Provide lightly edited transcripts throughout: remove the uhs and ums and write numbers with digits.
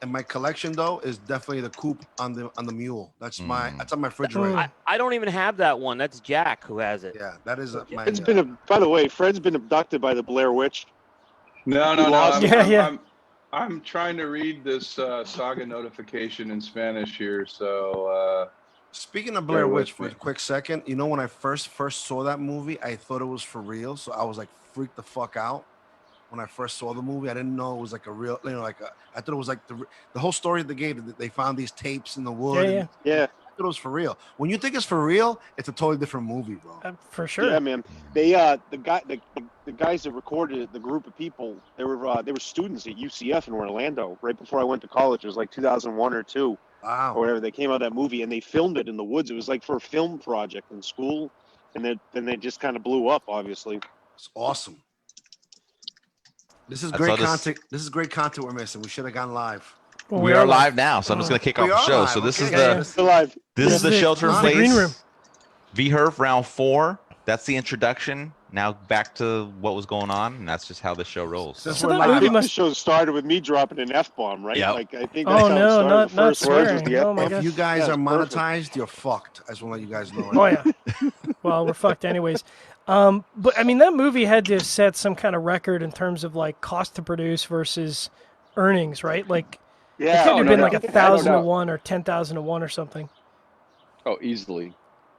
in my collection though is definitely the coupe on the mule. That's on my refrigerator. I don't even have that one. That's Jack who has it. Yeah, that is my. By the way, Fred's been abducted by the Blair Witch. No. I'm trying to read this saga notification in Spanish here. So speaking of Blair Witch, for a quick second, you know when I first saw that movie, I thought it was for real, so I was like freaked the fuck out. When I first saw the movie, I didn't know it was like a real, I thought it was like the whole story of the game that they found these tapes in the wood. Yeah. I thought it was for real. When you think it's for real, it's a totally different movie, bro. For sure. Yeah, man. They the guys that recorded it, the group of people, they were students at UCF in Orlando right before I went to college. It was like 2001 or 2. Wow. Or whatever. They came out of that movie and they filmed it in the woods. It was like for a film project in school, and then they just kind of blew up. Obviously, it's awesome. This is great content. This is great content we're missing. We should have gone live. Well, we are live now, so I'm just going to kick off the show. Live. So this is live. This is the shelter in place. Green room. vHerf round 4. That's the introduction. Now back to what was going on, and that's just how the show rolls. So the show started with me dropping an F-bomb, right? Yep. Like I think that's how it started. not the first words was the F-bomb. F-bomb. If you guys are monetized, perfect. you're fucked. I just want to let you guys know. Oh yeah. Well, we're fucked anyways. But I mean, that movie had to set some kind of record in terms of like cost to produce versus earnings, right? Like, it could have been like 1,000 to 1 or 10,000 to 1 or something. Oh, easily.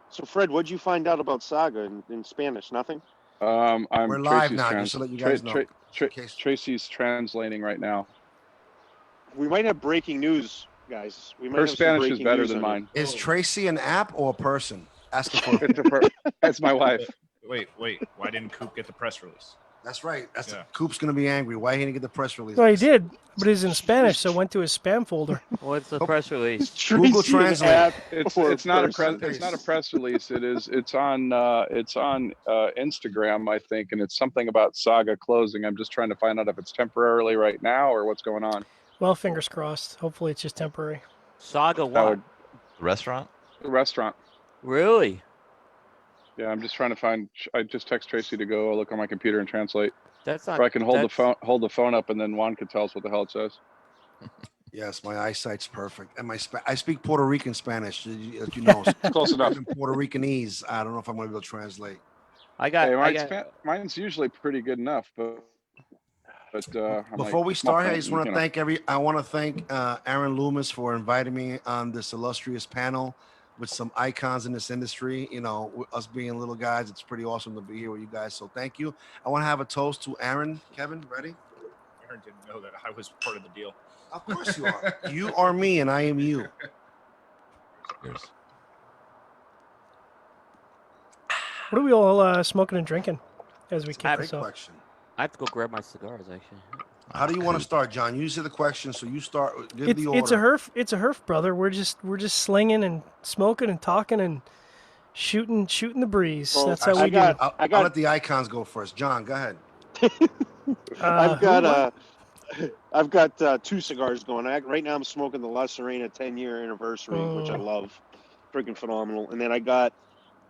So Fred, what'd you find out about Saga in Spanish? Nothing. We're live now, just to let you guys know. Tracy's translating right now. We might have breaking news, guys. Her Spanish is better than mine. Is Tracy an app or a person? Asking for That's my wife. Wait. Why didn't Coop get the press release? That's right. Coop's gonna be angry. Why he didn't get the press release? Well, he did, but it's in Spanish, so it went to his spam folder. What's the press release? Google Translate. It's not a press release. It's on Instagram, I think, and it's something about Saga closing. I'm just trying to find out if it's temporarily right now or what's going on. Well, fingers crossed. Hopefully, it's just temporary. Saga what? The restaurant. The restaurant. Really? Yeah, I'm just trying to find. I just text Tracy to go look on my computer and translate. That's not. Or I can hold the phone up, and then Juan can tell us what the hell it says. Yes, my eyesight's perfect, and I speak Puerto Rican Spanish. As you know, close enough. Puerto Ricanese. I don't know if I'm going to be able to translate. Mine's usually pretty good enough, but before we start, I just want to thank Aaron Loomis for inviting me on this illustrious panel with some icons in this industry. You know, us being little guys, it's pretty awesome to be here with you guys. So thank you. I want to have a toast to Aaron. Kevin, ready? Aaron didn't know that I was part of the deal. Of course you are. You are me, and I am you. Cheers. What are we all smoking and drinking as we kick this off? Question. I have to go grab my cigars, actually. How do you want to start, John? You said the question, so you start. Give the order. It's a herf, brother. We're just slinging and smoking and talking and shooting the breeze. Well, that's how we do it. I'll let the icons go first. John, go ahead. I've got 2 cigars going. Right now I'm smoking the La Serena 10-year anniversary, which I love. Freaking phenomenal. And then I got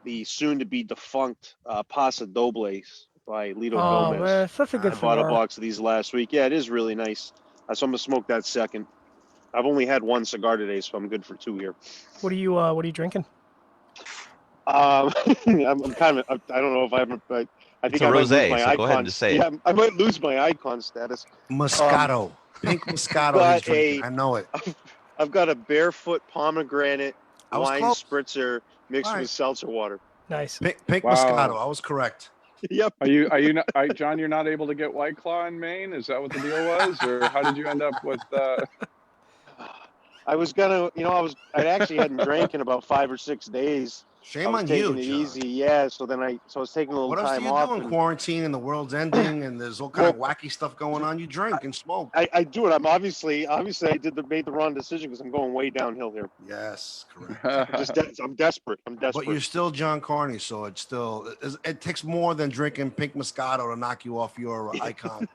the soon-to-be defunct Paso Dobles by Lito Gomez. Man, such a good I bought a cigar. box of these last week. Yeah, it is really nice. So I'm going to smoke that second. I've only had 1 cigar today, so I'm good for 2 here. What are you drinking? I'm kind of, I don't know if I think It's a I might rosé, lose my so icon. go ahead and just say it. Yeah, I might lose my icon status. Moscato. Pink Moscato he's drinking. I know it. I've got a barefoot pomegranate wine close. spritzer mixed with seltzer water. Nice. Pink Moscato. I was correct. Yep. Are you not, John? You're not able to get White Claw in Maine? Is that what the deal was, or how did you end up with? I was gonna, I actually hadn't drank in about 5 or 6 days. Shame on you, taking it John. easy, yeah. So I was taking a little What else time do you off. do in quarantine and the world's ending and there's all kind of wacky stuff going on? You drink and smoke. I do it. I'm obviously I made the wrong decision because I'm going way downhill here. Yes, correct. I'm desperate. But you're still Jon Carney, so it takes more than drinking Pink Moscato to knock you off your icon.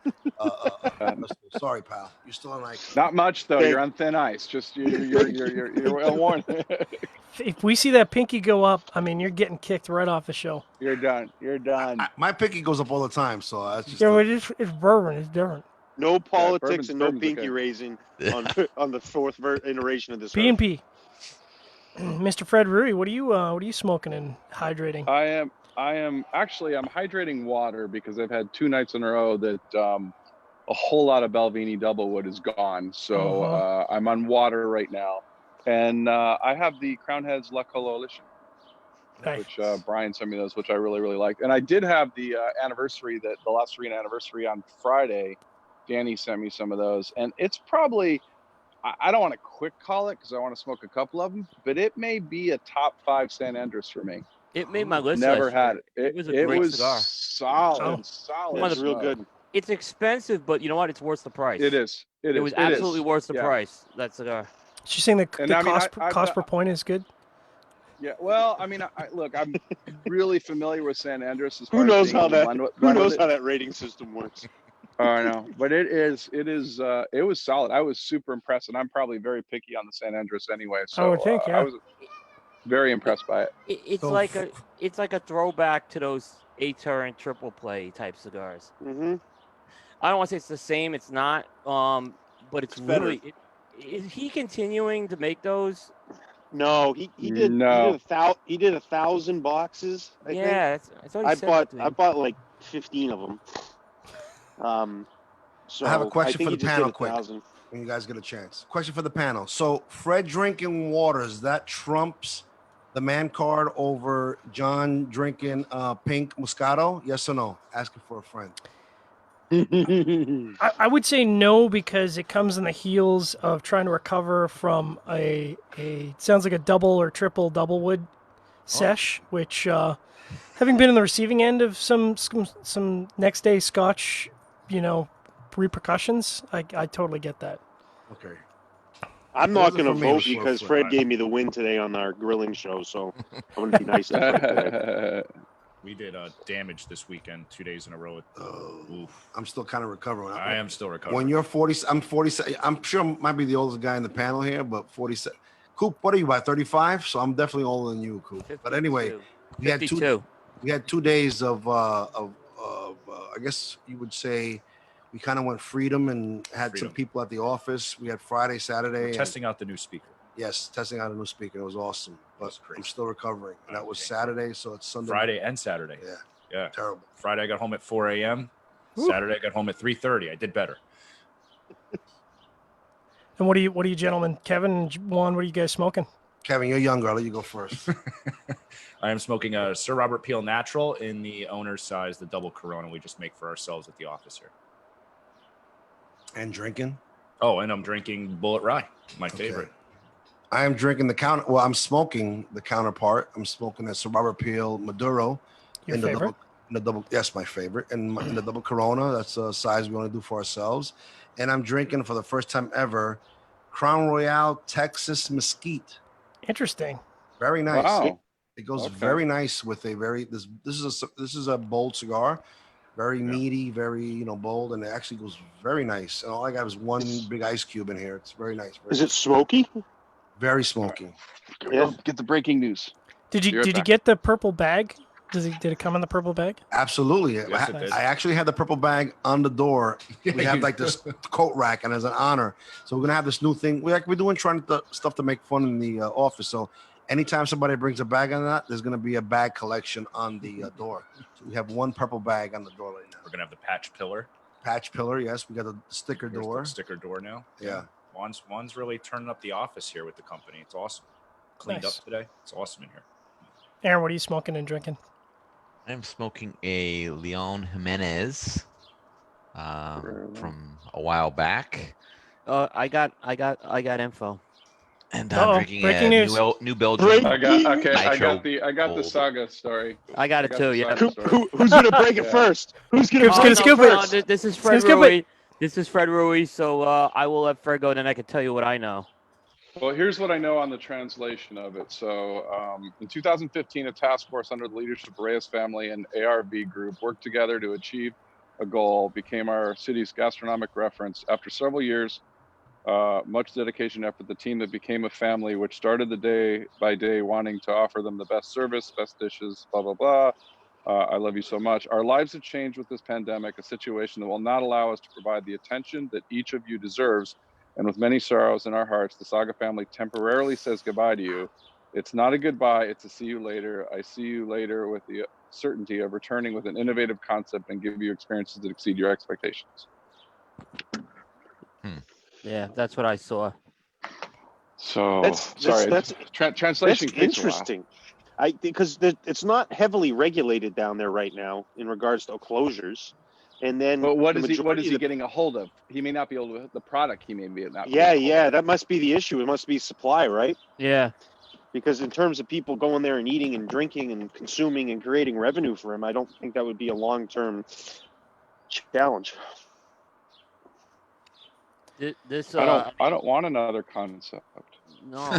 Sorry, pal. You're still an icon. Not much though. You're on thin ice. Just you're well warned. If we see that pinky go up, I mean, you're getting kicked right off the show. You're done. You're done. My pinky goes up all the time, so that's just. Yeah, it's bourbon. It's different. No politics bourbon's- and no bourbon's pinky okay. raising on the fourth iteration of this. P&P. Mr. Fred Rewey, what are you smoking and hydrating? I'm hydrating water because I've had 2 nights in a row that a whole lot of Balvenie Doublewood is gone. So I'm on water right now, and I have the Crown Heads La Coalition, Nice. which Brian sent me those, which I really, really liked. And I did have the anniversary, the Las Serena anniversary on Friday. Danny sent me some of those, and it's probably, I don't want to quick call it because I want to smoke a couple of them, but it may be a top 5 San Andres for me. It made my list. Never last had year. it. It was a great cigar. Solid. Yeah, it's real good. It's expensive, but you know what? It's worth the price. It is. It was absolutely worth the price. That cigar. She's saying the And I mean, cost per point is good. Yeah, well, I mean, look, I'm really familiar with San Andres. As Who far knows as how that? Who knows it. how that rating system works? Oh, I know, but it was solid. I was super impressed, and I'm probably very picky on the San Andres anyway. So I would think, yeah. I was very impressed by it. It's So like a throwback to those 8-turn triple play type cigars. Mm-hmm. I don't want to say it's the same. It's not. But it's better. really. Is he continuing to make those? No, he did. No. He did 1,000 boxes. I think. I thought he said that to me. I bought like 15 of them. So I have a question think for he the just panel did quick. 1,000. When you guys get a chance. Question for the panel. So Fred drinking waters, that trumps the man card over Jon drinking pink Moscato? Yes or no? Asking for a friend. I would say no because it comes in the heels of trying to recover from a sounds like a double or triple doublewood sesh, which having been in the receiving end of some next day Scotch, repercussions, I totally get that. Okay. I'm not Those are going to for me, vote Flor, because Flor. Fred gave me the win today on our grilling show, so I'm going to be nice to Fred today. We did damage this weekend, 2 days in a row. I'm still kind of recovering. I am still recovering. When you're 40, I'm 47. I'm sure I might be the oldest guy in the panel here, but 47. Coop, what are you, about 35? So I'm definitely older than you, Coop. 52. But anyway, we had 2 days of I guess you would say we kind of went freedom and had some people at the office. We had Friday, Saturday. We're testing out the new speaker. Yes, testing out a new speaker. It was awesome, but I'm still recovering. And that was Okay. Saturday, so it's Sunday. Friday and Saturday. Yeah. Terrible. Friday I got home at 4 a.m. Saturday I got home at 3:30. I did better. And what are you gentlemen, Kevin and Juan, what are you guys smoking? Kevin, you're younger. I'll let you go first. I am smoking a Sir Robert Peel Natural in the owner's size, the double Corona we just make for ourselves at the office here. And drinking? Oh, and I'm drinking Bullet Rye, my favorite. I am drinking I'm smoking the counterpart. I'm smoking a Sir Robert Peel Maduro. Your favorite? In the double, yes, my favorite. And in the double Corona, that's a size we want to do for ourselves. And I'm drinking for the first time ever Crown Royale Texas Mesquite. Interesting. Very nice. Wow. It goes very nice with a very this is a bold cigar, very meaty, very bold, and it actually goes very nice. And all I got is one big ice cube in here. It's very nice. Is it smoky? Very smoky. Yeah. Get the breaking news. Did you get the purple bag? Did it come in the purple bag? Absolutely. Yes, it did. I actually had the purple bag on the door. We have like this coat rack, and as an honor, so we're gonna have this new thing. We're doing stuff to make fun in the office. So anytime somebody brings a bag on that, there's gonna be a bag collection on the door. So we have one purple bag on the door right now. We're gonna have the patch pillar. Patch pillar, yes. We got the sticker Here's door. the sticker door now. Yeah. Juan's really turning up the office here with the company. It's awesome. Cleaned Nice. up today. It's awesome in here. Aaron, what are you smoking and drinking? I'm smoking a Leon Jimenez from a while back, I got info. and Uh-oh, I'm drinking breaking a news. New Belgium. I got Nitro the saga story. I got it too. Yeah. Who's going to break it first? Who's going Coop's to gonna scoop it. No, this is Fred Scoop it. Rewey. This is Fred Rewey. So I will let Fred go, then I can tell you what I know. Well, here's what I know on the translation of it. So in 2015, a task force under the leadership of Reyes family and ARV Group worked together to achieve a goal, became our city's gastronomic reference. After several years, much dedication and effort, the team that became a family, which started the day by day wanting to offer them the best service, best dishes, blah, blah, blah. I love you so much. Our lives have changed with this pandemic, a situation that will not allow us to provide the attention that each of you deserves. And with many sorrows in our hearts, the Saga family temporarily says goodbye to you. It's not a goodbye, it's a see you later. I see you later with the certainty of returning with an innovative concept and give you experiences that exceed your expectations. Yeah, that's what I saw. So, sorry, translation that's interesting. Because it's not heavily regulated down there right now in regards to closures. And then, but what is he getting a hold of? He may not be able to the product. He may be not. Yeah, that must be the issue. It must be supply, right? Yeah. Because in terms of people going there and eating and drinking and consuming and creating revenue for him, I don't think that would be a long-term challenge. This I don't want another concept. No,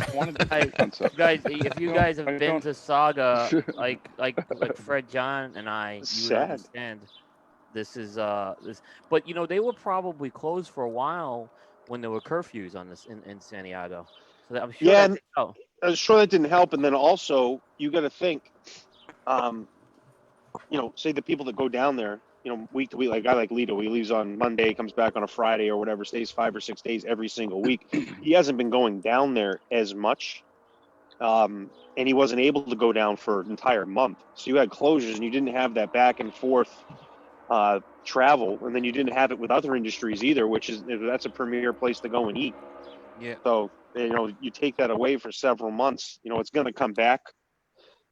guys, if you guys have been to Saga, like Fred, John, and I, you would understand. This is this, but they were probably closed for a while when there were curfews on this in Santiago. So I'm sure. Yeah, I'm sure that didn't help. And then also, you got to think, say the people that go down there, week to week, like a guy like Lito, he leaves on Monday, comes back on a Friday or whatever, stays 5 or 6 days every single week. He hasn't been going down there as much. And he wasn't able to go down for an entire month. So you had closures and you didn't have that back and forth travel. And then you didn't have it with other industries either, that's a premier place to go and eat. Yeah. So, you take that away for several months, it's going to come back.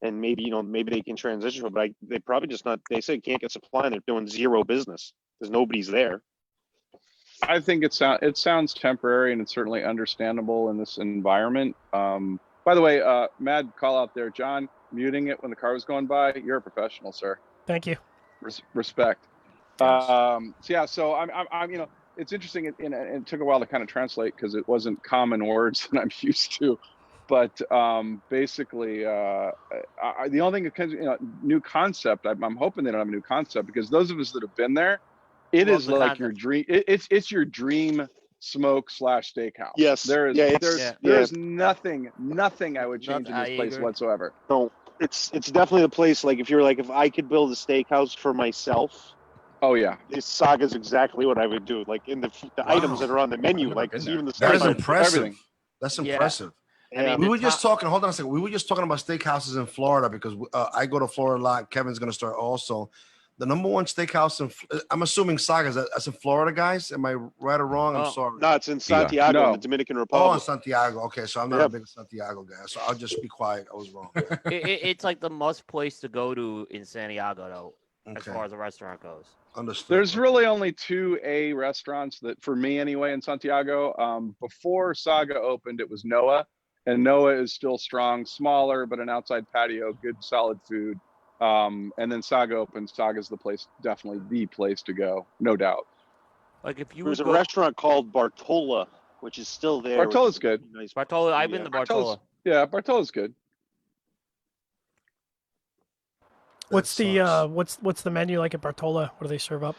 And maybe they can transition, but they probably just not. They say can't get supply, and they're doing zero business because nobody's there. I think it sounds temporary, and it's certainly understandable in this environment. By the way, mad call out there, John, muting it when the car was going by. You're a professional, sir. Thank you. Respect. So I'm it's interesting, and it took a while to kind of translate because it wasn't common words that I'm used to. But basically, the only thing, new concept. I'm hoping they don't have a new concept because those of us that have been there, it is like your dream. It's your dream smoke / steakhouse. Yes, there is nothing I would change in this place whatsoever. No, it's definitely the place. Like if I could build a steakhouse for myself. Oh yeah, this Saga is exactly what I would do. Like in the items that are on the menu, like even the that is impressive. Everything. That's impressive. Yeah. I mean, we were just talking. Hold on a second. We were just talking about steakhouses in Florida because I go to Florida a lot. Kevin's going to start also. The number one steakhouse I'm assuming Saga's. That's in Florida, guys. Am I right or wrong? I'm sorry. No, it's in Santiago, in the Dominican Republic. Oh, in Santiago. Okay, so I'm not a big Santiago guy, so I'll just be quiet. I was wrong. It's like the must place to go to in Santiago, though, as far as a restaurant goes. Understood. There's really only 2 A restaurants that, for me anyway, in Santiago. Before Saga opened, it was Noah. And Noah is still strong, smaller, but an outside patio, good, solid food. And then Saga opens. Saga's the place, definitely the place to go, no doubt. Like if you there's a restaurant called Bartola, which is still there. Bartola's good. Nice. Bartola, I've been to Bartola. Yeah, Bartola's good. What's the menu like at Bartola? What do they serve up?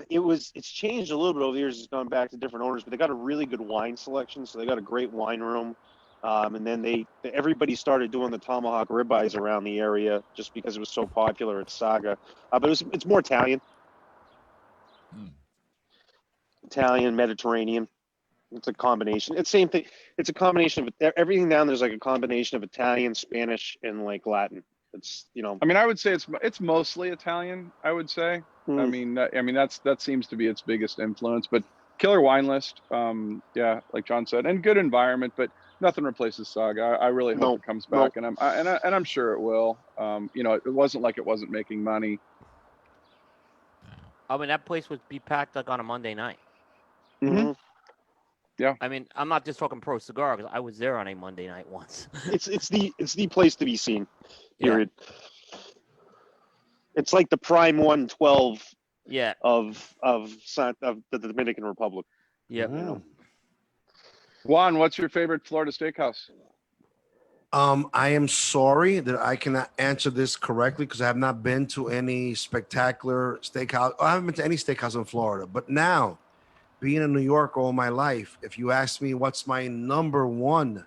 It's changed a little bit over the years. It's gone back to different owners, but they got a really good wine selection. So they got a great wine room. And then everybody started doing the tomahawk ribeyes around the area just because it was so popular at Saga. But it's more Italian. Italian, Mediterranean. It's a combination. It's the same thing. It's a combination of everything down there's like a combination of Italian, Spanish, and like Latin. It's I mean, I would say it's mostly Italian. I would say. I mean, that seems to be its biggest influence. But killer wine list. Like John said, and good environment, but nothing replaces Saga. I really hope it comes back, and I'm sure it will. It wasn't like it wasn't making money. I mean, that place would be packed like on a Monday night. Mm-hmm. Yeah. I mean, I'm not just talking pro cigar because I was there on a Monday night once. it's the place to be seen. Period. Yeah. It's like the prime 112. Yeah. Of the Dominican Republic. Yeah. Mm-hmm. Juan, what's your favorite Florida steakhouse? I am sorry that I cannot answer this correctly because I have not been to any spectacular steakhouse. I haven't been to any steakhouse in Florida. But now, being in New York all my life, if you ask me what's my number one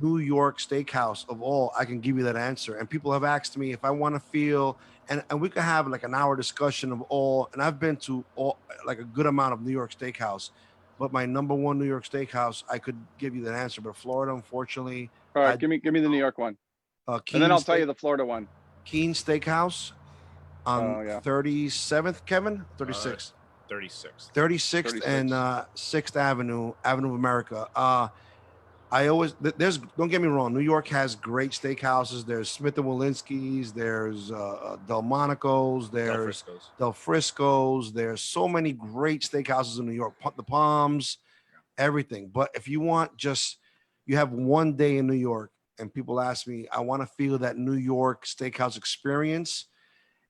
New York steakhouse of all, I can give you that answer. And people have asked me if I want to feel, and we could have like an hour discussion of all. And I've been to all, like a good amount of New York steakhouse, but my number one New York steakhouse, I could give you that answer. But Florida, unfortunately, All right, give me the New York one, and then I'll tell you the Florida one. Keene Steakhouse on 37th, Kevin, 36th. 36th and 6th Avenue of America. I always don't get me wrong. New York has great steakhouses. There's Smith and Walensky's. There's Delmonico's. There's Del Frisco's. There's so many great steakhouses in New York. The Palms, everything. But if you want you have one day in New York, and people ask me, I want to feel that New York steakhouse experience.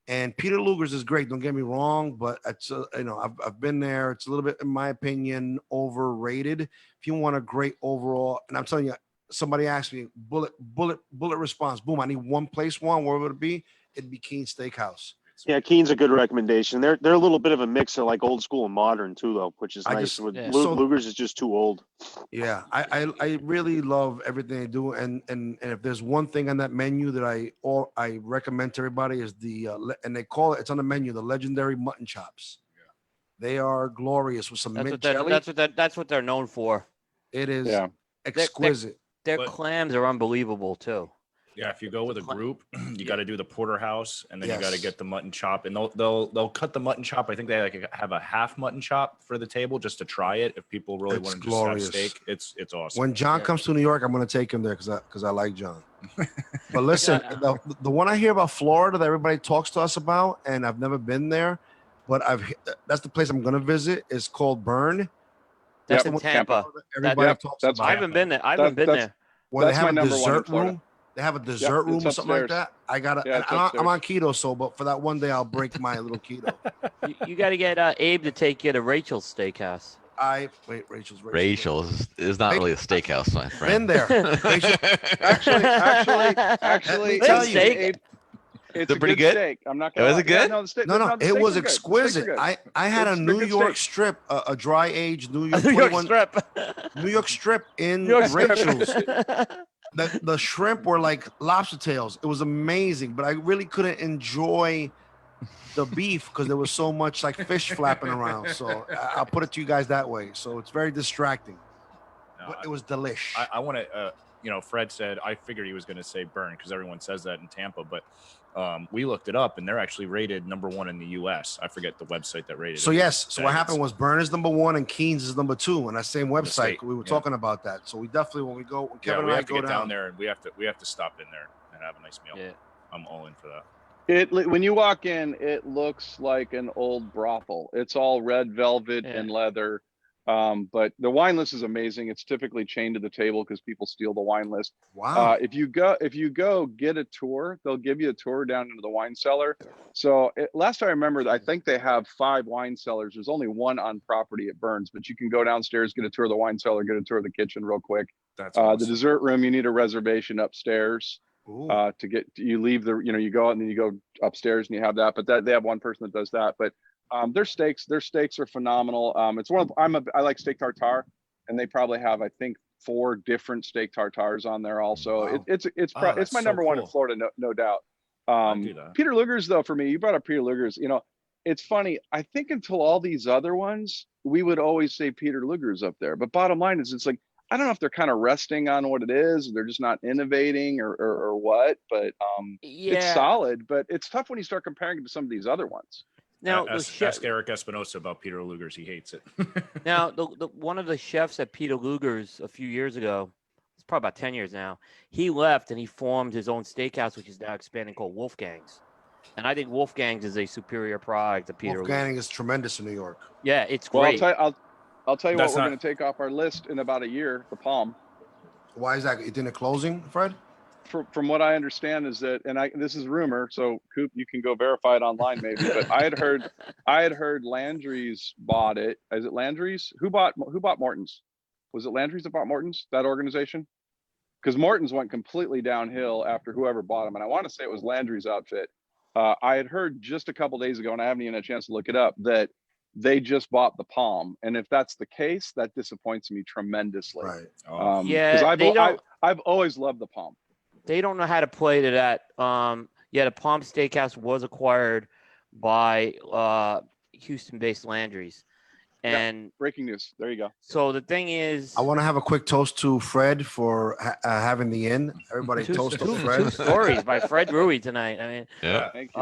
And Peter Luger's is great. Don't get me wrong, but it's I've been there. It's a little bit, in my opinion, overrated. If you want a great overall, and I'm telling you, somebody asked me, bullet response. Boom! I need one place. Where would it be? It'd be Keene Steakhouse. Yeah, Keene's a good recommendation. They're a little bit of a mix of like old school and modern too, though, which is nice. Luger's is just too old. Yeah, I really love everything they do, and if there's one thing on that menu that I recommend to everybody is and they call it's on the menu, the legendary mutton chops. Yeah. They are glorious with some mint jelly. That's what they're known for. It is exquisite. Their clams are unbelievable too. Yeah, if you go with a group, you got to do the porterhouse, and then you got to get the mutton chop, and they'll cut the mutton chop. I think they have a half mutton chop for the table just to try it. If people really want to just have steak, it's awesome. When Jon comes to New York, I'm going to take him there because I like Jon. But listen, the one I hear about Florida that everybody talks to us about, and I've never been there, but that's the place I'm going to visit. Is called Burn. That's in Tampa. Everybody talks about. I haven't been there. I haven't been there. Where they have a dessert room. They have a dessert room or something like that. I'm on keto, but for that one day, I'll break my little keto. You got to get Abe to take you to Rachel's Steakhouse. Rachel's is not really a steakhouse, my friend. Been there. Actually, steak. It's a pretty good good. Steak. I'm not gonna. Was it good? No, it was exquisite. I had a New York strip, a dry aged New York New York strip in Rachel's. The shrimp were like lobster tails. It was amazing, but I really couldn't enjoy the beef because there was so much like fish flapping around. So I'll put it to you guys that way. So it's very distracting. But it was delish. I want to, Fred said, I figured he was going to say Burn because everyone says that in Tampa, but we looked it up and they're actually rated number 1 in the U.S. I forget the website that rated it. So yes. So what happened was Burn is number 1 and Keen's is number 2 on that same website. We were talking about that. So we definitely, when Kevin and I go down there and we have to stop in there and have a nice meal. Yeah. I'm all in for that. When you walk in, it looks like an old brothel. It's all red velvet and leather. But the wine list is amazing. It's typically chained to the table because people steal the wine list. Wow. If you go get a tour, they'll give you a tour down into the wine cellar. So last I remember, I think they have 5 wine cellars. There's only 1 on property at Burns, but you can go downstairs, get a tour of the wine cellar, get a tour of the kitchen real quick. That's awesome. The dessert room, you need a reservation upstairs. You leave you go out and then you go upstairs and you have that, but they have one person that does that. But their steaks are phenomenal. It's I like steak tartare, and they probably have, I think, 4 different steak tartares on there also. Wow. It's my number 1 in Florida, no doubt. Peter Luger's, though, for me, you brought up Peter Luger's. It's funny. I think until all these other ones, we would always say Peter Luger's up there. But bottom line is, it's like, I don't know if they're kind of resting on what it is, or they're just not innovating or what, but it's solid, but it's tough when you start comparing it to some of these other ones. Now, ask Eric Espinosa about Peter Luger's. He hates it. Now, one of the chefs at Peter Luger's a few years ago, it's probably about 10 years now, he left and he formed his own steakhouse, which is now expanding, called Wolfgang's. And I think Wolfgang's is a superior product to Peter Luger's. Wolfgang is tremendous in New York. Yeah, it's great. I'll tell you what we're going to take off our list in about a year, the Palm. Why is that? It didn't closing, Fred? From what I understand is that, and this is rumor, so Coop, you can go verify it online maybe, but I had heard Landry's bought it. Is it Landry's? Who bought Morton's? Was it Landry's that bought Morton's, that organization? Because Morton's went completely downhill after whoever bought them, and I want to say it was Landry's outfit. I had heard just a couple days ago, and I haven't even had a chance to look it up, that they just bought the Palm. And if that's the case, that disappoints me tremendously. Right. Because I've always loved the Palm. They don't know how to play to that. The Palm Steakhouse was acquired by Houston-based Landry's. And breaking news. There you go. So the thing is, I want to have a quick toast to Fred for having the inn. Everybody toast to Fred. 2 stories by Fred Rewey tonight. I mean, thank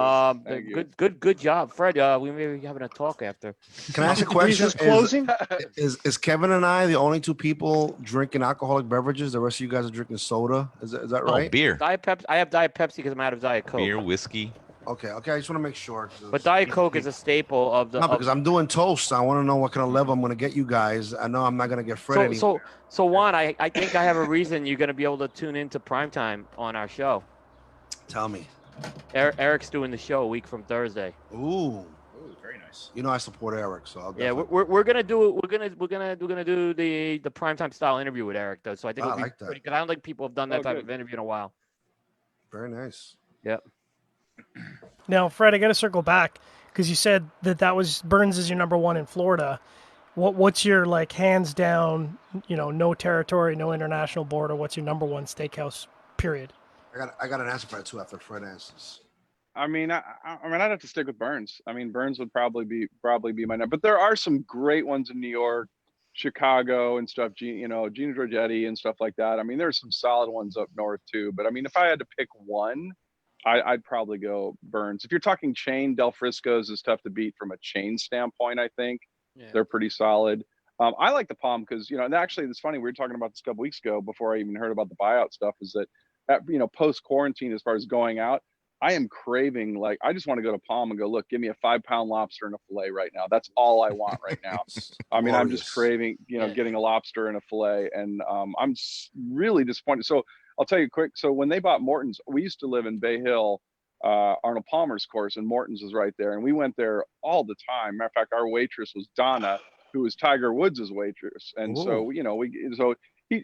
you. Good job, Fred. We may be having a talk after. Can I ask a question? Closing? Is Kevin and I the only 2 people drinking alcoholic beverages? The rest of you guys are drinking soda. Is that right? Oh, beer. Diet Pepsi. I have Diet Pepsi because I'm out of Diet Coke. Beer, whiskey. Okay. I just want to make sure. But Diet Coke is a staple of the. No, because I'm doing toast. I want to know what kind of level I'm going to get you guys. I know I'm not going to get Fred anymore. So Juan, I think I have a reason you're going to be able to tune into primetime on our show. Tell me. Eric's doing the show a week from Thursday. Ooh, very nice. You know I support Eric, so I'll we're gonna do the primetime style interview with Eric though. So I think it'll be like that. because I don't think people have done that type of interview in a while. Very nice. Yep. Now, Fred, I got to circle back because you said that was Burns is your number 1 in Florida. What's your like hands down? No territory, no international border. What's your number 1 steakhouse? Period. I got an answer for that too after Fred answers. I mean, I'd have to stick with Burns. I mean, Burns would probably be my number. But there are some great ones in New York, Chicago, and stuff. Gino Giorgetti and stuff like that. I mean, there's some solid ones up north too. But I mean, if I had to pick one, I'd probably go Burns. If you're talking chain, Del Frisco's is tough to beat from a chain standpoint. I think they're pretty solid. I like the Palm because and actually it's funny, we were talking about this a couple weeks ago before I even heard about the buyout stuff. Is that post quarantine, as far as going out, I am craving, like, I just want to go to Palm and go, look, give me a 5-pound lobster and a fillet right now. That's all I want right now. I mean, I'm just craving, getting a lobster and a fillet, and I'm really disappointed. So I'll tell you quick. So when they bought Morton's, we used to live in Bay Hill, Arnold Palmer's course, and Morton's was right there. And we went there all the time. Matter of fact, our waitress was Donna, who was Tiger Woods' waitress. And so,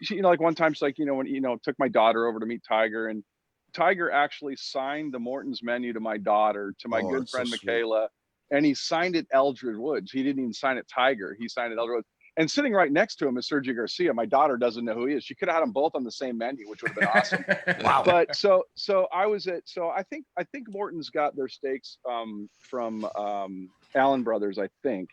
she, like one time she's like, when, took my daughter over to meet Tiger, and Tiger actually signed the Morton's menu to my daughter, to my good friend Michaela, and he signed it Eldred Woods. He didn't even sign it Tiger. He signed it Eldred Woods. And sitting right next to him is Sergio Garcia. My daughter doesn't know who he is. She could have had them both on the same menu, which would have been awesome. Wow. But so I think Morton's got their steaks from Allen Brothers, I think.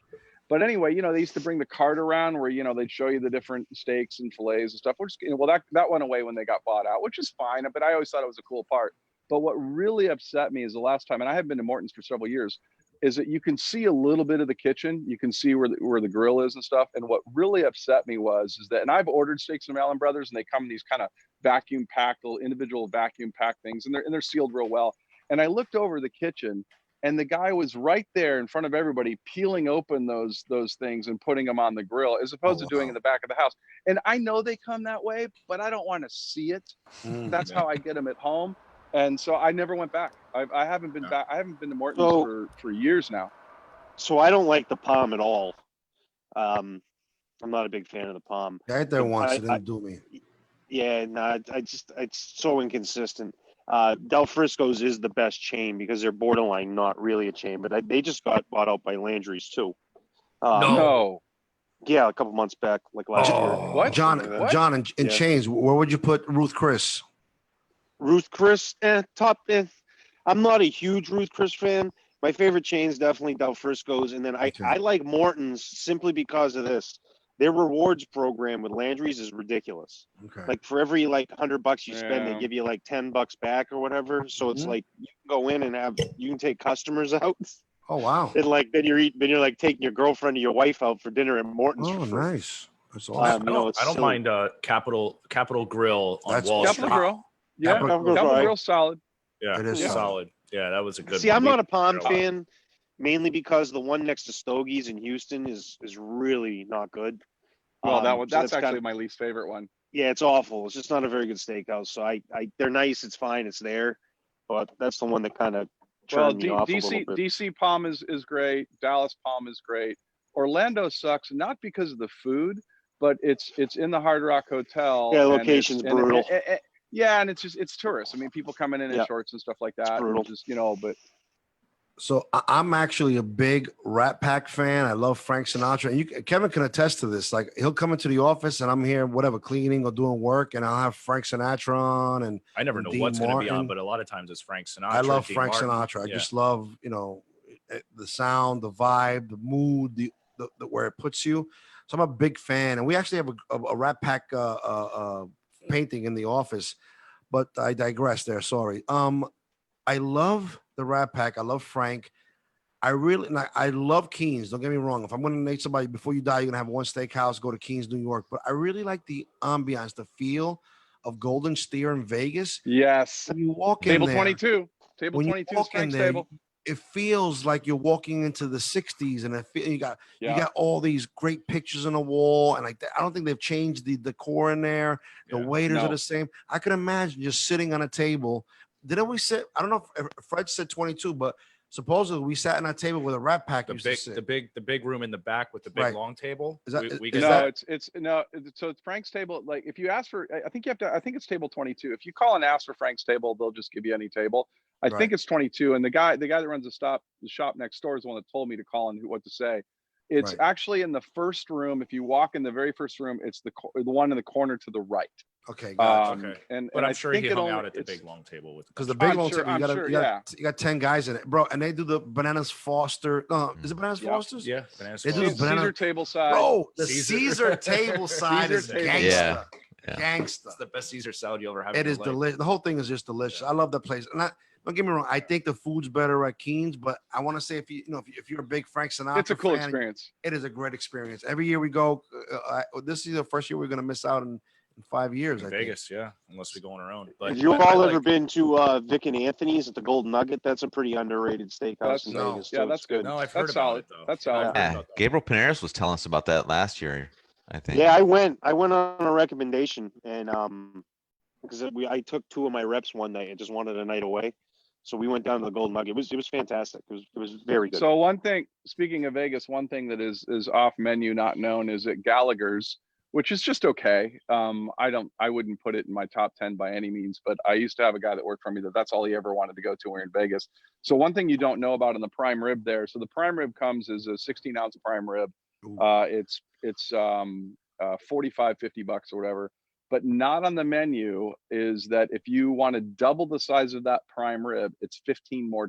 But anyway, they used to bring the cart around where, they'd show you the different steaks and fillets and stuff. Which, that went away when they got bought out, which is fine. But I always thought it was a cool part. But what really upset me is the last time, and I have been to Morton's for several years, is that you can see a little bit of the kitchen. You can see where the grill is and stuff. And what really upset me is that, and I've ordered steaks from Allen Brothers, and they come in these kind of vacuum packed, individual vacuum packed things, and they're sealed real well. And I looked over the kitchen, and the guy was right there in front of everybody, peeling open those things and putting them on the grill, as opposed to doing in the back of the house. And I know they come that way, but I don't want to see it. That's how I get them at home. And so I never went back. I haven't been back. I haven't been to Morton's for years now. So I don't like the Palm at all. I'm not a big fan of the Palm. I ate there once. It didn't do me. Yeah, no, it's so inconsistent. Del Frisco's is the best chain because they're borderline not really a chain, but they just got bought out by Landry's too. No. Yeah, a couple months back, like last year. What? John, in chains, where would you put Ruth Chris? Ruth Chris, top. I'm not a huge Ruth Chris fan. My favorite chain is definitely Del Frisco's, and then I like Morton's simply because of this. Their rewards program with Landry's is ridiculous. Okay. Like for every $100 you spend, they give you like $10 back or whatever. So it's like you can go in and you can take customers out. Oh wow! And then you're like taking your girlfriend or your wife out for dinner at Morton's. Oh, nice. That's awesome. I don't mind Capital Grill on Wall Street. Capital Grill. Yeah, Capital Grill's solid. Yeah, it is solid. Yeah, that was a good. See, I'm not a Palm fan, mainly because the one next to Stogie's in Houston is really not good. Well, that's actually my least favorite one. Yeah, it's awful. It's just not a very good steakhouse. So they're nice. It's fine. It's there, but that's the one that kind of turned me off a little bit. DC Palm is great. Dallas Palm is great. Orlando sucks, not because of the food, but it's in the Hard Rock Hotel. Yeah, location's brutal. Yeah, and it's tourists. I mean, people coming in shorts and stuff like that. It's brutal. But So I'm actually a big Rat Pack fan. I love Frank Sinatra, and Kevin can attest to this. Like he'll come into the office, and I'm here, whatever, cleaning or doing work, and I'll have Frank Sinatra on, and I never know Dean what's going to be on, Martin. but a lot of times it's Frank Sinatra. I love Dean Frank Martin. Sinatra. I Yeah. just love, the sound, the vibe, the mood, the where it puts you. So I'm a big fan, and we actually have a Rat Pack painting in the office. But I digress there. Sorry. I love the Rat Pack. I love Frank. I love Keen's. Don't get me wrong. If I'm going to name somebody before you die, you're going to have one steakhouse, go to Keen's, New York. But I really like the ambiance, the feel of Golden Steer in Vegas. Yes. When you walk table in there, 22. Table 22 is Frank's table. it feels like you're walking into the 60s, and you got all these great pictures on the wall, and like I don't think they've changed the decor in there. The waiters are the same. I could imagine just sitting on a table. Didn't we sit? I don't know if Fred said 22, but supposedly we sat on a table with a Rat Pack. The big room in the back with the big long table. So it's Frank's table. Like if you ask for, I think it's table 22. If you call and ask for Frank's table, they'll just give you any table. I think it's 22. And the guy that runs the shop next door is the one that told me to call and what to say. It's actually in the first room. If you walk in the very first room, it's the one in the corner to the right. Okay, gotcha. Okay. But I'm sure he hung out at the big long table with because the big long table you got 10 guys in it, bro, and they do the Bananas Foster. Is it Bananas Fosters? Yeah, Bananas they do Foster. the banana Caesar table side. Bro, the Caesar table side is gangsta. Gangsta. It's the best Caesar salad you'll ever have. It is delicious. The whole thing is just delicious. I love that place. And don't get me wrong. I think the food's better at Keen's, but I want to say if you're a big Frank Sinatra, it's a cool fan, experience. It is a great experience. Every year we go. This is the first year we're going to miss out in 5 years. In Vegas, yeah, unless we go on our own. But have you all ever been to Vic and Anthony's at the Golden Nugget? That's a pretty underrated steakhouse in Vegas. Yeah, that's good. No, I've heard about it though. That's solid. Yeah, Gabriel Panaris was telling us about that last year, I think. Yeah, I went on a recommendation, and because I took 2 of my reps one night and just wanted a night away, so we went down to the Golden Nugget. It was fantastic. It was very good. So one thing, speaking of Vegas, one thing that is off menu, not known, is at Gallagher's, which is just okay. I wouldn't put it in my top 10 by any means, but I used to have a guy that worked for me that's all he ever wanted to go to when we were in Vegas. So one thing you don't know about in the prime rib there. So the prime rib comes as a 16-ounce prime rib. It's $45, $50 or whatever, but not on the menu is that if you want to double the size of that prime rib, it's $15 more.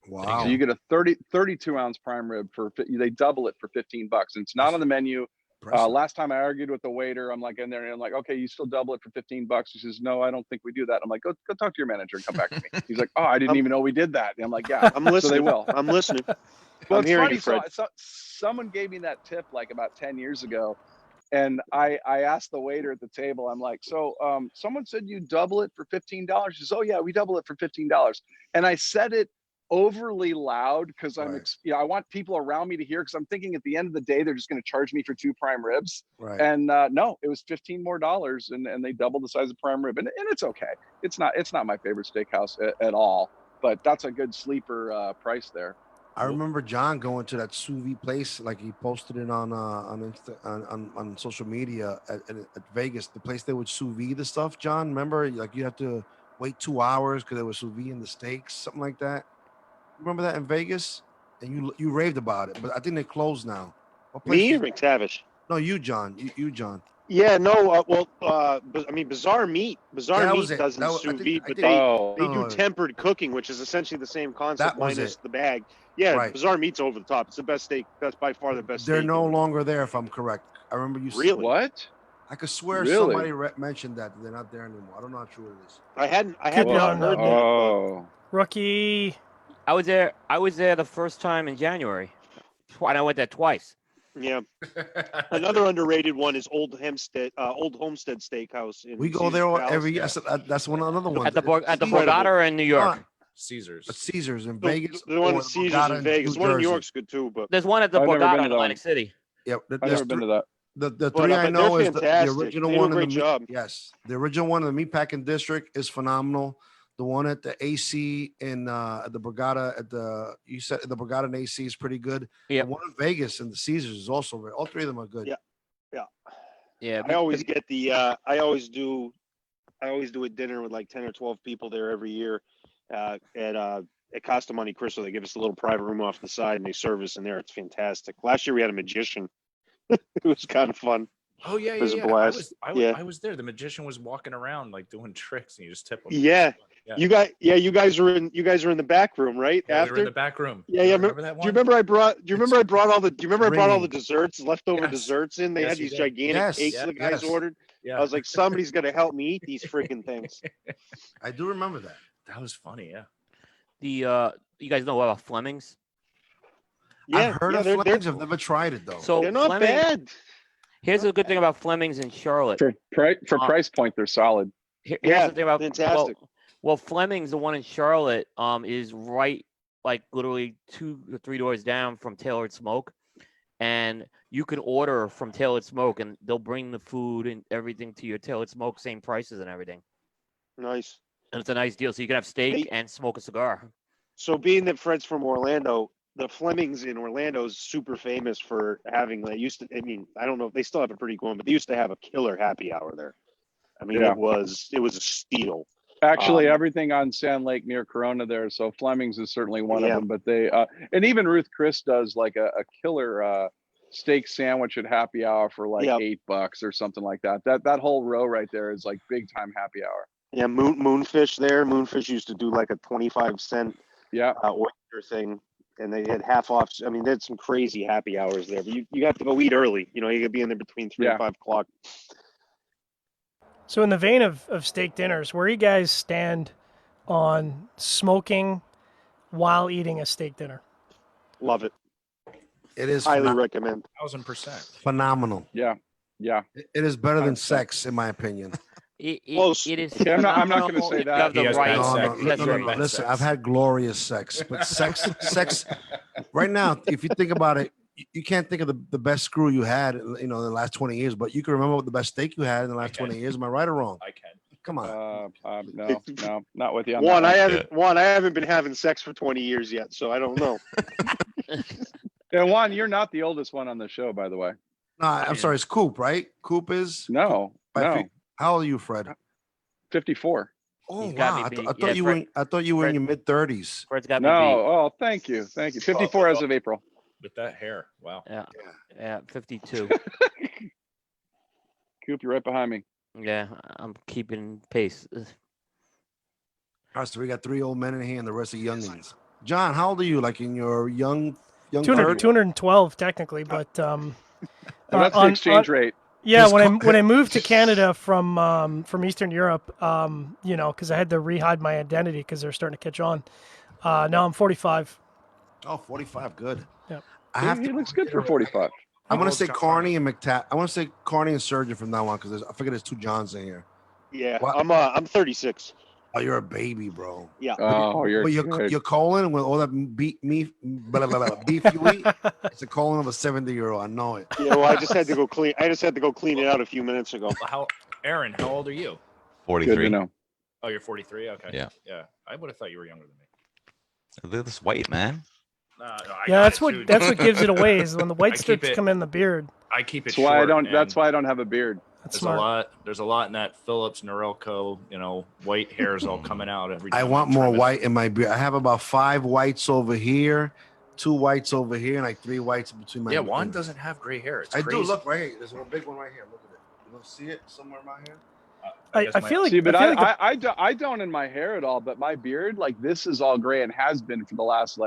Wow. So you get a 32-ounce prime rib they double it for $15. And it's not on the menu. Last time I argued with the waiter, I'm like in there and I'm like, okay, you still double it for $15. He says, no, I don't think we do that. I'm like, go talk to your manager and come back to me. He's like, oh, I didn't even know we did that. And I'm like, yeah, I'm listening. So they will. I'm listening. Well, it's funny. Fred. So someone gave me that tip like about 10 years ago. And I asked the waiter at the table, I'm like, so someone said you double it for $15. He says, oh yeah, we double it for $15. And I said it overly loud because I want people around me to hear, because I'm thinking at the end of the day they're just going to charge me for 2 prime ribs. Right. And no, it was $15 more, and they doubled the size of prime rib, and it's okay. It's not my favorite steakhouse at all, but that's a good sleeper price there. I remember John going to that sous vide place, like he posted it on social media at Vegas, the place they would sous vide the stuff. John, remember, like you have to wait 2 hours because they were sous vide in the steaks, something like that. Remember that in Vegas? And you raved about it, but I think they closed now. Me or McTavish? No, you, John. You, John. Yeah, no. I mean, Bizarre Meat. Bizarre Meat doesn't sous vide, but they do tempered cooking, which is essentially the same concept minus the bag. Yeah, right. Bizarre Meat's over the top. It's the best steak. That's by far the best. They're steak no longer there, if I'm correct. I remember you. Really? What? I could swear somebody mentioned that they're not there anymore. I don't know how true it is. I hadn't heard that. Oh, rookie. I was there the first time in January, and I went there twice. Yeah. Another underrated one is Old Homestead Steakhouse. We go there every year. That's another one. At the Borgata in New York. Caesars. Caesars in Vegas. The one at Caesars in Vegas. One in New York's good too, but there's one at the Borgata in Atlantic City. Yep. I've never been to that. The three I know is the original one. Great job. Yes, the original one in the Meatpacking District is phenomenal. The one at the AC in at the Borgata the Borgata and AC is pretty good. Yeah. The one in Vegas and the Caesars is also very. All three of them are good. Yeah. I always get the. I always do a dinner with like 10 or 12 people there every year, at at Costa Monte Cristo. They give us a little private room off the side, and they serve us in there. It's fantastic. Last year we had a magician. It was kind of fun. Oh yeah, It was a yeah. blast. I was there. The magician was walking around like doing tricks, and you just tip him. Yeah. You guys are in the back room, right? Yeah, After we were in the back room. Yeah, remember that one? Do you remember I brought all the desserts, leftover desserts in? They had these gigantic cakes the guys ordered. Yeah. I was like, somebody's gonna help me eat these freaking things. I do remember that. That was funny, yeah. You guys know about Fleming's? Yeah, I've heard of Fleming's. I've never tried it though. So they're not bad. Here's a good thing about Fleming's in Charlotte. For price point, they're solid. Here's the thing about fantastic. Well, Fleming's, the one in Charlotte, is right, like literally 2 or 3 doors down from Tailored Smoke, and you can order from Tailored Smoke, and they'll bring the food and everything to your Tailored Smoke, same prices and everything. Nice. And it's a nice deal, so you can have steak and smoke a cigar. So, being that Fred's from Orlando, the Fleming's in Orlando is super famous for having. They used to. I mean, I don't know if they still have it pretty going, but they used to have a killer happy hour there. I mean, it was a steal. Actually, everything on Sand Lake near Corona there. So Fleming's is certainly one of them. But they and even Ruth Chris does like a killer steak sandwich at happy hour for like $8 or something like that. That whole row right there is like big time happy hour. Yeah, Moonfish there. Moonfish used to do like a 25-cent oyster thing, and they had half off. I mean, they had some crazy happy hours there. But you have to go eat early. You know, you got to be in there between 3 and 5 o'clock. So in the vein of steak dinners, where you guys stand on smoking while eating a steak dinner? Love it. It is highly recommend. 1000%. Phenomenal. Yeah. It is better than sex, in my opinion. It is. Yeah, I'm not going to say that. No, listen, I've had glorious sex, but sex. Right now, if you think about it, you can't think of the best screw you had, in the last 20 years, but you can remember what the best steak you had in the last 20 years. Am I right or wrong? I can. Come on. No, not with you. Juan, I haven't been having sex for 20 years yet, so I don't know. And Juan, you're not the oldest one on the show, by the way. No, I'm sorry. It's Coop, right? Coop is no. How old are you, Fred? 54. Oh wow! I thought you were in your mid 30s. Fred's got me beat. No, oh, thank you. 54 as of April. With that hair, wow. Yeah, 52. Coop, you're right behind me. Yeah, I'm keeping pace. All right, so we got 3 old men in here and the rest are youngins. John, how old are you? Like in your young 212 technically, but that's the exchange rate. Yeah, when I moved to Canada from Eastern Europe, because I had to rehide my identity because they're starting to catch on. Now I'm 45. Oh, 45, good. Yeah. He looks good for 45. I want to say Carney and McTapp. I want to say Carney and Surgeon from now on because I figure there's 2 Johns in here. Yeah, I'm 36. Oh, you're a baby, bro. Yeah. Oh, your colon with all that beef you eat. It's a colon of a 70-year-old. I know it. Yeah, well, I just had to go clean it out a few minutes ago. Aaron, how old are you? 43. Good to know. Oh, you're 43. Okay. Yeah. I would have thought you were younger than me. Look at this white man. That's what gives it away is when the white strips come in the beard. I keep it. That's why I don't have a beard. There's a lot in that Phillips Norelco, white hairs all coming out every time. I want more white in my beard. I have about 5 whites over here, 2 whites over here, and like 3 whites between my. Yeah, Juan doesn't have gray hair. It's crazy. do. Look right here. There's one big one right here. Look at it. You don't see it somewhere in my hair? I feel like. See, but I don't in my hair at all. But my beard, like this, is all gray and has been for the last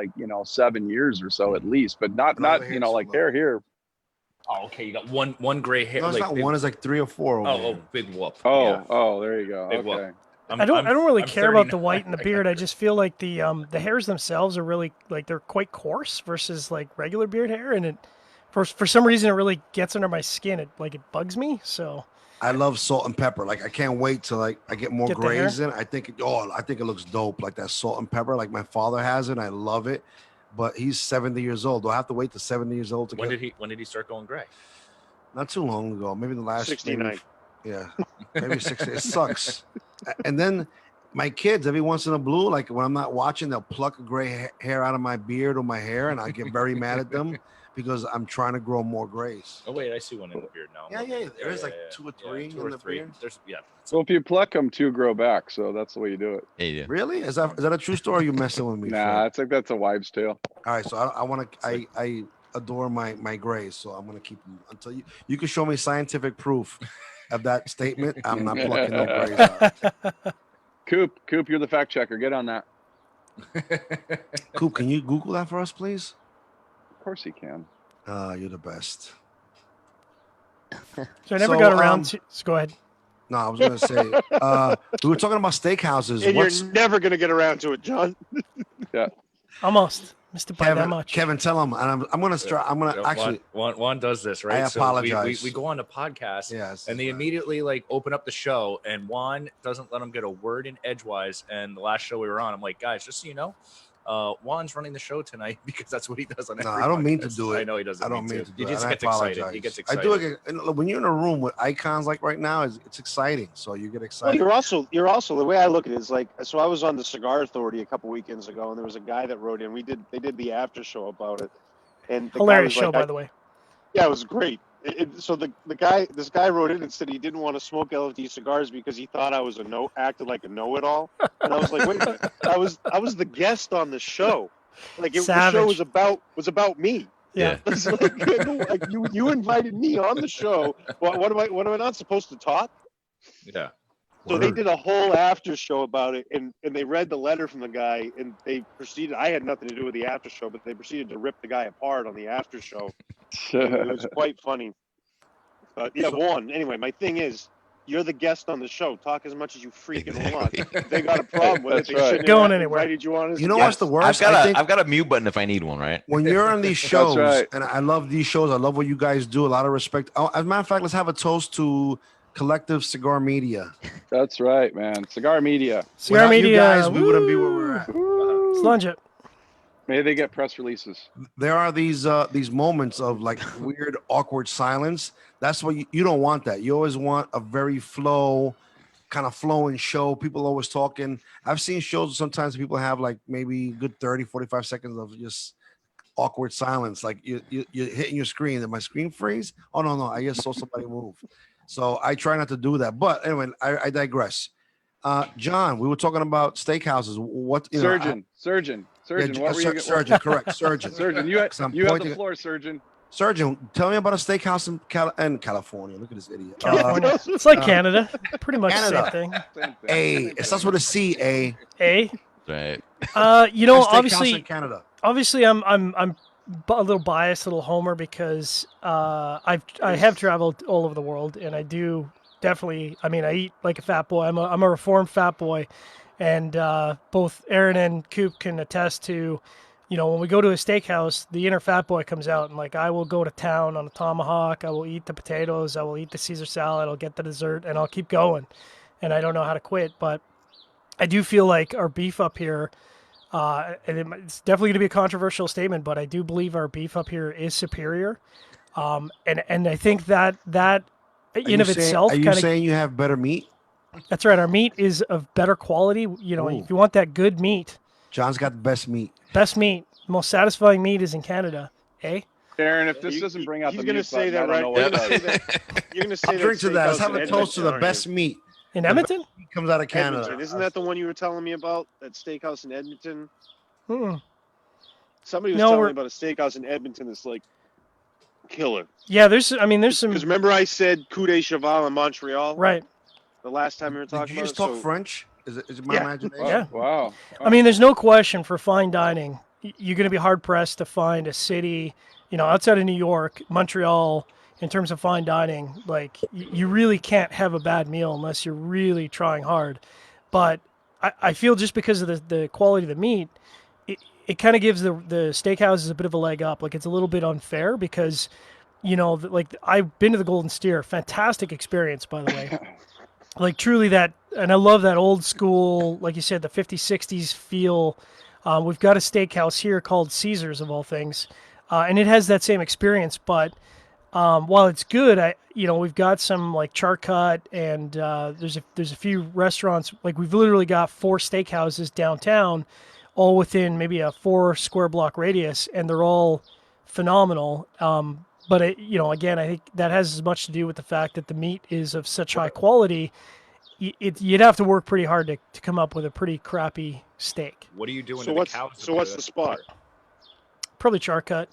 7 years or so at least. But not like hair here. Oh, okay. You got one gray hair. No, it's not one. It's like 3 or 4. Oh, big whoop. Oh, there you go. Big okay. I don't really care about the white and the beard. I just feel like the hairs themselves are really they're quite coarse versus like regular beard hair, and it for some reason it really gets under my skin. It bugs me. So I love salt and pepper. Like I can't wait till I get more grays in. I think it looks dope. Like that salt and pepper. Like my father has it. I love it. But he's 70 years old. Do I have to wait to 70 years old to when did he start going gray? Not too long ago. Maybe the last 69. Maybe 60. It sucks. And then my kids, every once in a blue, like when I'm not watching, they'll pluck gray hair out of my beard or my hair, and I get very mad at them because I'm trying to grow more grays. Oh wait, I see one in the beard now. Yeah. There's like 2 or 3 in the beard. So if you pluck them, 2 grow back. So that's the way you do it. Yeah. Really? Is that a true story? Or are you messing with me? Nah, it's like that's a wives' tale. All right, so I want to. I adore my grays, so I'm gonna keep them until you can show me scientific proof of that statement. I'm not plucking no grays out. Coop, you're the fact checker. Get on that. Coop, can you Google that for us, please? Of course he can. You're the best. So I never got around to. So go ahead. No, I was gonna say we were talking about steakhouses. And you're never gonna get around to it, John. Yeah. Almost. Missed it by that much. Kevin, tell him, and I'm gonna start. I'm gonna actually. Juan does this, right? I apologize. So we go on a podcast, yes, and they immediately like open up the show, and Juan doesn't let them get a word in edgewise. And the last show we were on, I'm like, guys, just so you know, Juan's running the show tonight because that's what he does on. No, I don't mean to do it. I know he doesn't. I don't mean to do he it. just gets excited. He gets excited. I do it when you're in a room with icons like right now. It's exciting, so you get excited. Well, you're also the way I look at it is like, so I was on the Cigar Authority a couple weekends ago, and there was a guy that wrote in. They did the after show about it, and the hilarious guy was show, by the way. Yeah, it was great. So this guy wrote in and said he didn't want to smoke LFD cigars because he thought I was acted like a know-it-all, and I was like, wait a minute, I was the guest on the show. Like the show was about me. Yeah. Like, you invited me on the show. What am I not supposed to talk? Yeah. So they did a whole after show about it, and they read the letter from the guy, and they proceeded. I had nothing to do with the after show, but they proceeded to rip the guy apart on the after show. It was quite funny. But yeah, Juan. Anyway, my thing is, you're the guest on the show. Talk as much as you freaking want. If they got a problem with it, they shouldn't going have anywhere. invited you on as You know a what's guest. the worst? I've got a mute button if I need one, right? When you're on these shows, right. and I love these shows. I love what you guys do. A lot of respect. Oh, as a matter of fact, let's have a toast to Collective Cigar Media. That's right, man. Cigar Media. Cigar Without Media. you guys, we wouldn't be where we're at. Slunge it. May they get press releases. There are these moments of like weird, awkward silence. That's what you don't want. That you always want a very kind of flowing show. People always talking. I've seen shows sometimes people have like maybe good 30, 45 seconds of just awkward silence. Like you're hitting your screen. Did my screen freeze? Oh no, I just saw somebody move. So I try not to do that. But anyway, I digress. John, we were talking about steakhouses. What Surgeon. Yeah, What were you? surgeon, correct. Surgeon. Surgeon. You have the floor, surgeon. Surgeon, tell me about a steakhouse in California. Look at this idiot. California. It's like Canada. Pretty much Canada. the same thing. Same thing. It starts with a C. A. Right. Steakhouse in Canada. Obviously, I'm a little biased, a little homer, because I have traveled all over the world, and I do definitely. I mean, I eat like a fat boy. I'm a reformed fat boy, and both Aaron and Coop can attest to. When we go to a steakhouse, the inner fat boy comes out, and like I will go to town on a tomahawk. I will eat the potatoes. I will eat the Caesar salad. I'll get the dessert, and I'll keep going. And I don't know how to quit, but I do feel like our beef up here, and it's definitely going to be a controversial statement, but I do believe our beef up here is superior. And I think that in of itself, are you saying you have better meat? That's right. Our meat is of better quality. If you want that good meat, John's got the best meat. Best meat, most satisfying meat is in Canada, eh? Aaron, if this doesn't bring out the meat, You're going to say that. Drink to that. Let's have a toast to the best meat in Edmonton. He comes out of Canada. Edmonton. Isn't that the one you were telling me about? That steakhouse in Edmonton. Mm-mm. Somebody was telling me about a steakhouse in Edmonton that's like killer. Yeah, there's some. Because remember I said coup de cheval in Montreal? Right. The last time we were talking about it. Did you just talk French? Is it my imagination? Yeah. Wow. I mean, there's no question for fine dining. You're going to be hard pressed to find a city, outside of New York, Montreal, in terms of fine dining. Like, you really can't have a bad meal unless you're really trying hard. But I feel just because of the quality of the meat, it kind of gives the steakhouses a bit of a leg up. Like, it's a little bit unfair because, like I've been to the Golden Steer. Fantastic experience, by the way. Like truly that, and I love that old school, like you said, the 50s, 60s feel. We've got a steakhouse here called Caesars of all things, and it has that same experience. But while it's good, we've got some like char cut, and there's a few restaurants. Like we've literally got 4 steakhouses downtown, all within maybe a 4 square block radius, and they're all phenomenal. But again, I think that has as much to do with the fact that the meat is of such high quality. You'd have to work pretty hard to come up with a pretty crappy steak. What are you doing? So what's the spot? Probably char cut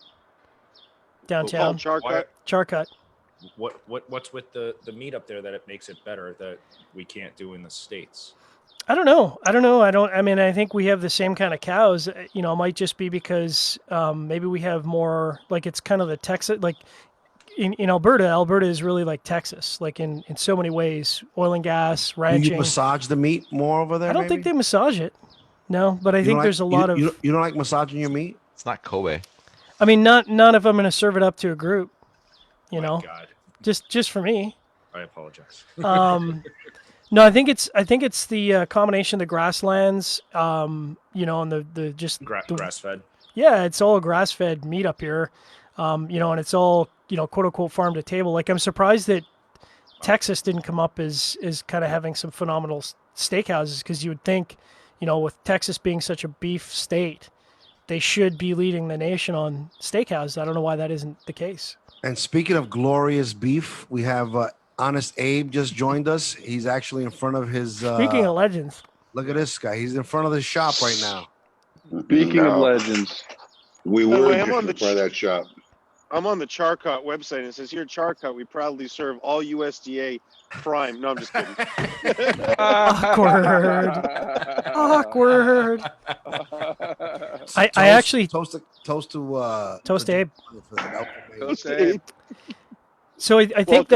downtown. Char cut. Char cut. What's with the meat up there that it makes it better that we can't do in the States? I don't know. I think we have the same kind of cows. It might just be because maybe we have more, like, it's kind of the Texas, like in Alberta. Alberta is really like Texas, like in so many ways, oil and gas, ranching. Do you massage the meat more over there? I don't think they massage it. No, but I think there's a lot of. You don't like massaging your meat? It's not Kobe. I mean, not if I'm going to serve it up to a group. God. Just for me. I apologize. No, I think it's the combination of the grasslands, and the just grass fed. Yeah, it's all grass fed meat up here, and it's all quote unquote farm to table. Like, I'm surprised that Texas didn't come up as kind of having some phenomenal steakhouses, because you would think, with Texas being such a beef state, they should be leading the nation on steakhouses. I don't know why that isn't the case. And speaking of glorious beef, we have Honest Abe just joined us. He's actually in front of his. Speaking of legends, look at this guy. He's in front of the shop right now. Speaking of legends, we were just in front of that shop. I'm on the Char-Cut website, and it says here, Char-Cut, we proudly serve all USDA prime. No, I'm just kidding. Awkward. I actually toast to Abe. Toast Abe. So I think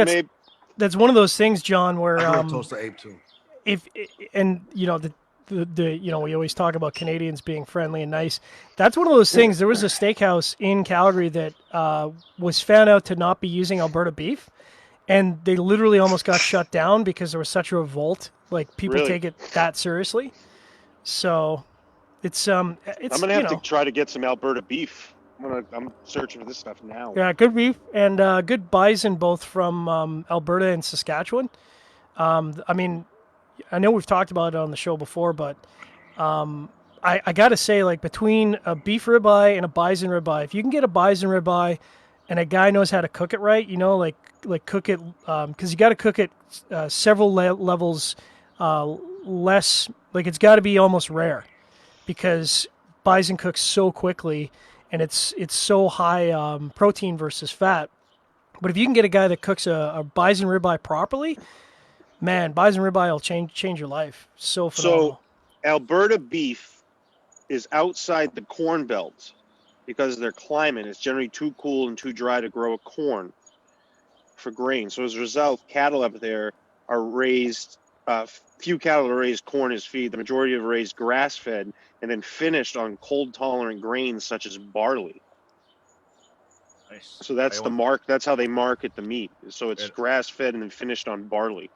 that's one of those things, John, where toast to Abe too. We always talk about Canadians being friendly and nice. That's one of those things. There was a steakhouse in Calgary that was found out to not be using Alberta beef, and they literally almost got shut down because there was such a revolt. Like, people take it that seriously. So it's I'm gonna have to try to get some Alberta beef. I'm searching for this stuff now. Yeah, good beef and good bison, both from Alberta and Saskatchewan. I know we've talked about it on the show before, but I got to say, like, between a beef ribeye and a bison ribeye, if you can get a bison ribeye and a guy knows how to cook it right, like cook it, because you got to cook it several levels less, like, it's got to be almost rare, because bison cooks so quickly and it's so high protein versus fat. But if you can get a guy that cooks a bison ribeye properly, man, bison ribeye will change your life. So phenomenal. So Alberta beef is outside the corn belt because of their climate. It's generally too cool and too dry to grow a corn for grain. So as a result, cattle up there are raised, few cattle are raised corn as feed. The majority are raised grass-fed and then finished on cold-tolerant grains such as barley. Nice. So that's that's how they market the meat. So it's grass-fed and then finished on barley.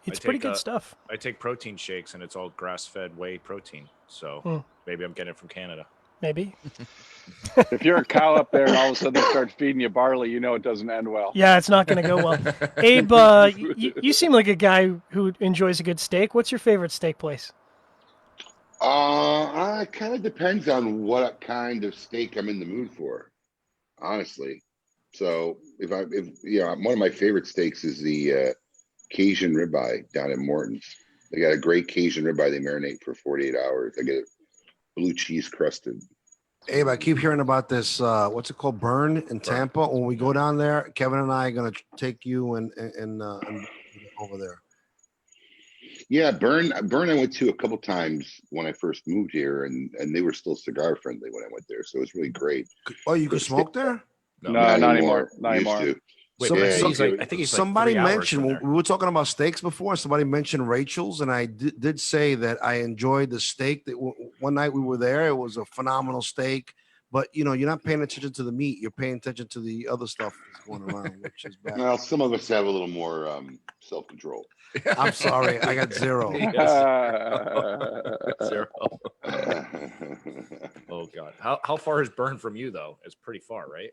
It's pretty good stuff. I take protein shakes, and it's all grass-fed whey protein. So maybe I'm getting it from Canada. Maybe. If you're a cow up there and all of a sudden they start feeding you barley, it doesn't end well. Yeah, it's not going to go well. Abe, you seem like a guy who enjoys a good steak. What's your favorite steak place? It kind of depends on what kind of steak I'm in the mood for, honestly. So if one of my favorite steaks is the Cajun ribeye down in Morton's. They got a great Cajun ribeye. They marinate for 48 hours. They get it blue cheese crusted. Abe, I keep hearing about this. What's it called? Burn in Tampa. When we go down there, Kevin and I are gonna take you and over there. Yeah, Burn. I went to a couple times when I first moved here, and they were still cigar friendly when I went there, so it was really great. Oh, you could smoke there? No, not anymore. Not anymore. I think somebody mentioned, we were talking about steaks before. Somebody mentioned Rachel's, and I did say that I enjoyed the steak. That one night we were there, it was a phenomenal steak. But you're not paying attention to the meat; you're paying attention to the other stuff that's going around, which is bad. Well, some of us have a little more self-control. I'm sorry, I got zero. Zero. Oh God, how far is Burn from you though? It's pretty far, right?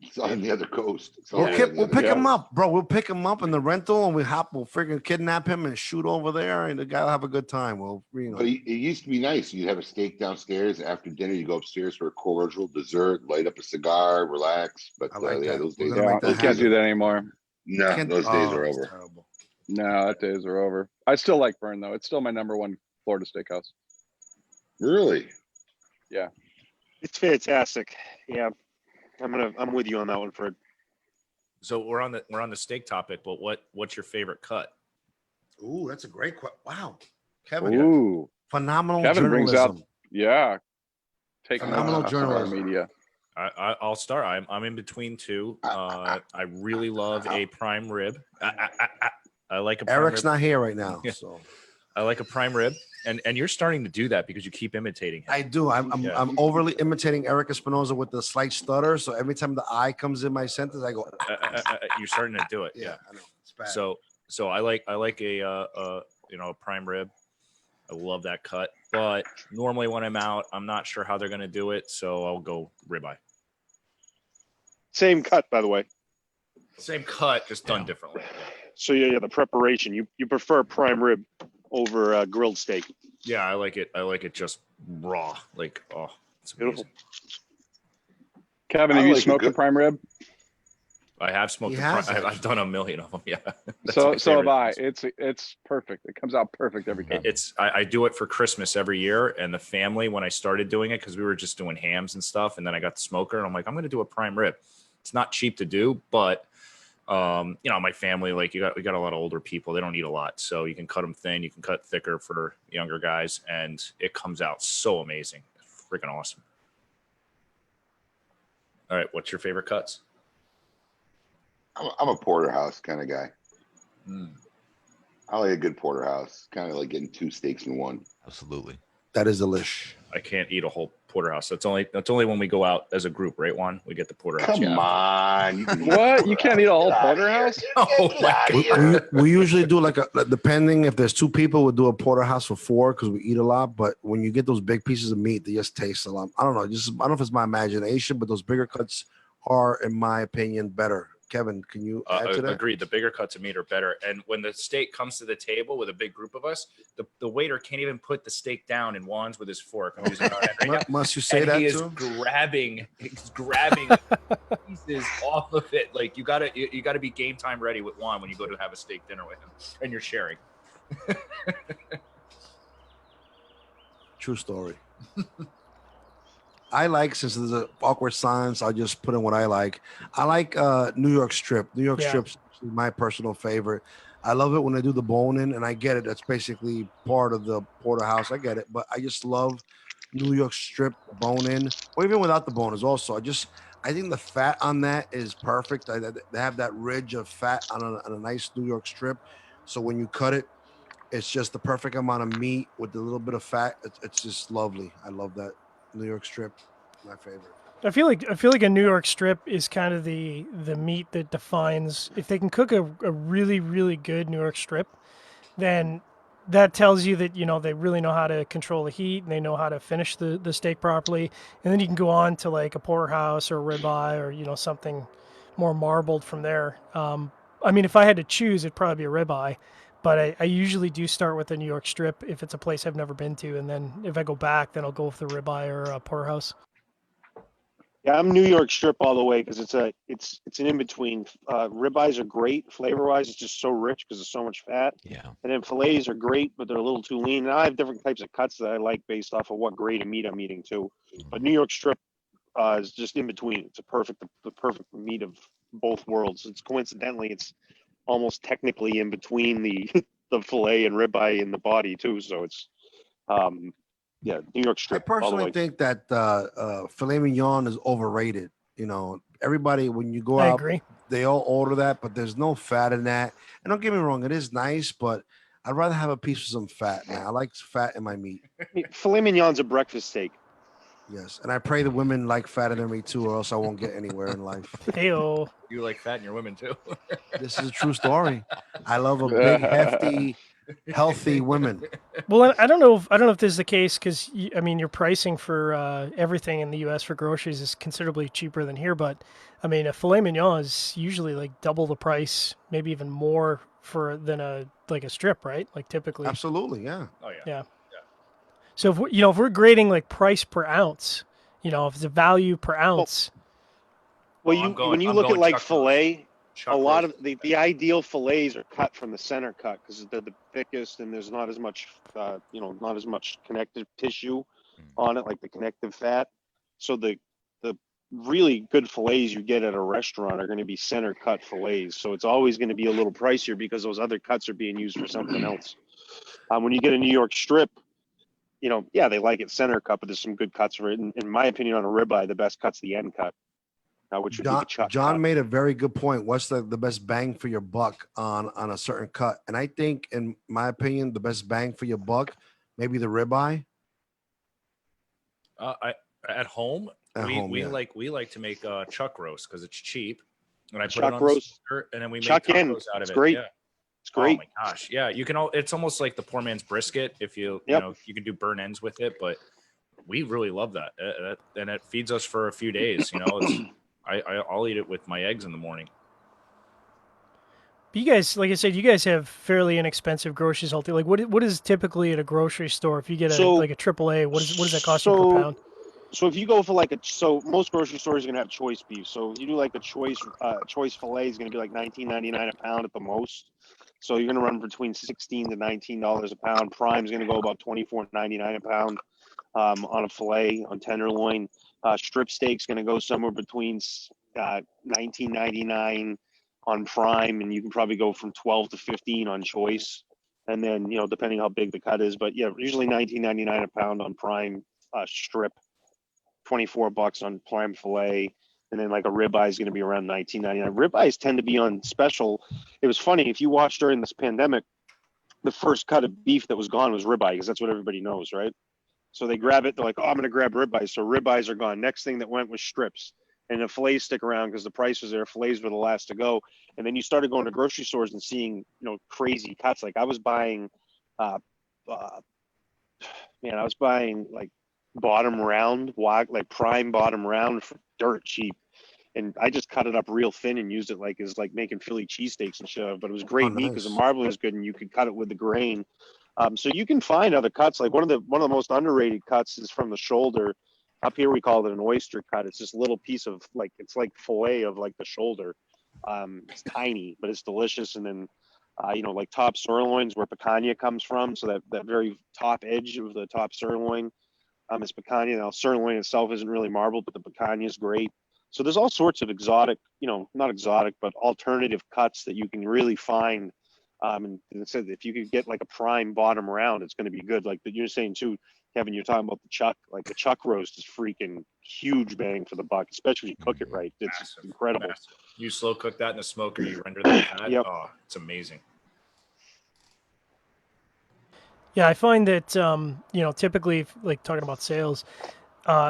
It's on the other coast. We'll pick him up, bro. We'll pick him up in the rental, and we'll freaking kidnap him and shoot over there, and the guy will have a good time. But it used to be nice. You'd have a steak downstairs. After dinner, you go upstairs for a cordial dessert, light up a cigar, relax. But those days, you can't do that anymore. No, those days are over. Terrible. No, that days are over. I still like Burn though. It's still my number one Florida steakhouse. Really? Yeah. It's fantastic. Yeah. I'm with you on that one, Fred. So we're on the steak topic, but what's your favorite cut? Ooh, that's a great question. Wow, Kevin. Ooh, phenomenal Kevin journalism. brings out phenomenal journalism. Media. I'll start. I'm in between two. I really love a prime rib. I like a prime Eric's rib. not here right now, so I like a prime rib, and you're starting to do that because you keep imitating him. I do. I'm overly imitating Eric Espinosa with the slight stutter. So every time the I comes in my sentence, I go. You're starting to do it. Yeah. I know. It's bad. So I like a prime rib. I love that cut, but normally when I'm out, I'm not sure how they're going to do it, so I'll go ribeye. Same cut, by the way. Same cut, just done differently. So yeah, the preparation. You prefer prime rib over grilled steak. Yeah, I like it just raw. Like, it's beautiful. Kevin, have you smoked a prime rib? I have smoked. I've done a million of them. Yeah. So have I. It's perfect. It comes out perfect every time. I do it for Christmas every year, and the family, when I started doing it, because we were just doing hams and stuff, and then I got the smoker, and I'm like, I'm going to do a prime rib. It's not cheap to do, but my family, like we got a lot of older people. They don't eat a lot, so you can cut them thin, you can cut thicker for younger guys, and it comes out so amazing. It's freaking awesome. All right, what's your favorite cuts? I'm a porterhouse kind of guy. I like a good porterhouse, kind of like getting two steaks in one. Absolutely. That is delish. I can't eat a whole porterhouse. That's only when we go out as a group, right, Juan? We get the porterhouse. Come on. What? You can't eat a whole porterhouse? Oh my God. We usually do depending if there's two people, we'll do a porterhouse for four because we eat a lot. But when you get those big pieces of meat, they just taste a lot. I don't know. I don't know if it's my imagination, but those bigger cuts are, in my opinion, better. Kevin, can you add to that? Agreed. The bigger cuts of meat are better. And when the steak comes to the table with a big group of us, the waiter can't even put the steak down in Juan's with his fork. I'm using our end right now. Must you say that he is too? grabbing pieces off of it. Like you gotta be game time ready with Juan when you go to have a steak dinner with him, and you're sharing. True story. I like, since there's an awkward silence, I'll just put in what I like. I like New York strip. New York strip's my personal favorite. I love it when they do the bone in, and I get it. That's basically part of the porterhouse. I get it. But I just love New York strip bone in, or even without the bone is also. I think the fat on that is perfect. They have that ridge of fat on a nice New York strip. So when you cut it, it's just the perfect amount of meat with a little bit of fat. It's just lovely. I love that. New York strip, my favorite. I feel like a New York strip is kind of the meat that defines, if they can cook a really, really good New York strip, then that tells you that, they really know how to control the heat and they know how to finish the steak properly. And then you can go on to like a porterhouse or a ribeye or, something more marbled from there. If I had to choose, it'd probably be a ribeye. But I usually do start with the New York strip if it's a place I've never been to. And then if I go back, then I'll go with the ribeye or a porterhouse. Yeah, I'm New York strip all the way because it's an in-between. Ribeyes are great flavor-wise. It's just so rich because there's so much fat. Yeah. And then fillets are great, but they're a little too lean. And I have different types of cuts that I like based off of what grade of meat I'm eating too. But New York strip is just in between. It's the perfect meat of both worlds. It's almost technically in between the fillet and ribeye in the body too. So it's New York strip. I personally think that filet mignon is overrated. Everybody, when you go out, agree. They all order that, but there's no fat in that. And don't get me wrong, it is nice, but I'd rather have a piece with some fat, man. I like fat in my meat. Filet mignon's a breakfast steak. Yes, and I pray the women like fatter than me too, or else I won't get anywhere in life. Heyo. You like fat in your women too. This is a true story. I love a big, hefty healthy women. Well, I don't know if this is the case because I mean your pricing for everything in the U.S. for groceries is considerably cheaper than here. But I mean a filet mignon is usually like double the price, maybe even more than a strip, right? Like typically. Absolutely, yeah. Oh yeah. Yeah. So if we're grading like price per ounce, if it's a value per ounce. When you look at like filet, a lot of the ideal fillets are cut from the center cut because they're the thickest and there's not as much not as much connective tissue on it, like the connective fat. So the really good fillets you get at a restaurant are going to be center cut fillets. So it's always going to be a little pricier because those other cuts are being used for something else. When you get a New York strip, they like it center cut, but there's some good cuts for it. In my opinion, on a ribeye, the best cut's the end cut. Which would be the chuck John cut. made a very good point. What's the best bang for your buck on a certain cut? And I think, in my opinion, the best bang for your buck, maybe the ribeye. At home, we like to make chuck roast because it's cheap, and I put it on roast, and then we make tacos out of it. Great. Yeah. It's great. Oh my gosh, yeah. You can. It's almost like the poor man's brisket. If you you can do burn ends with it, but we really love that, and it feeds us for a few days. I'll eat it with my eggs in the morning. But you guys, like I said, you guys have fairly inexpensive groceries. Like, what is typically at a grocery store if you get a AAA? What does that cost you per pound? So if you go for most grocery stores are gonna have choice beef. So if you do like a choice fillet is gonna be like $19.99 a pound at the most. So you're gonna run between $16 to $19 a pound. Prime's gonna go about $24.99 a pound on a fillet on tenderloin. Strip steak's going to go somewhere between $19.99 on Prime, and you can probably go from $12 to $15 on Choice, and then depending how big the cut is. But yeah, usually $19.99 a pound on Prime strip, $24 on Prime fillet, and then like a ribeye is going to be around $19.99. Ribeyes tend to be on special. It was funny if you watched during this pandemic, the first cut of beef that was gone was ribeye because that's what everybody knows, right? So they grab it. They're like, oh, I'm going to grab ribeyes. So ribeyes are gone. Next thing that went was strips. And the fillets stick around because the price was there. Fillets were the last to go. And then you started going to grocery stores and seeing, crazy cuts. Like I was buying, I was buying like bottom round, like prime bottom round for dirt cheap. And I just cut it up real thin and used it as making Philly cheesesteaks and shit. But it was great meat because the marbling is good and you could cut it with the grain. So you can find other cuts. Like one of the most underrated cuts is from the shoulder. Up here we call it an oyster cut. It's this little piece of it's like fillet of like the shoulder. It's tiny, but it's delicious. And then like top sirloins where picanha comes from. So that very top edge of the top sirloin is picanha. Now sirloin itself isn't really marbled, but the picanha is great. So there's all sorts of exotic, not exotic, but alternative cuts that you can really find. And it said if you could get like a prime bottom round, it's going to be good. Like you're saying too, Kevin, you're talking about the chuck. Like the chuck roast is freaking huge bang for the buck, especially if you cook it right. It's incredible. Massive. You slow cook that in the smoker, you render that fat. Yep. Oh, it's amazing. Yeah, I find that typically, like talking about sales,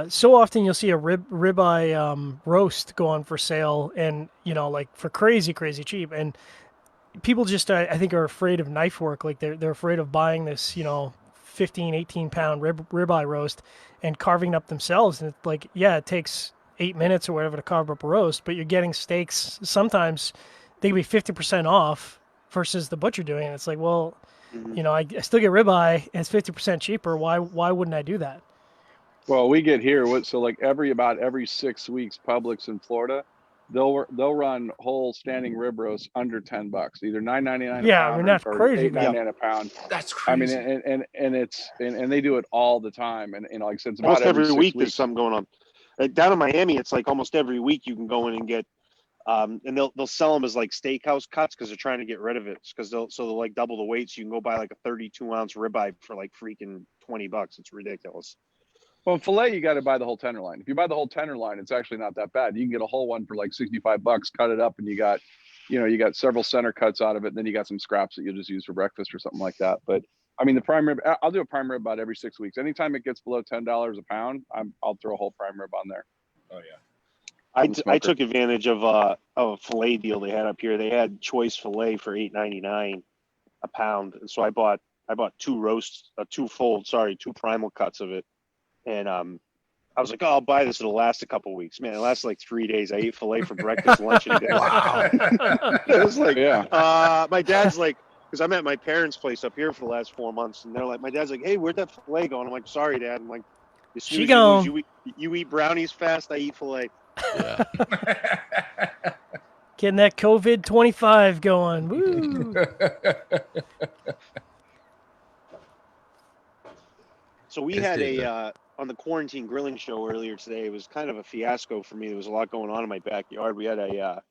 so often you'll see a ribeye roast go on for sale, and like for crazy cheap, and people just I think are afraid of knife work. Like they're afraid of buying this 15, 18 pound ribeye roast and carving it up themselves. And it's like, yeah, it takes 8 minutes or whatever to carve up a roast, but you're getting steaks. Sometimes they can be 50% off versus the butcher doing it. It's like, well, I still get ribeye and it's 50% cheaper. Why wouldn't I do that? Well, we get here. So like about every 6 weeks, Publix in Florida, they'll run whole standing rib roasts under $10, either $9.99 yeah, a pound I mean, that's or crazy. $8.99 a pound. That's crazy. I mean, and they do it all the time. And like I said, it's about almost every 6 week weeks. there's something going on. Down in Miami, it's like almost every week you can go in and get, and they'll sell them as like steakhouse cuts because they're trying to get rid of it because they'll like double the weight. So you can go buy like a 32-ounce ribeye for like freaking $20. It's ridiculous. Well, filet, you got to buy the whole tenderloin. If you buy the whole tenderloin, it's actually not that bad. You can get a whole one for like $65, cut it up, and you got several center cuts out of it. And then you got some scraps that you'll just use for breakfast or something like that. But I mean, the prime rib, I'll do a prime rib about every 6 weeks. Anytime it gets below $10 a pound, I'll throw a whole prime rib on there. Oh yeah. I took advantage of a fillet deal they had up here. They had choice fillet for $8.99. a pound, and so I bought two primal cuts of it, and I was like, oh, I'll buy this. It'll last a couple weeks. Man, it lasted like 3 days. I ate filet for breakfast, lunch, and dinner. Wow. It was like, my dad's like, because I'm at my parents' place up here for the last 4 months, and they're like, my dad's like, hey, where'd that filet go? And I'm like, sorry, Dad. I'm like, as soon as you eat brownies fast, I eat filet. Yeah. Getting that COVID 25 going. Woo. So we had on the quarantine grilling show earlier today. It was kind of a fiasco for me. There was a lot going on in my backyard. We got a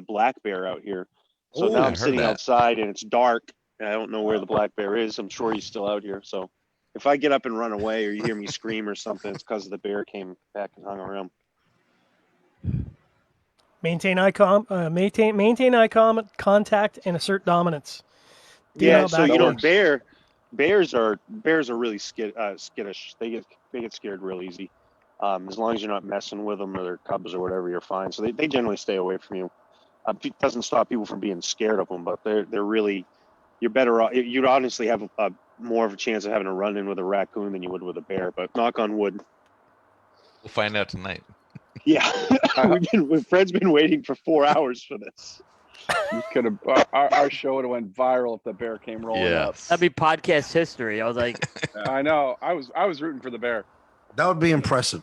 black bear out here. So now I'm sitting outside and it's dark. And I don't know where the black bear is. I'm sure he's still out here. So if I get up and run away or you hear me scream or something, it's because the bear came back and hung around. Maintain eye contact and assert dominance. Bears are really skittish. They get scared real easy. As long as you're not messing with them or their cubs or whatever, you're fine. So they generally stay away from you. It doesn't stop people from being scared of them, but they're really, you're better off. You'd honestly have more of a chance of having a run-in with a raccoon than you would with a bear. But knock on wood. We'll find out tonight. Yeah, Fred's been waiting for 4 hours for this. Our show would have went viral if the bear came rolling up. That'd be podcast history. I was like, I know. I was rooting for the bear. That would be impressive.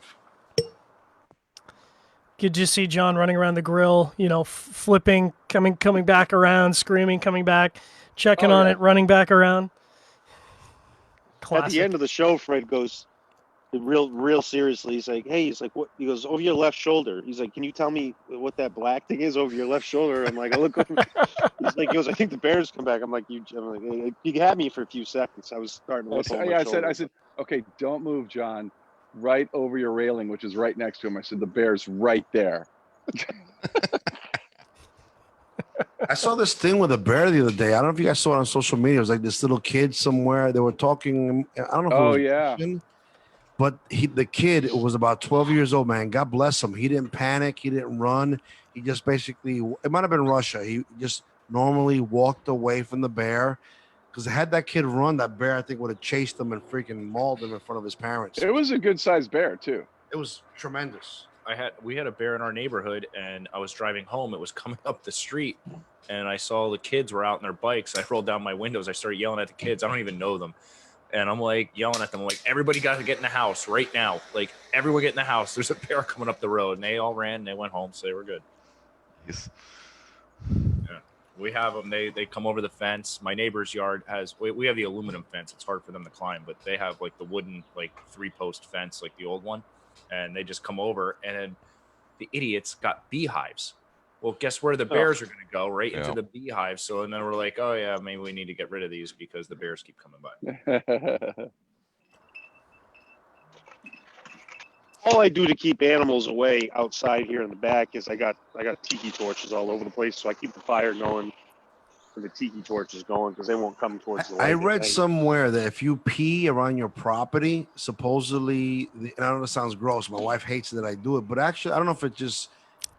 Could just see John running around the grill, flipping, coming back around, screaming, coming back, checking on it, running back around. Classic. At the end of the show, Fred goes real seriously. He's like, hey, what? He goes, over your left shoulder. He's like, can you tell me what that black thing is over your left shoulder? I'm like, I look. He goes, I think the bear's come back. I'm like, you had me for a few seconds. I was starting to look over my shoulder. I said, okay, don't move, John. Right over your railing, which is right next to him. I said, the bear's right there. I saw this thing with a bear the other day. I don't know if you guys saw it on social media. It was like this little kid somewhere. They were talking. I don't know if it was Russian, but the kid was about 12 years old, man. God bless him. He didn't panic. He didn't run. He just basically, it might have been Russia. He just normally walked away from the bear. Because had that kid run, that bear, I think, would have chased him and freaking mauled him in front of his parents. It was a good-sized bear, too. It was tremendous. We had a bear in our neighborhood, and I was driving home. It was coming up the street, and I saw the kids were out on their bikes. I rolled down my windows. I started yelling at the kids. I don't even know them. And I'm like yelling at them, like, everybody got to get in the house right now. Like, everyone get in the house. There's a bear coming up the road. And they all ran, and they went home, so they were good. Yes. Yeah. We have them. They come over the fence. My neighbor's yard we have the aluminum fence. It's hard for them to climb, but they have like the wooden, like 3-post fence, like the old one. And they just come over, and the idiots got beehives. Well, guess where the bears are going to go? Right into the beehive. So, and then we're like, oh yeah, maybe we need to get rid of these because the bears keep coming by. All I do to keep animals away outside here in the back is I got tiki torches all over the place, so I keep the fire going and the tiki torches going because they won't come towards the light. I read somewhere that if you pee around your property, supposedly, and I know it sounds gross. My wife hates that I do it, but actually, I don't know if it's just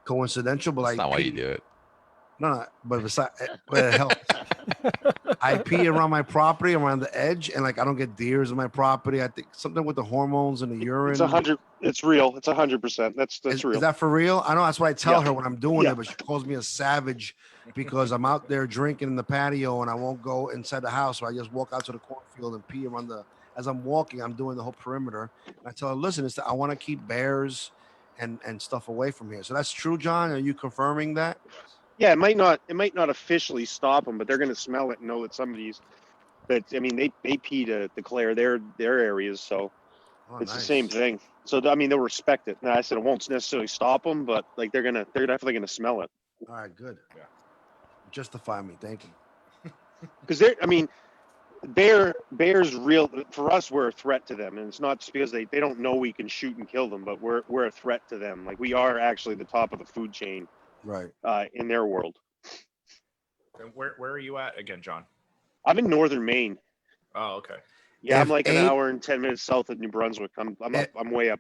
coincidental, but that's not why you do it. No, but it helps. I pee around my property, around the edge, and like I don't get deers in my property. I think something with the hormones and the urine. It's real. It's 100%. That's real. Is that for real? I know that's what I tell her when I'm doing it, but she calls me a savage because I'm out there drinking in the patio and I won't go inside the house. So I just walk out to the cornfield and pee around as I'm walking, I'm doing the whole perimeter. And I tell her, listen, I want to keep bears and stuff away from here. So that's true, John. Are you confirming that? Yeah, it might not officially stop them, but they're going to smell it and know that somebody's. But I mean, they pee to declare their areas, so it's the same thing. So I mean, they'll respect it. Now I said it won't necessarily stop them, but like they're definitely going to smell it. All right, good. Yeah, justify me, thank you. Because bears real for us. We're a threat to them, and it's not just because they don't know we can shoot and kill them, but we're a threat to them. Like we are actually the top of the food chain. Right. In their world. And where are you at again, John? I'm in northern Maine. Oh, okay. Yeah, I'm like an hour and 10 minutes south of New Brunswick. I'm way up.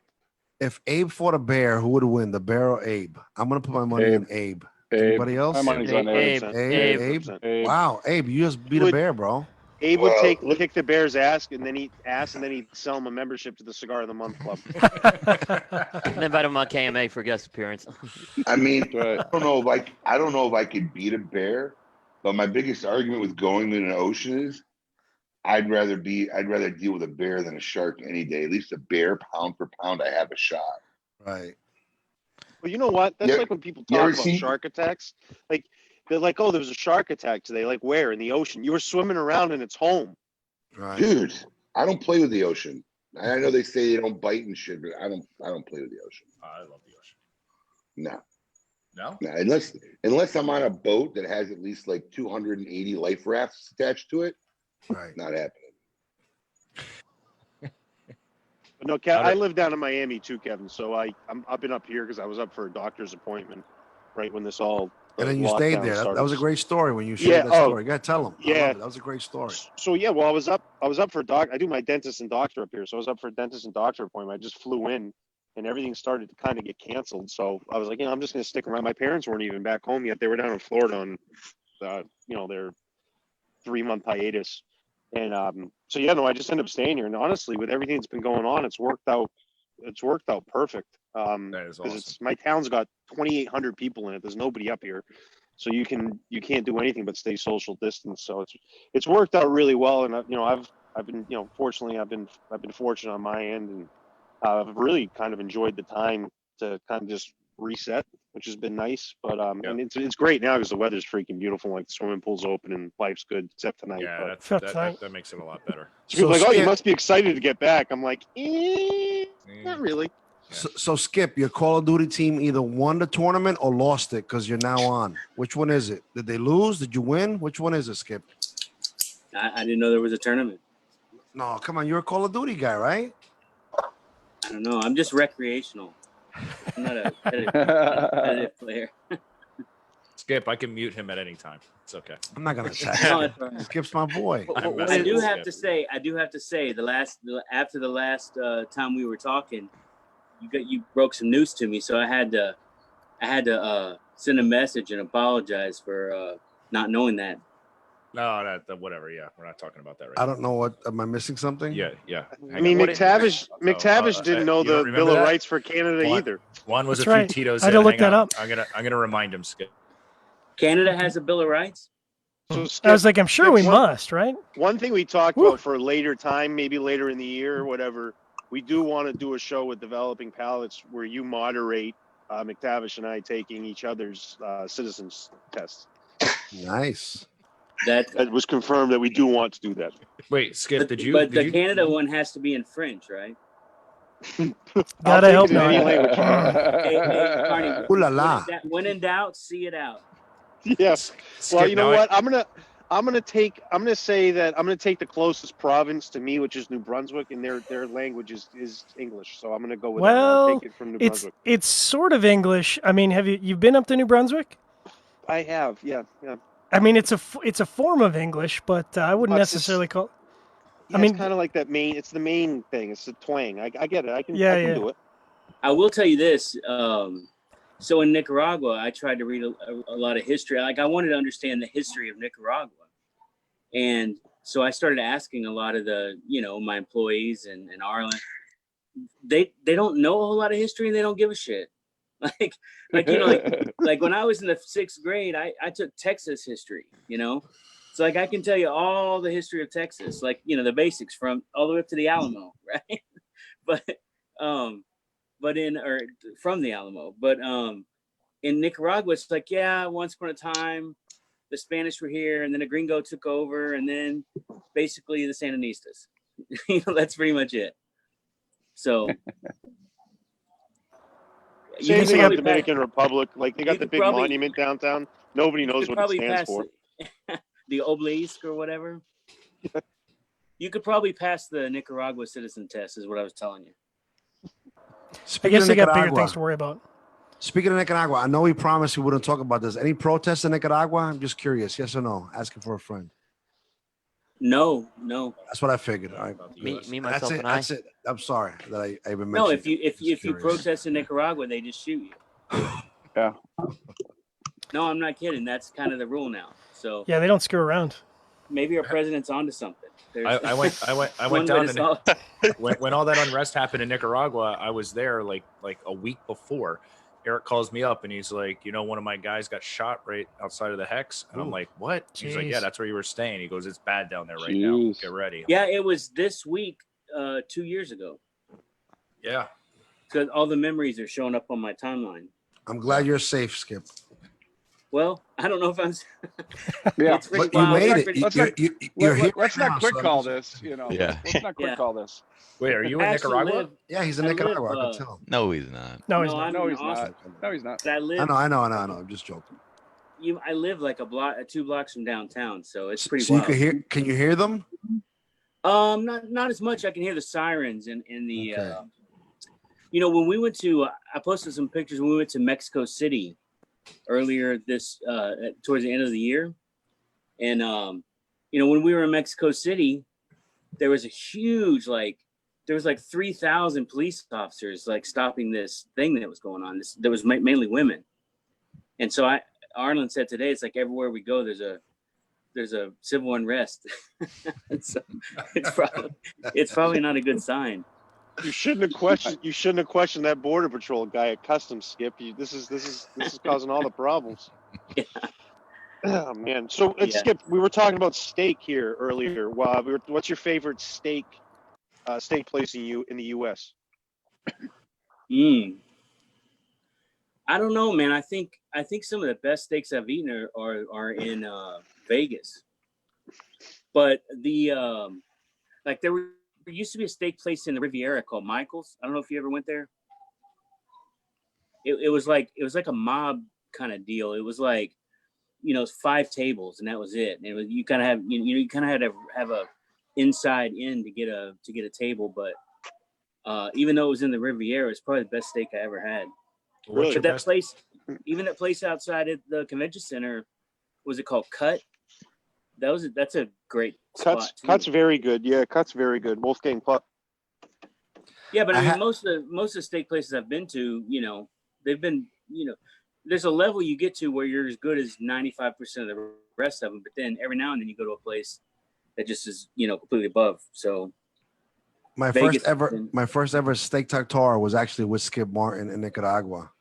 If Abe fought a bear, who would win, the bear or Abe? I'm gonna put my money on Abe. Anybody else? My money's on Abe. Abe. Wow, Abe, you just beat a bear, bro. Abe would kick the Bears' ass, and then he'd sell him a membership to the Cigar of the Month Club. And invite him on KMA for guest appearance. I mean, I don't know if I could beat a bear, but my biggest argument with going in an ocean is I'd rather deal with a bear than a shark any day. At least a bear, pound for pound, I have a shot. Right. Well, you know what? That's like when people talk about shark attacks. Like, they're like, oh, there was a shark attack today. Like, where? In the ocean. You were swimming around and it's home. Right. Dude, I don't play with the ocean. I know they say they don't bite and shit, but I don't play with the ocean. I love the ocean. No, unless I'm on a boat that has at least like 280 life rafts attached to it. Right. Not happening. No, Kev, I live down in Miami too, Kevin. So I've been up here because I was up for a doctor's appointment right when this all. And then you stayed there. That was a great story when you shared that story. You gotta tell them. Yeah, that was a great story. So yeah, well, I was up for I do my dentist and doctor up here, so I was up for a dentist and doctor appointment. I just flew in, and everything started to kind of get canceled. So I was like, I'm just gonna stick around. My parents weren't even back home yet; they were down in Florida on, their 3-month hiatus. And so yeah, no, I just ended up staying here. And honestly, with everything that's been going on, it's worked out perfect. That is awesome. My town's got 2,800 people in it. There's nobody up here, so you can't do anything but stay social distance. So it's worked out really well. And I've been fortunately I've been fortunate on my end, and I've really kind of enjoyed the time to kind of just reset, which has been nice. But and it's great now because the weather's freaking beautiful. Like the swimming pool's open and life's good except tonight. Yeah, that makes it a lot better. So people are like, oh, you must be excited to get back. I'm like, not really. So Skip, your Call of Duty team either won the tournament or lost it because you're now on. Which one is it? Did they lose? Did you win? Which one is it, Skip? I didn't know there was a tournament. No, come on. You're a Call of Duty guy, right? I don't know. I'm just recreational. I'm not a competitive player. Skip, I can mute him at any time. It's okay. I'm not gonna attack him. Skip's my boy. I do have to say, after the last time we were talking, you broke some news to me, so I had to send a message and apologize for not knowing that. No, whatever. Yeah, we're not talking about that right now. I don't know what. Am I missing something? Yeah. I mean, McTavish didn't know the Bill of Rights for Canada either. Juan was That's a few right. Tito's. I had to look that up. I'm gonna remind him, Skip. Canada has a Bill of Rights? So Skip, I was like, I'm sure we must, right? One thing we talked about for a later time, maybe later in the year or whatever, we do want to do a show with Developing Palates where you moderate McTavish and I taking each other's citizens tests. Nice. That was confirmed that we do want to do that. Wait, Skip, But the Canada one has to be in French, right? Gotta help me. Language. Hey, Carney, Ooh la la. when in doubt, see it out. Yes. Well, you know what? I'm gonna take the closest province to me, which is New Brunswick, and their language is English. So I'm gonna go with that. I'll take it from New Brunswick. It's sort of English. I mean, you've been up to New Brunswick? I have, yeah. I mean, it's a form of English, but I wouldn't necessarily call. Yeah, it's kind of like that main. It's the main thing. It's the twang. I get it. I can do it. I will tell you this. So in Nicaragua, I tried to read a lot of history. Like I wanted to understand the history of Nicaragua, and so I started asking a lot of my employees in Ireland. They don't know a whole lot of history, and they don't give a shit. Like when I was in the 6th grade, I took Texas history, So like I can tell you all the history of Texas, the basics from all the way up to the Alamo, right? From the Alamo. But in Nicaragua, it's like, yeah, once upon a time the Spanish were here and then a gringo took over and then basically the Sandinistas. That's pretty much it. So same thing with Dominican Republic. Like they got the big monument downtown. Nobody knows what it stands for. The obelisk or whatever. You could probably pass the Nicaragua citizen test, is what I was telling you. I guess they got bigger things to worry about. Speaking of Nicaragua, I know we promised we wouldn't talk about this. Any protests in Nicaragua? I'm just curious. Yes or no? Asking for a friend. No. That's what I figured. All right. Me, myself, and I. That's it. I'm sorry that I even mentioned. No, if you protest in Nicaragua, they just shoot you. Yeah. No, I'm not kidding. That's kind of the rule now. So yeah, they don't screw around. maybe our president's onto something. I went down and when all that unrest happened in Nicaragua, I was there like a week before. Eric calls me up and he's like, one of my guys got shot right outside of the Hex. And I'm like, what? Jeez. He's like, yeah, that's where you were staying. He goes, it's bad down there right now. Get ready. Yeah, it was this week, 2 years ago. Yeah. Because all the memories are showing up on my timeline. I'm glad you're safe, Skip. Well, I don't know if I'm. Yeah, but you made it. Let's not quick call this. Yeah. Let's not quick call this. Wait, are you in Nicaragua? Yeah, he's in Nicaragua. I can tell. No, he's not. No, he's not. No, he's not. No, he's not. I know. I'm just joking. I live like 2 blocks from downtown, so it's pretty. So wild. you can hear? Can you hear them? Not as much. I can hear the sirens and the. Okay. When we went to, I posted some pictures when we went to Mexico City earlier this towards the end of the year, and when we were in Mexico City, there was a huge there was 3,000 police officers stopping this thing that was going on. There was mainly women, and so Arlen said today it's like everywhere we go there's a civil unrest. So it's probably not a good sign. You shouldn't have questioned that border patrol guy at customs, Skip. This is causing all the problems. Yeah. Oh man. So Skip, we were talking about steak here earlier. What's your favorite steak place in the U.S.? I don't know, man. I think some of the best steaks I've eaten are in Vegas, but there used to be a steak place in the Riviera called Michael's. I don't know if you ever went there. It was like a mob kind of deal. It was 5 tables and that was it. And you kind of have you kind of had to have a inside in to get a table. But even though it was in the Riviera, it's probably the best steak I ever had. Really? But that place outside at the convention center, was it called Cut? That's a great spot. Cut's very good. Yeah, Cut's very good. Wolfgang Puck. Yeah, but I mean, most of the steak places I've been to, they've been, there's a level you get to where you're as good as 95% of the rest of them. But then every now and then you go to a place that just is, completely above. So my first ever steak tartare was actually with Skip Martin in Nicaragua.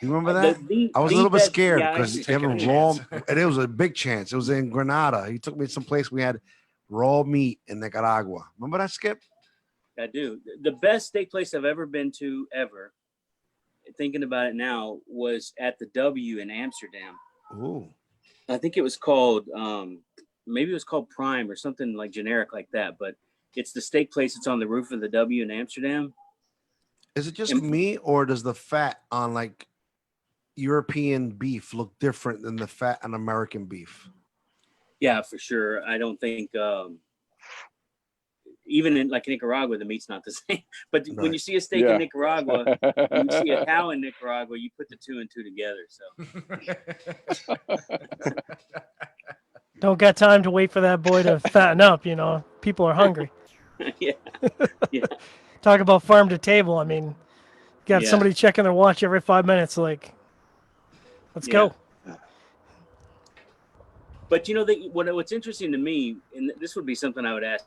You remember that? I was a little bit scared because and it was a big chance. It was in Granada. He took me to some place we had raw meat in Nicaragua. Remember that, Skip? I do. The best steak place I've ever been to ever, thinking about it now, was at the W in Amsterdam. Ooh. I think it was called, maybe it was called Prime or something generic like that, but it's the steak place that's on the roof of the W in Amsterdam. Is it just me, or does the fat on European beef look different than the fat on American beef? Yeah, for sure. I don't think even in Nicaragua, the meat's not the same. But when you see a steak in Nicaragua, when you see a cow in Nicaragua, you put the 2 and 2 together. So don't got time to wait for that boy to fatten up. People are hungry. Yeah. Talk about farm to table. I mean, got somebody checking their watch every 5 minutes. Let's go. But what's interesting to me, and this would be something I would ask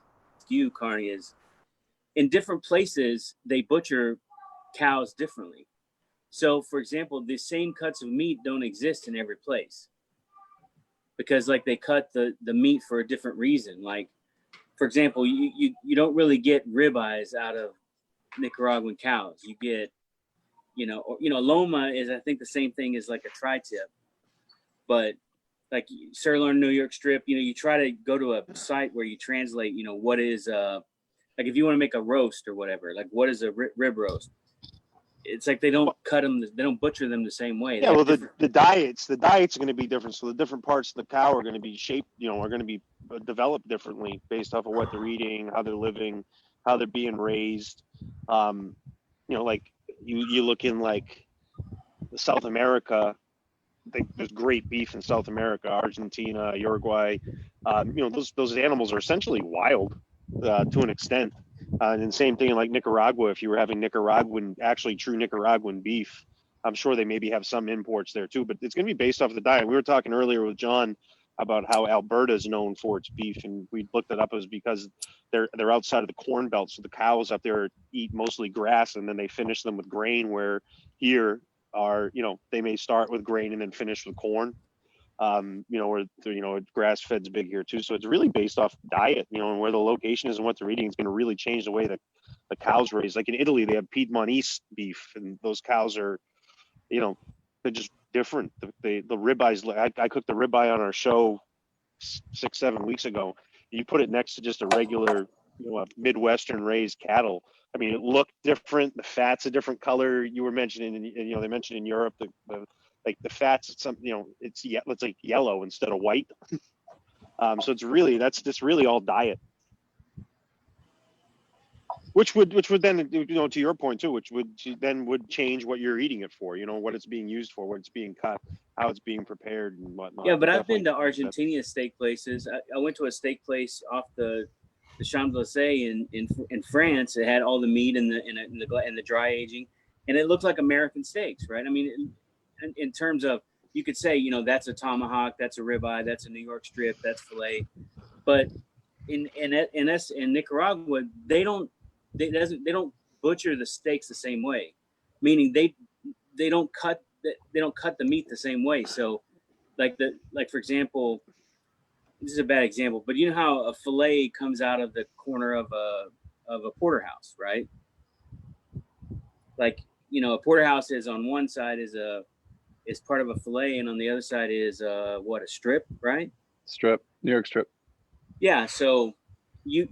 you, Carney, is in different places they butcher cows differently. So, for example, the same cuts of meat don't exist in every place because they cut the meat for a different reason. For example, you don't really get ribeyes out of Nicaraguan cows. You get, Loma is, I think, the same thing as a tri-tip, but sirloin New York strip, you try to go to a site where you translate, what is, if you want to make a roast or whatever, what is a rib roast? It's they don't cut them, they don't butcher them the same way. Yeah, well, the diets are going to be different. So the different parts of the cow are going to be shaped, are going to be developed differently based off of what they're eating, how they're living, how they're being raised. You look in South America, there's great beef in South America, Argentina, Uruguay. Those animals are essentially wild to an extent. And same thing in Nicaragua. If you were having true Nicaraguan beef, I'm sure they maybe have some imports there too, but it's going to be based off the diet. We were talking earlier with John about how Alberta is known for its beef, and we looked it up. It was because they're outside of the corn belt, so the cows up there eat mostly grass, and then they finish them with grain. Where here are, they may start with grain and then finish with corn. Where grass fed's big here too. So it's really based off diet, and where the location is and what they're eating is going to really change the way that the cows raise. Like in Italy, they have Piedmontese beef, and those cows are, they're just different. The ribeyes, I cooked the ribeye on our show 6-7 weeks ago. You put it next to just a regular, a Midwestern raised cattle. I mean, it looked different. The fat's a different color. You were mentioning, they mentioned in Europe, the fat's it's like yellow instead of white. So that's just really all diet. Which would then, to your point too, which would change what you're eating it for, what it's being used for, what it's being cut, how it's being prepared and whatnot. Yeah, but I've been to Argentina steak places. I went to a steak place off the Champs-Élysées in France. It had all the meat and the dry aging, and it looked like American steaks, right? I mean, in terms of, you could say, that's a tomahawk, that's a ribeye, that's a New York strip, that's filet, but in Nicaragua, they don't butcher the steaks the same way, meaning they don't cut the meat the same way. So like for example, this is a bad example, but you know how a filet comes out of the corner of a porterhouse, right? Like, a porterhouse is on one side is part of a filet, and on the other side is a strip, right? Strip, New York strip. Yeah, so you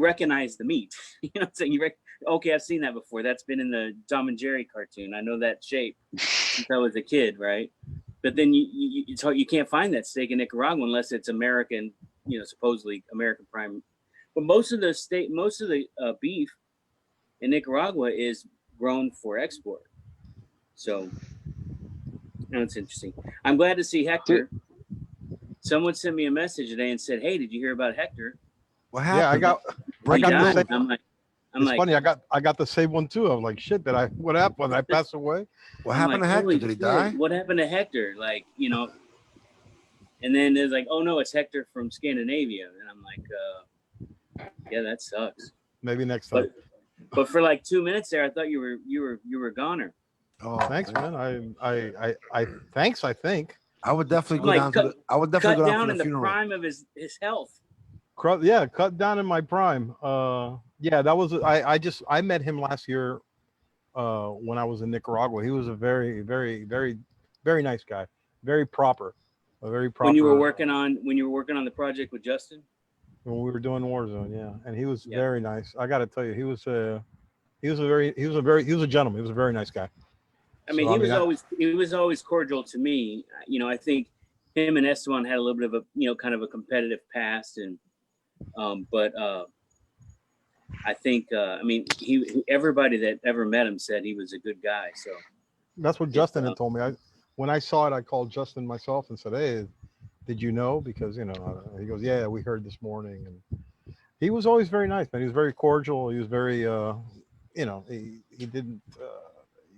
recognize the meat. You know what I'm saying? Okay, I've seen that before. That's been in the Tom and Jerry cartoon. I know that shape since I was a kid, right? But then you can't find that steak in Nicaragua unless it's American, supposedly American prime. But most of the beef in Nicaragua is grown for export. So it's interesting. I'm glad to see Hector. Someone sent me a message today and said, "Hey, did you hear about Hector?" What happened? Yeah, I got the same. I'm like, funny. I got the same one too. I'm like, shit. What happened? Did I pass away? What happened to Hector? Did he die? What happened to Hector? Like, and then there's like, oh no, it's Hector from Scandinavia, and I'm like, yeah, that sucks. Maybe next time. But for like 2 minutes there, I thought you were a goner. Oh, thanks, man. I thanks. I think I would definitely go down. I would definitely go down in the prime of his health. Yeah, cut down in my prime. Yeah, that was I met him last year when I was in Nicaragua. He was a very, very, very, very nice guy. Very proper. When you were working on the project with Justin? When we were doing Warzone, yeah. And he was very nice. I got to tell you, he was a gentleman. He was a very nice guy. I mean, he was always cordial to me. I think him and Esteban had a little bit of a, kind of a competitive past, and but I think everybody that ever met him said he was a good guy. So that's what Justin had told me. When I saw it, I called Justin myself and said, "Hey, did you know?" Because he goes, "Yeah, we heard this morning." And he was always very nice, man. He was very cordial. He was very, he didn't.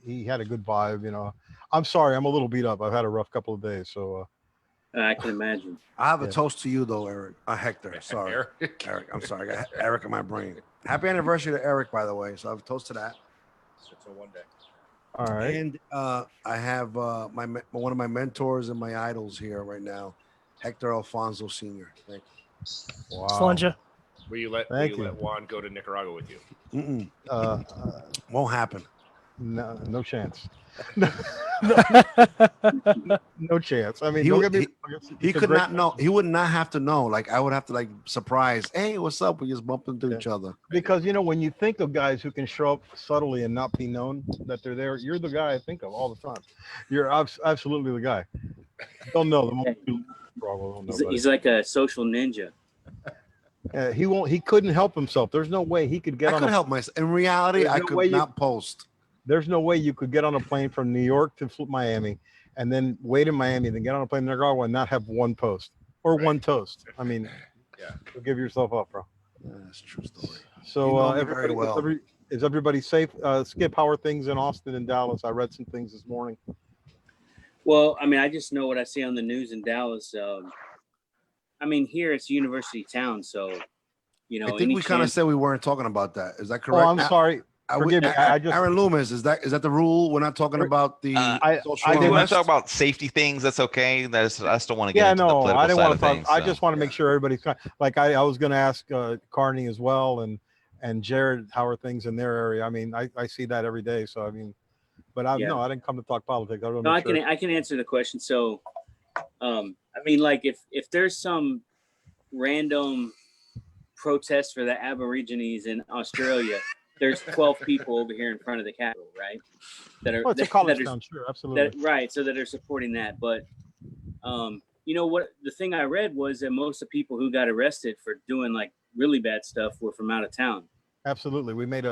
He had a good vibe. I'm sorry, I'm a little beat up. I've had a rough couple of days, so. I can imagine. I have a toast to you, though, Eric. Hector. Sorry, Eric. I'm sorry. I got Eric in my brain. Happy anniversary to Eric, by the way. So I've toasted that. So one day. All right. And I have one of my mentors and my idols here right now, Hector Alfonso Sr. Thank you. Wow. Slunja. Will you let Juan go to Nicaragua with you? Won't happen. No chance. No chance. I mean, he could not know. He would not have to know. Like, I would have to surprise. Hey, what's up? We just bump into each other. Because when you think of guys who can show up subtly and not be known that they're there, you're the guy I think of all the time. You're absolutely the guy. Don't know them. He's like a social ninja. He couldn't help himself. There's no way he could get on. I could help myself. In reality, I could not post. There's no way you could get on a plane from New York to Miami and then wait in Miami, then get on a plane to Nicaragua and not have one post or one toast. I mean, give yourself up, bro. That's a true story. So Is everybody safe? Skip, how are things in Austin and Dallas? I read some things this morning. Well, I mean, I just know what I see on the news in Dallas. I mean, here it's university town, so you know. I think we kind of said we weren't talking about that. Is that correct? Oh, I'm sorry. Forgive me. I just Aaron Loomis. Is that the rule? We're not talking about the. I didn't want to talk about safety things. That's okay. I still want to get into the political I didn't side want of to talk. things. I just want to make sure everybody's like I was going to ask Carney as well and Jared, how are things in their area? I mean, I see that every day. So I mean, but no, I didn't come to talk politics. I can answer the question. So, I mean, like if there's some random protest for the Aborigines in Australia, there's 12 people over here in front of the Capitol, right? That are it's a college town, sure, absolutely. Right, so that are supporting that. But you know what? The thing I read was that most of the people who got arrested for doing like really bad stuff were from out of town. Absolutely, we made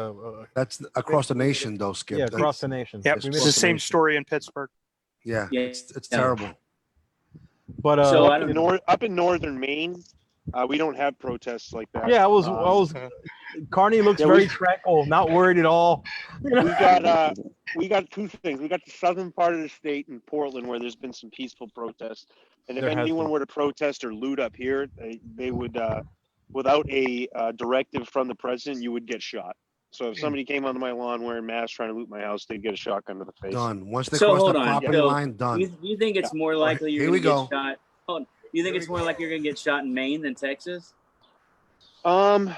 that's across the nation, though, Skip. Yeah, across the nation. Yep, it's the same story in Pittsburgh. Yeah, it's terrible. But so up in northern Maine, we don't have protests like that. Yeah, I was. Carney looks very tranquil, not worried at all. We got two things. We got the southern part of the state in Portland where there's been some peaceful protests, and if anyone were to protest or loot up here, they would, without a directive from the president, you would get shot. So if somebody came onto my lawn wearing masks trying to loot my house, they'd get a shotgun to the face. Done. Once they cross the property line, done. You think it's more likely you're going to get shot? You think it's more like you're going to get shot in Maine than Texas? I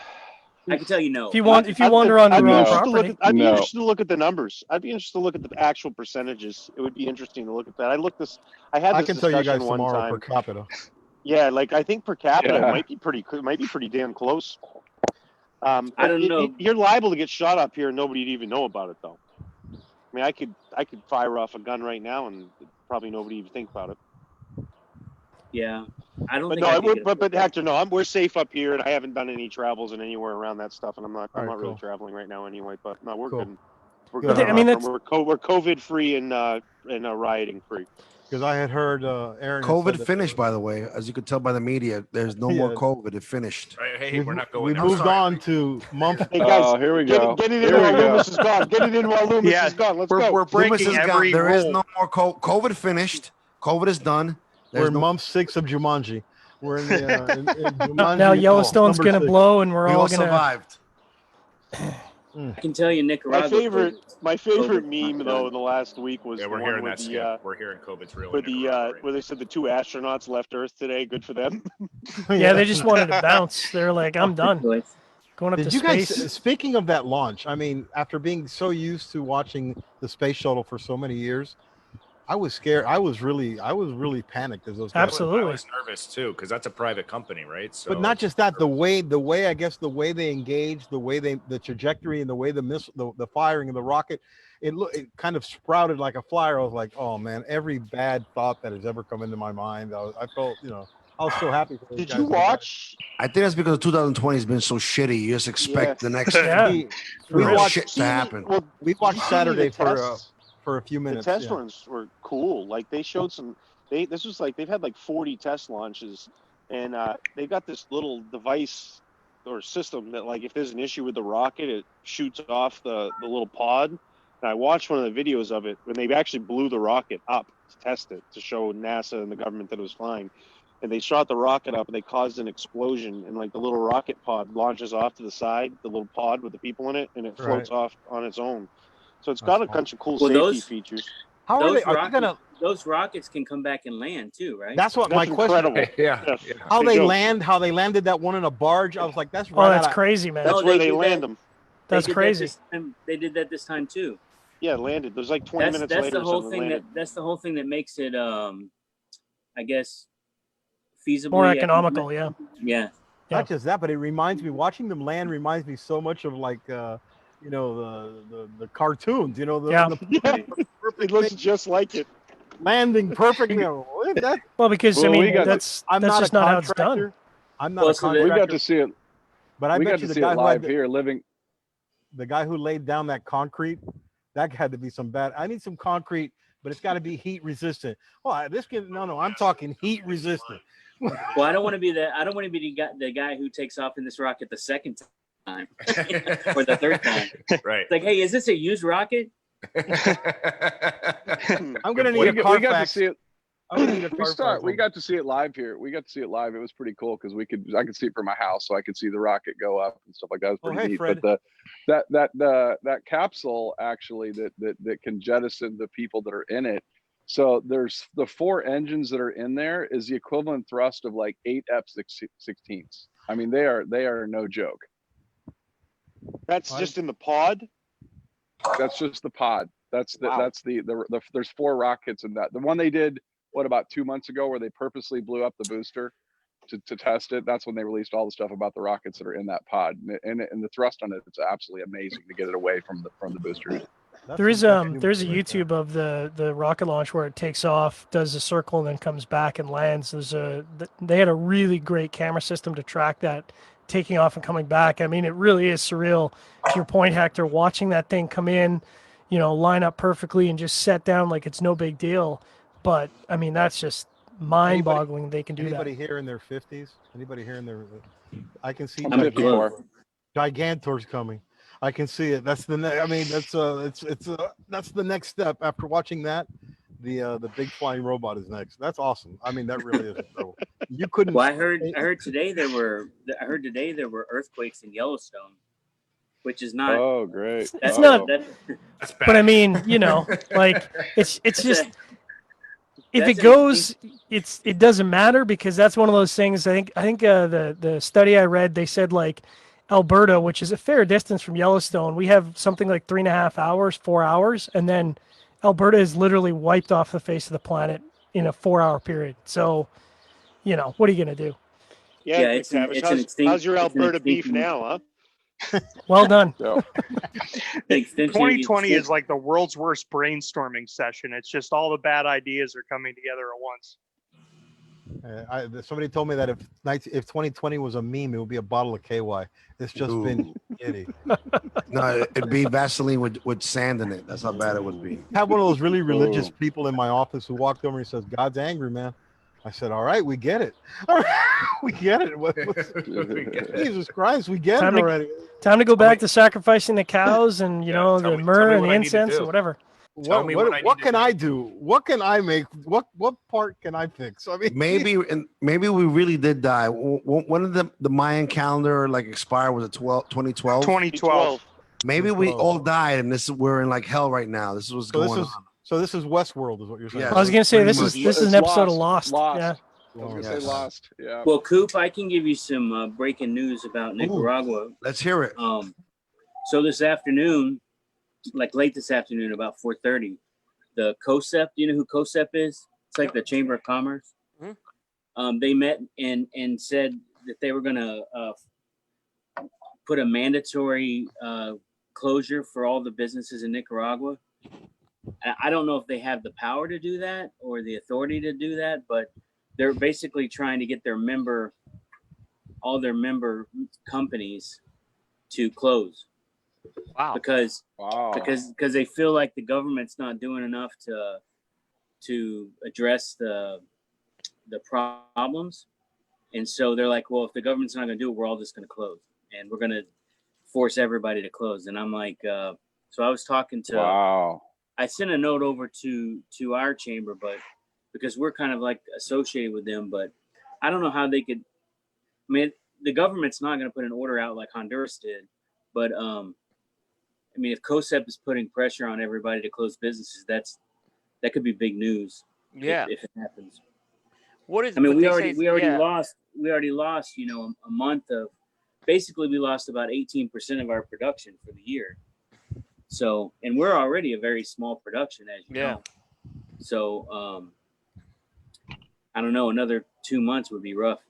can tell you no. If you wander on your own property, I'd be interested to look at the numbers. I'd be interested to look at the actual percentages. It would be interesting to look at that. I can tell you guys tomorrow per capita. Yeah, like I think per capita might be pretty damn close. I don't know. You're liable to get shot up here and nobody'd even know about it though. I mean, I could fire off a gun right now and probably nobody even think about it. Yeah, I don't. But Hector, no, we're safe up here, and I haven't done any travels and anywhere around that stuff, and I'm not really traveling right now anyway. But no, we're good. We're good. I mean, we're COVID free and rioting free. Because I had heard Aaron. COVID finished, by the way, as you could tell by the media. There's no more COVID. It finished. Hey, we're not going. We moved on to month. Hey guys, here we go. Get it in while Loomis is gone. Get it in while Loomis is gone. Let's go. We're breaking every There rule. is no more COVID. Finished. COVID is done. We're in month 6 of Jumanji. We're in the in Jumanji. Now Yellowstone's going to blow, and we're all going to survived. I can tell you, Nicaragua. My favorite meme though in the last week was we're hearing that. We're hearing COVID's real. Where they said the 2 astronauts left Earth today. Good for them. Yeah, they just wanted to bounce. They're like, I'm done. Going up to space. Guys, speaking of that launch, I mean, after being so used to watching the space shuttle for so many years, I was scared. I was really panicked as those guys. Absolutely. I was nervous too because that's a private company, right? So, but not just that, the way I guess the way they engaged, the trajectory, and the way the firing of the rocket, it kind of sprouted like a flyer. I was like, oh man, every bad thought that has ever come into my mind, I felt, I was so happy. For Did you watch? I think that's because 2020 has been so shitty. You just expect the next we watched shit to happen. Well, we watched Saturday for a few minutes. The test runs were cool. Like they showed they've had like 40 test launches, and they've got this little device or system that like if there's an issue with the rocket, it shoots off the little pod. And I watched one of the videos of it when they actually blew the rocket up to test it to show NASA and the government that it was flying. And they shot the rocket up and they caused an explosion, and like the little rocket pod launches off to the side, the little pod with the people in it, and it floats off on its own. So it's got a bunch of cool safety features. How are they? Those rockets can come back and land too, right? That's my question. Yeah. How they landed that one in a barge. I was like, that's right. Oh, that's crazy, man. That's where they land them. That's crazy. They did that this time too. Yeah, it landed. There's like 20 minutes later. That's the whole thing that makes it, I guess, feasible. More economical, yeah. Not just that, but it reminds me, watching them land reminds me so much of like, the cartoons, It looks just like it. Landing perfectly. Well, because that's just not how it's done. I'm not a contractor. We got to see it. But I bet you the guy live here living. The guy who laid down that concrete, that had to be some bad. I need some concrete, but it's got to be heat resistant. Well, I'm talking heat resistant. Well, I don't want to be the guy who takes off in this rocket the second for the third time. Right. It's like, hey, is this a used rocket? I'm gonna need a Carfax. We got to see it. We got got to see it live here. We got to see it live. It was pretty cool because I could see it from my house, so I could see the rocket go up and stuff like that. It was pretty neat. Fred. But that capsule actually that can jettison the people that are in it. So there's the 4 engines that are in there is the equivalent thrust of like 8 F-16s. I mean, they are no joke. That's just in the pod. That's just the pod. That's the there's 4 rockets in that. The one they did about 2 months ago where they purposely blew up the booster to test it. That's when they released all the stuff about the rockets that are in that pod, and the thrust on it, it's absolutely amazing to get it away from the boosters. There's a YouTube of the rocket launch where it takes off, does a circle, and then comes back and lands. They had a really great camera system to track that taking off and coming back. I mean, it really is surreal. To your point, Hector, watching that thing come in, line up perfectly and just set down like it's no big deal. But I mean, that's just mind-boggling. They can do that. Anybody here in their 50s? Anybody here in their? I can see Gigantor's coming. I can see it. That's the I mean, that's that's the next step. After watching that, the big flying robot is next. That's awesome. I mean, that really is incredible. You couldn't. Well, I heard today there were earthquakes in Yellowstone, which is not. Oh, great! It's not. That's bad. But I mean, like it's just. If it goes, it doesn't matter because that's one of those things. I think the study I read, they said like Alberta, which is a fair distance from Yellowstone, we have something like 3.5 hours, 4 hours, and then Alberta is literally wiped off the face of the planet in a 4-hour period. So, what are you gonna do? Yeah, it's how's your Alberta beef now, huh? Well done. 2020 is like the world's worst brainstorming session. It's just all the bad ideas are coming together at once. Somebody told me that if 2020 was a meme, it would be a bottle of KY. It's just been shitty. No, it'd be Vaseline with sand in it. That's how bad it would be. I had one of those really religious people in my office who walked over and says, "God's angry, man." I said, "All right, we get it. All right, we get it. Jesus Christ, we get it already." Time to go back to sacrificing the cows and the myrrh and the incense and whatever. What can I do? What can I make? What part can I fix? I mean, maybe we really did die. One of the Mayan calendar expired was it 2012? 2012. Maybe we all died, and we're in like hell right now. This is what's going on. So this is Westworld, is what you're saying? Yeah, I was gonna say this is an episode of Lost. Yeah. I was gonna say Lost. Yeah. Well, Coop, I can give you some breaking news about Nicaragua. Let's hear it. So this afternoon, like late this afternoon, about 4:30, the COSEP. Do you know who COSEP is? It's like the Chamber of Commerce. Mm-hmm. They met and said that they were gonna put a mandatory closure for all the businesses in Nicaragua. I don't know if they have the power to do that or the authority to do that, but they're basically trying to get all their member companies to close. Wow. Because they feel like the government's not doing enough to address the problems. And so they're like, well, if the government's not going to do it, we're all just going to close and we're going to force everybody to close. And I'm like, so I was talking to, I sent a note over to our chamber, but because we're kind of like associated with them, but I don't know how they could. I mean, the government's not going to put an order out like Honduras did, but I mean, if COSEP is putting pressure on everybody to close businesses, that could be big news. Yeah, if it happens. What is? I mean, we already lost. We already lost. A month of. Basically, we lost about 18% of our production for the year. So, and we're already a very small production, as you know. So, I don't know. Another 2 months would be rough.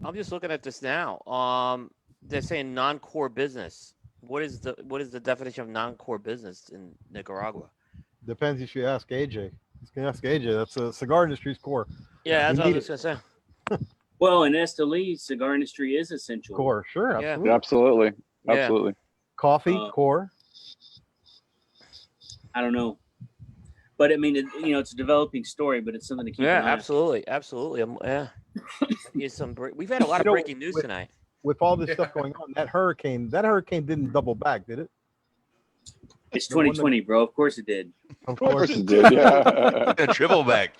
I'm just looking at this now. They're saying non-core business. What is the definition of non-core business in Nicaragua? Depends if you ask AJ. You can ask AJ. That's the cigar industry's core. Yeah, that's what I was gonna say. Well, in Esteli, cigar industry is essential. Core, sure, absolutely. Yeah, absolutely. Coffee, core. I don't know, but I mean, it's a developing story, but it's something to keep an eye on. Absolutely. We've had a lot of breaking news tonight. with all this stuff going on, that hurricane didn't double back, did it? It's 2020, bro. Of course it did. Of course it did. Yeah. Triple back.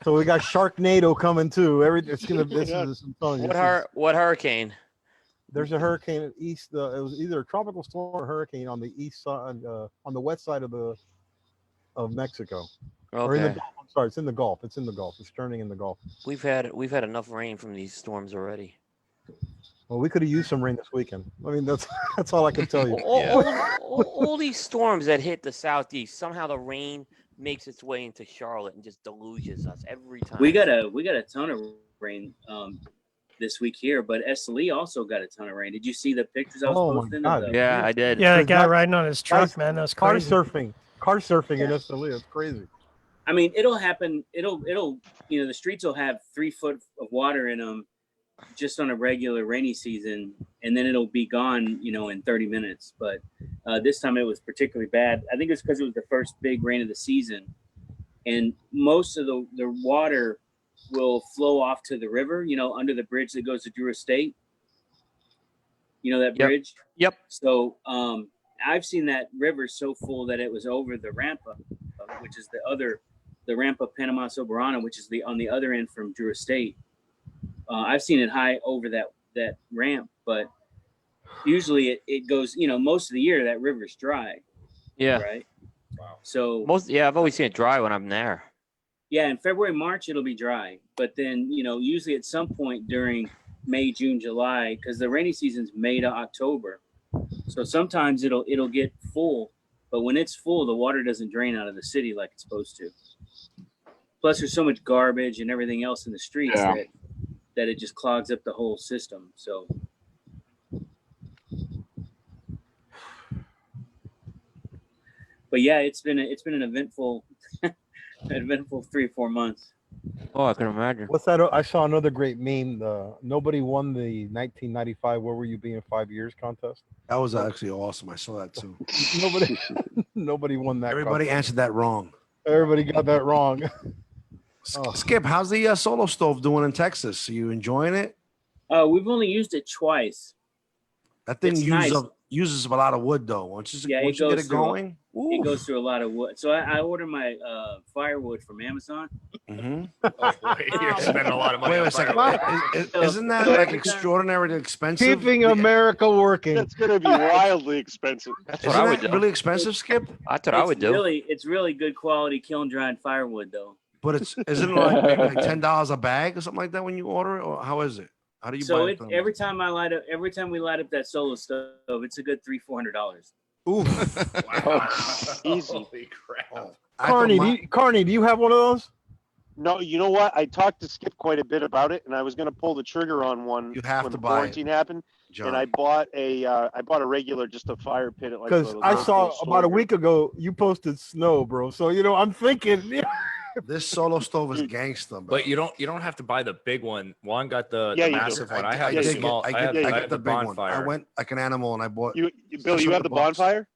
So we got Sharknado coming too. It's gonna. What hurricane? There's a hurricane east. It was either a tropical storm or a hurricane on the east side, on the west side of Mexico. Okay. Or in the Gulf. I'm sorry, it's in the Gulf. It's in the Gulf. It's turning in the Gulf. We've had enough rain from these storms already. Well, we could have used some rain this weekend. I mean, that's all I can tell you. All these storms that hit the southeast, somehow the rain makes its way into Charlotte and just deluges us every time. We got a ton of rain this week here, but Esteli also got a ton of rain. Did you see the pictures I was posting? Yeah, I did. Yeah, that guy riding on his truck, man. That's crazy. Car surfing in Esteli. It's crazy. I mean, it'll happen. It'll the streets will have 3 foot of water in them just on a regular rainy season, and then it'll be gone, in 30 minutes. But this time it was particularly bad. I think it's because it was the first big rain of the season, and most of the water will flow off to the river, under the bridge that goes to Drew Estate. That bridge? Yep. So I've seen that river so full that it was over the Rampa, which is the Rampa Panama Soberano, which is on the other end from Drew Estate. I've seen it high over that ramp, but usually it goes, most of the year that river's dry. Yeah. Right. Wow. So I've always seen it dry when I'm there. Yeah, in February, March, it'll be dry. But then, usually at some point during May, June, July, because the rainy season's May to October. So sometimes it'll get full, but when it's full, the water doesn't drain out of the city like it's supposed to. Plus, there's so much garbage and everything else in the streets that it just clogs up the whole system. So, but yeah, it's been an eventful 3-4 months. Oh, I can imagine. What's that? I saw another great meme. Nobody won the 1995 "Where Will You Be in 5 Years" contest. That was actually awesome. I saw that too. Nobody won that. Everybody answered that wrong. Everybody got that wrong. Skip, how's the solo stove doing in Texas? Are you enjoying it? We've only used it twice. That thing uses a lot of wood, though. Once you get it going, it goes through a lot of wood. So I ordered my firewood from Amazon. Mm-hmm. You're spending a lot of money. Wait a second. Isn't that like extraordinarily expensive? Keeping America working. That's going to be wildly expensive. That's what I would do. Really expensive, Skip? That's what I would do. It's really good quality kiln dried firewood, though. But isn't it like maybe like $10 a bag or something like that when you order it, or how is it? How do you buy it? Every time we light up that solo stove, it's a good $300-400. Ooh, easy. Holy crap! Carney, do you have one of those? No, you know what? I talked to Skip quite a bit about it, and I was going to pull the trigger on one when the quarantine happened. John. And I bought a regular, just a fire pit at because I saw about a week ago you posted snow, bro. So I'm thinking. This solo stove is gangster, bro. But you don't have to buy the big one. Juan got the massive one. I have the small. I get the bonfire. I went like an animal and I bought. Bill, you have the bonfire?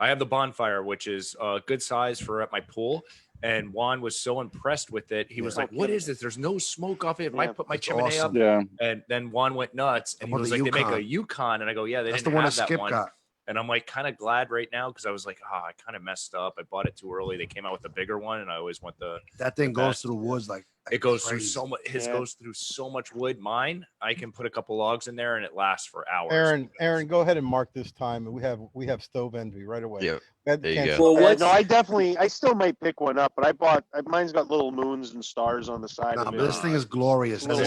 I have the bonfire, which is a good size for at my pool. And Juan was so impressed with it. He was like, "What is this? There's no smoke off it. If I put my chimney up." Yeah. And then Juan went nuts, and he was like, "They make a Yukon," and I go, "Yeah, they didn't have that one." And I'm like kind of glad right now because I was like, I kind of messed up. I bought it too early. They came out with a bigger one, and I always want that thing goes through the woods like it goes through so much. His goes through so much wood. Mine, I can put a couple logs in there, and it lasts for hours. Aaron, go ahead and mark this time, and we have stove envy right away. Yeah. There you go. Well, no, I still might pick one up, but mine's got little moons and stars on the side of it. This thing is glorious. As a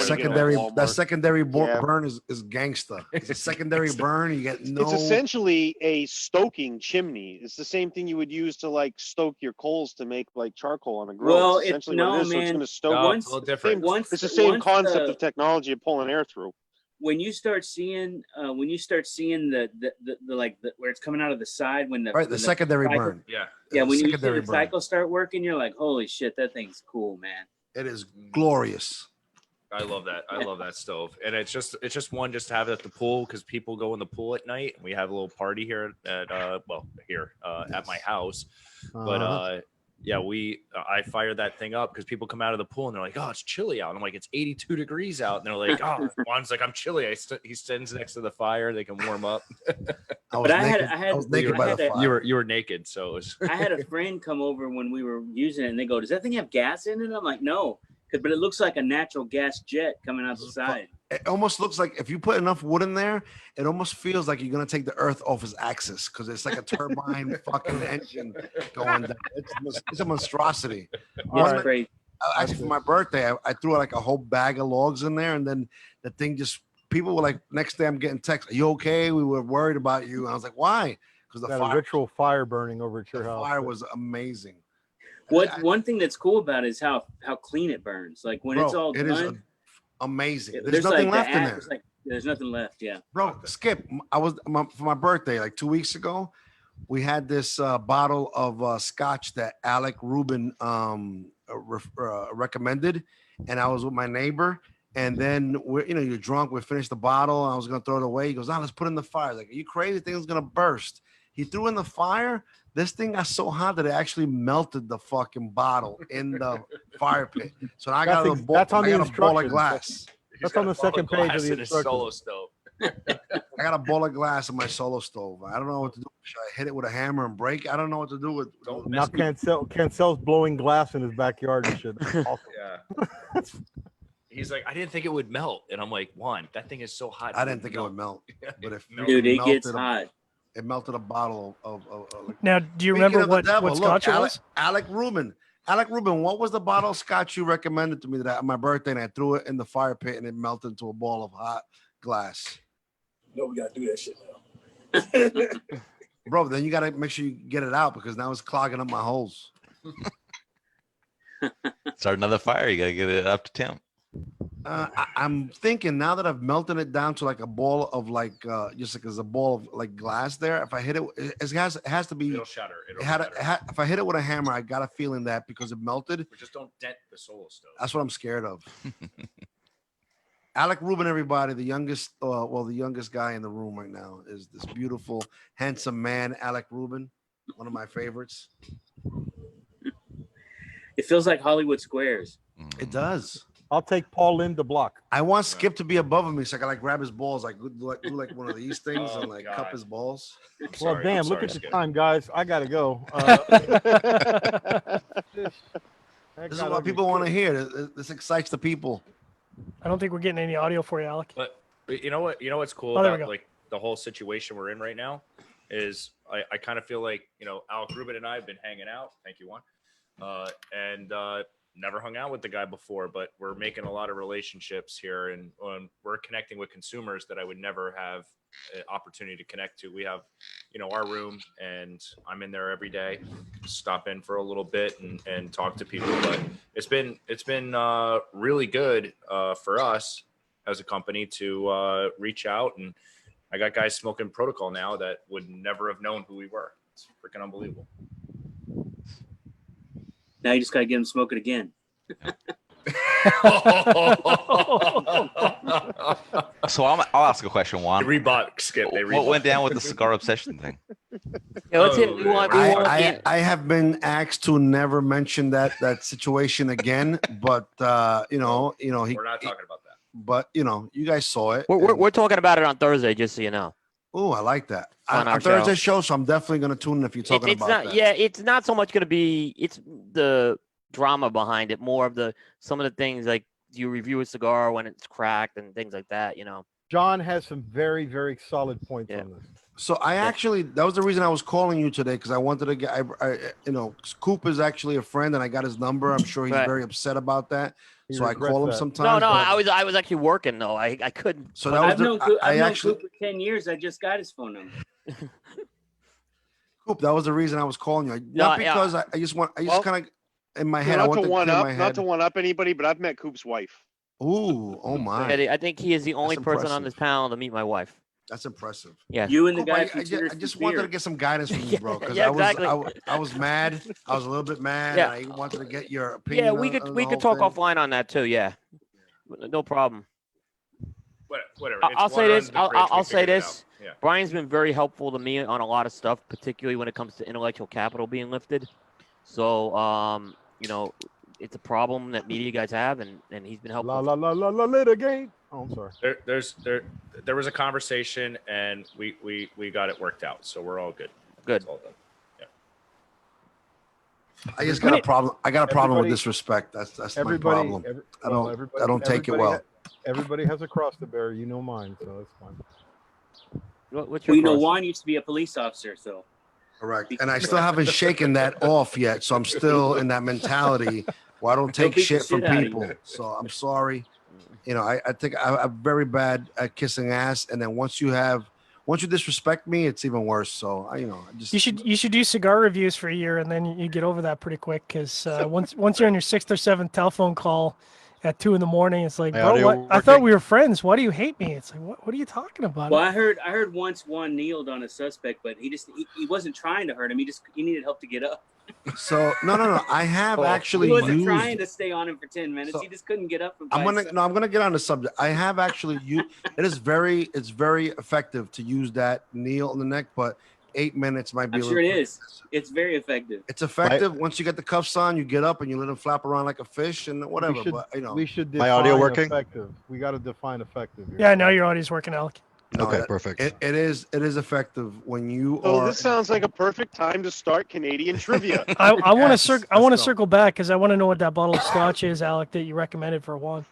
secondary burn is gangster. It's a secondary burn. You get no. It's essentially a stoking chimney. It's the same thing you would use to like stoke your coals to make like charcoal on a grill. Well, it's essentially what it is. So it's going to stoke. It's a little different. It's the same concept of technology of pulling air through. When you start seeing the where it's coming out of the side when the secondary cycle, burn. Yeah, when you see the cycle start working, you're like, holy shit, that thing's cool, man. It is glorious. I love that. I love that stove, and it's just one just to have it at the pool because people go in the pool at night, and we have a little party here at at my house. But yeah, I fired that thing up because people come out of the pool and they're like, oh, it's chilly out. And I'm like, it's 82 degrees out. And they're like, oh, Juan's like, I'm chilly. He stands next to the fire. They can warm up. I was naked by the fire. You were naked. So it was. I had a friend come over when we were using it and they go, does that thing have gas in it? I'm like, no, but it looks like a natural gas jet coming out the side. It almost looks like if you put enough wood in there, it almost feels like you're gonna take the Earth off its axis because it's like a turbine fucking engine going down. It's a monstrosity. It's great. Actually, for my birthday, I threw like a whole bag of logs in there, and then the thing just people were like, next day I'm getting texts, "Are you okay? We were worried about you." And I was like, "Why?" Because the ritual fire burning over at your house. Fire was amazing. One thing that's cool about it is how clean it burns. Like when it's all done. Amazing. There's nothing left in there. There's nothing left. Yeah, bro. Skip. For my birthday, like 2 weeks ago, we had this bottle of scotch that Alec Rubin recommended, and I was with my neighbor. And then you're drunk. We finished the bottle, and I was gonna throw it away. He goes, "Let's put it in the fire." Like, are you crazy? The thing's gonna burst. He threw in the fire. This thing got so hot that it actually melted the fucking bottle in the fire pit. So I got a ball of glass. That's on the second page of the instructions. Solo stove. I got a bowl of glass in my solo stove. I don't know what to do. Should I hit it with a hammer and break? I don't know what to do with. Now Cancel's blowing glass in his backyard and shit. Awesome. Yeah. He's like, I didn't think it would melt, and I'm like, Juan, that thing is so hot. I didn't think it would melt, but if it gets hot. It melted a bottle of now, do you remember what scotch it was? Alec Rubin. Alec Rubin, what was the bottle of scotch you recommended to me that on my birthday, and I threw it in the fire pit and it melted into a ball of hot glass? No, we gotta do that shit now. Bro, then you gotta make sure you get it out because now it's clogging up my holes. Start another fire. You gotta get it up to temp. I'm thinking now that I've melted it down to like a ball of like just like as a ball of like glass there. If I hit it, it has to be. It'll shatter. If I hit it with a hammer, I got a feeling that because it melted. But just don't dent the solo stove. That's what I'm scared of. Alec Rubin, everybody, the youngest guy in the room right now is this beautiful, handsome man, Alec Rubin, one of my favorites. It feels like Hollywood Squares. It does. I'll take Paul Lynn to block. I want Skip to be above me so I can like grab his balls, like do like one of these things and like cup his balls. Well, damn! Look at the time, guys. I gotta go. This is what people want to hear. This excites the people. I don't think we're getting any audio for you, Alec. But you know what? You know what's cool about like the whole situation we're in right now is I kind of feel like Alec Rubin and I have been hanging out. Thank you, Juan. And never hung out with the guy before, but we're making a lot of relationships here, and we're connecting with consumers that I would never have an opportunity to connect to. We have, our room, and I'm in there every day, stop in for a little bit and talk to people. But it's been really good for us as a company to reach out, and I got guys smoking Protocol now that would never have known who we were. It's freaking unbelievable. Now you just got to get him smoking again. So I'll ask a question, Juan. Reebok, Skip. What went down with the cigar obsession thing? Yeah, let's hit. I have been asked to never mention that situation again, but we're not talking about that. But you guys saw it. We're talking about it on Thursday, just so you know. Oh, I like that. On Thursday show, so I'm definitely going to tune in if you're talking about that. Yeah, it's not so much going to be. It's the drama behind it, more of some of the things like do you review a cigar when it's cracked and things like that. John has some very, very solid points on this. So that was the reason I was calling you today because I wanted to get. Coop is actually a friend, and I got his number. I'm sure he's very upset about that. So I call him sometimes. No, I was actually working though. I couldn't. So that was I've known Coop for 10 years. I just got his phone number. Coop, that was the reason I was calling you. Not because I just kind of in my head. Not to one up anybody, but I've met Coop's wife. Ooh, oh my! I think he is the only person on this panel to meet my wife. That's impressive. Yeah, you and the guy. I just wanted to get some guidance from you, bro, because exactly. I was mad. I was a little bit mad. Yeah. And I wanted to get your opinion. Yeah, we could talk offline on that too. Yeah, no problem. Whatever. I'll say this. I'll say this. Yeah. Brian's been very helpful to me on a lot of stuff, particularly when it comes to intellectual capital being lifted. So it's a problem that media guys have, and he's been helpful. Litigate. Oh, I'm sorry. There was a conversation, and we got it worked out, so we're all good. Good. It's all done. I just got a problem. I got a problem with disrespect. That's my problem. I don't take it well. Everybody has a cross to bear. You know mine, so that's fine. What's your cross? Juan used to be a police officer, so. Correct. And I still haven't shaken that off yet, so I'm still in that mentality where I don't take shit from people. So I'm sorry. I think I'm very bad at kissing ass, and then once you disrespect me, it's even worse. So I just you should do cigar reviews for a year, and then you get over that pretty quick. Because once you're on your 6th or 7th telephone call at 2 a.m, it's like, bro, what? I thought we were friends. Why do you hate me? It's like, what are you talking about? Well, I heard once Juan kneeled on a suspect, but he wasn't trying to hurt him. He needed help to get up. So no. I have actually He wasn't trying to stay on him for 10 minutes. He just couldn't get up. I'm gonna get on the subject. I have actually it's very effective to use that kneel on the neck, but 8 minutes might be. I'm sure it is. It's very effective. It's effective once you get the cuffs on. You get up and you let them flap around like a fish and whatever. We should define my audio working? Effective. We got to define effective here. Yeah, now your audio's working, Alec. No, okay, perfect. It is effective when you Oh, are. this sounds like a perfect time to start Canadian trivia. I want to circle back because I want to know what that bottle of scotch is, Alec, that you recommended for Juan.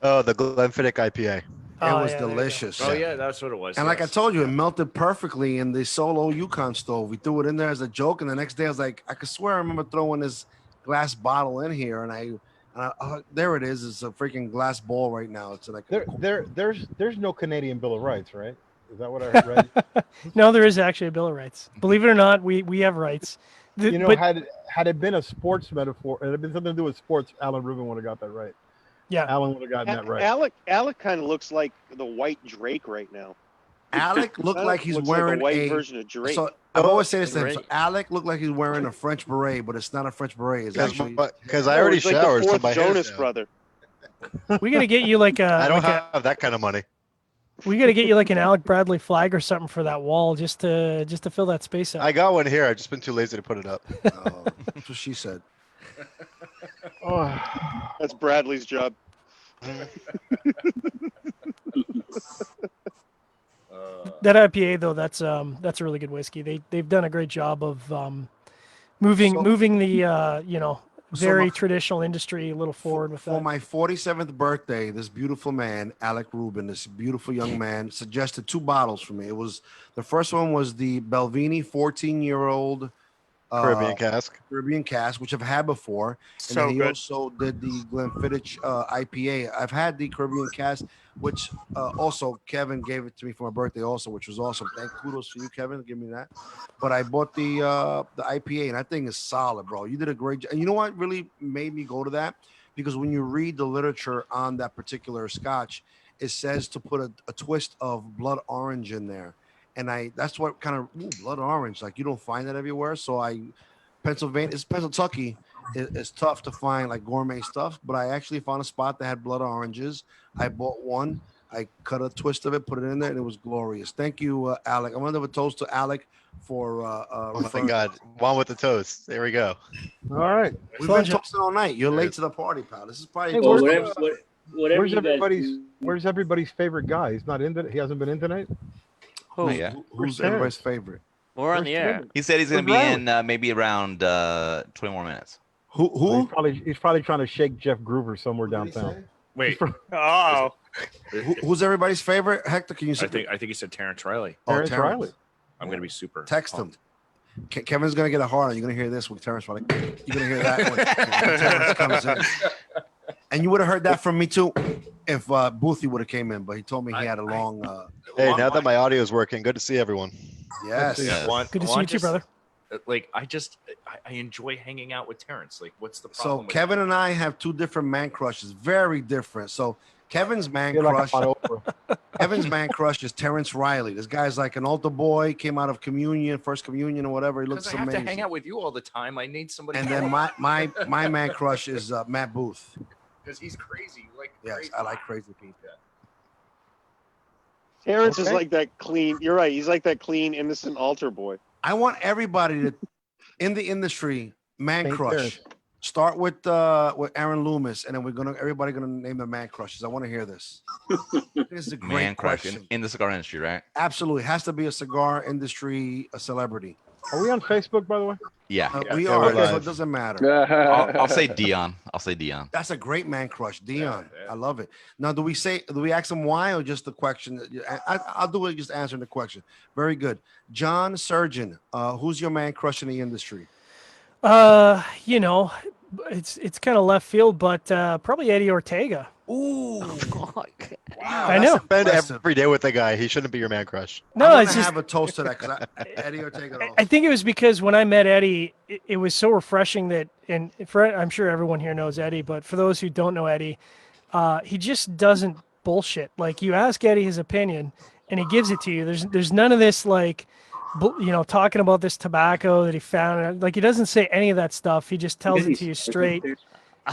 Oh, the Glenfiddich IPA. It was delicious. Oh yeah, that's what it was. And like I told you, it melted perfectly in the Solo Yukon stove. We threw it in there as a joke, and the next day I was like, I could swear I remember throwing this glass bottle in here, and there it is. It's a freaking glass bowl right now. It's like there's no Canadian Bill of Rights, right? Is that what I read? No, there is actually a Bill of Rights. Believe it or not, we have rights. Had it been a sports metaphor, it had been something to do with sports, Alan Rubin would have got that right. Yeah, Alan would have gotten that right. Alec kind of looks like the white Drake right now. Alec looked like he's wearing a white version of Drake. So I've always said this to him. So Alec looked like he's wearing a French beret, but it's not a French beret. It's actually because I already showered. Like the fourth Jonas brother. We gotta get you like a. I don't have that kind of money. We gotta get you like an Alec Bradley flag or something for that wall, just to fill that space out. I got one here. I've just been too lazy to put it up. That's what she said. That's Bradley's job. That IPA though, that's a really good whiskey. They've done a great job of moving the very traditional industry a little forward with that. For my 47th birthday, this beautiful man, Alec Rubin, this beautiful young man, suggested 2 bottles for me. The first one was the Belvini 14-year-old Caribbean cask, which I've had before. And then he also did the Glenfiddich IPA. I've had the Caribbean cask, which also Kevin gave it to me for my birthday also, which was awesome. Kudos to you, Kevin, give me that. But I bought the IPA, and that thing is solid, bro. You did a great job. And you know what really made me go to that? Because when you read the literature on that particular scotch, it says to put a twist of blood orange in there. And that's what kind of blood orange, like you don't find that everywhere. So Pennsylvania, it's tough to find like gourmet stuff, but I actually found a spot that had blood oranges. I bought one, I cut a twist of it, put it in there, and it was glorious. Thank you, Alec. I'm gonna have a toast to Alec for oh my God, Juan with the toast. There we go. All right, we've been toasting all night. You're late to the party, pal. This is probably where's everybody's favorite guy? He's not in. He hasn't been in tonight. Who's everybody's favorite? We're on the air. He said he's going to be in maybe around 20 more minutes. Who? He's probably trying to shake Jeff Groover somewhere downtown. Wait. Who's everybody's favorite? Hector, can you say? I think he said Terrence Riley. Terrence Riley. I'm going to be super. Text him. Kevin's going to get a hard on. You're going to hear this with Terrence Riley. You're going to hear that when Terrence comes in. And you would have heard that from me too if Boothie would have came in, but he told me he had a long. Hey, now that my audio is working, good to see everyone. Yes. Good to see you too, brother. Like I enjoy hanging out with Terrence. Like, what's the So problem? Kevin and I have 2 different man crushes, very different. So Kevin's man crush, Kevin's man crush is Terrence Riley. This guy's like an altar boy, came out of first communion or whatever. He looks amazing. I have to hang out with you all the time. I need somebody. And then my man crush is Matt Booth. Because he's crazy. Yes, I like crazy people. Yeah. Terrence is like that clean. You're right. He's like that clean, innocent altar boy. I want everybody in the industry Man Paint crush. theirs. Start with Aaron Loomis, and then everybody gonna name the man crushes. I want to hear this. This is a great Man crush question. in the cigar industry, right? Absolutely, has to be a cigar industry, a celebrity. Are we on Facebook, by the way? Yeah. We Yeah, are, we're so live. it doesn't matter. I'll say Dion. I'll say Dion. That's a great man crush, Dion. I love it. Now, do we ask him why or just the question? I'll do it. Just answering the question. Very good. John Surgeon, who's your man crush in the industry? You know, it's kind of left field, but probably Eddie Ortega. Ooh, wow! I know. Spend every day with the guy. He shouldn't be your man crush. No, I'm it's gonna just have a toast to that because Eddie Ortega. I think it was because when I met Eddie, it was so refreshing that, and I'm sure everyone here knows Eddie, but for those who don't know Eddie, he just doesn't bullshit. Like, you ask Eddie his opinion, and he gives it to you. There's none of this like, talking about this tobacco that he found. Like, he doesn't say any of that stuff. He just tells it to you straight.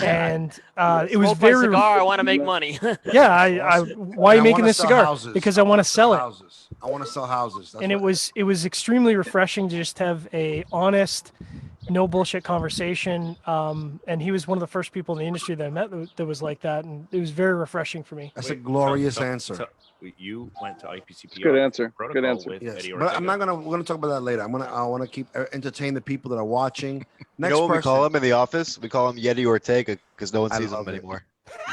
And it was Smoke my very. cigar. I want to make money. Yeah, why are you making this cigar? Houses. Because I want to sell it. Houses. I want to sell houses. That's And it was extremely refreshing to just have a honest, no bullshit conversation. And he was one of the first people in the industry that I met that was like that, and it was very refreshing for me. That's a glorious answer. So you went to IPCPR. Good answer. protocol Good answer. with Yes, Eddie but I'm Ortega. we're gonna talk about that later. I want to keep entertain the people that are watching. Next You know what we person. call him in the office? We call him Yeti Ortega because no one I sees him love it. anymore.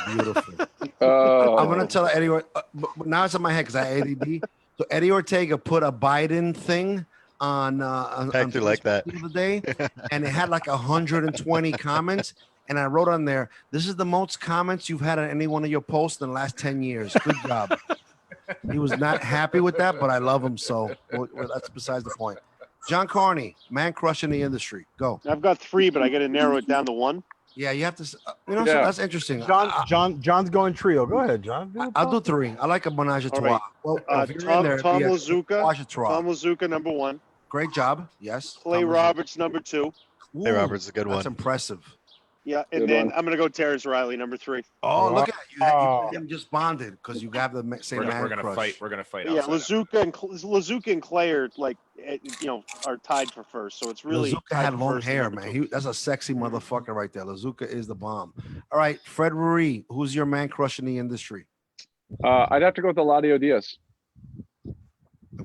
Beautiful. Oh. I'm gonna tell Eddie. But now it's in my head because I ADD. So Eddie Ortega put a Biden thing on Hector like that. the other day, and it had like 120 comments. And I wrote on there, "This is the most comments you've had on any one of your posts in the last 10 years. Good job." He was not happy with that, but I love him, so that's besides the point. Jon Carney, man crush in the industry. Go. I've got 3, but I got to narrow it down to 1. Yeah, you have to. So that's interesting. John's going trio. Go ahead, John. I'll do 3. I like a menage a All trois. right. Well, if you're Tom in there, Tom be a Lazuka. menage a trois. Tom Lazuka, number 1. Great job. Yes. Clay Tom Lazuka. Roberts, number 2. Hey, Robert's is a good That's one. impressive. Yeah, and Good then one. I'm gonna go Terrence Riley, number 3. Oh, look at you. You just bonded because you have the same man We're gonna crush. fight. We're gonna fight. Yeah, outside. Lazuka and Clay are like, are tied for first. So it's really Lazuka tied had for long first and hair, number man. 2. That's a sexy motherfucker right there. Lazuka is the bomb. All right, Fred Rewey, who's your man crush in the industry? I'd have to go with Eladio Diaz.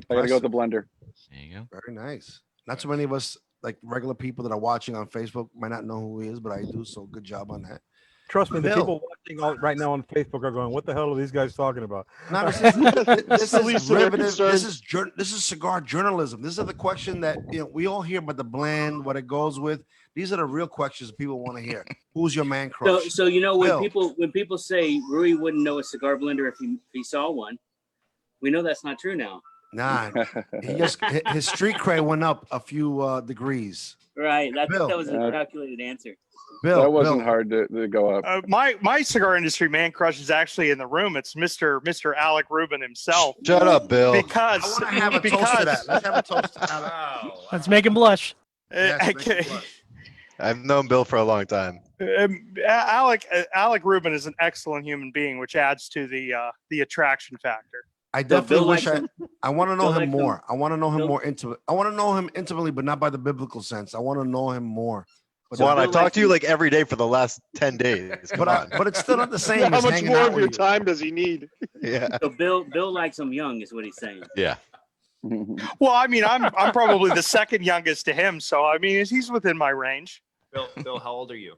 I gotta go with the blender. There you go. Very nice. Not too many of us, like regular people that are watching on Facebook, might not know who he is, but I do. So good job on that. Trust me, the Bill. people watching right now on Facebook are going, "What the hell are these guys talking about?" No, this is The least of their riveting. concerns. This is cigar journalism. This is the question that we all hear about the blend, what it goes with. These are the real questions people want to hear. Who's your man crush? So when Bill. people say Rui wouldn't know a cigar blender if he saw one, we know that's not true now. Nah, his street cred went up a few degrees. Right. That Bill. was a calculated answer. Bill, That wasn't Bill. hard to go up. My cigar industry man crush is actually in the room. It's Mr. Alec Rubin himself. Shut up, Bill. Because I want to have a toast to that. Let's have a toast to Alec. Let's make him blush. Yes, make okay. it blush. I've known Bill for a long time. Alec Rubin is an excellent human being, which adds to the attraction factor. I definitely wish likes I want to know Bill him likes more. I want to know him Bill- more intimate. I want to know him intimately, but not by the biblical sense. I want to know him more. But, Juan, I Bill talked likes to you like every day for the last 10 days. Come on. but it's still not the same How as much hanging more out of with your you. time does he need? Yeah. So Bill likes him young, is what he's saying. Yeah. Well, I mean, I'm probably the second youngest to him, so I mean, he's within my range. Bill, how old are you?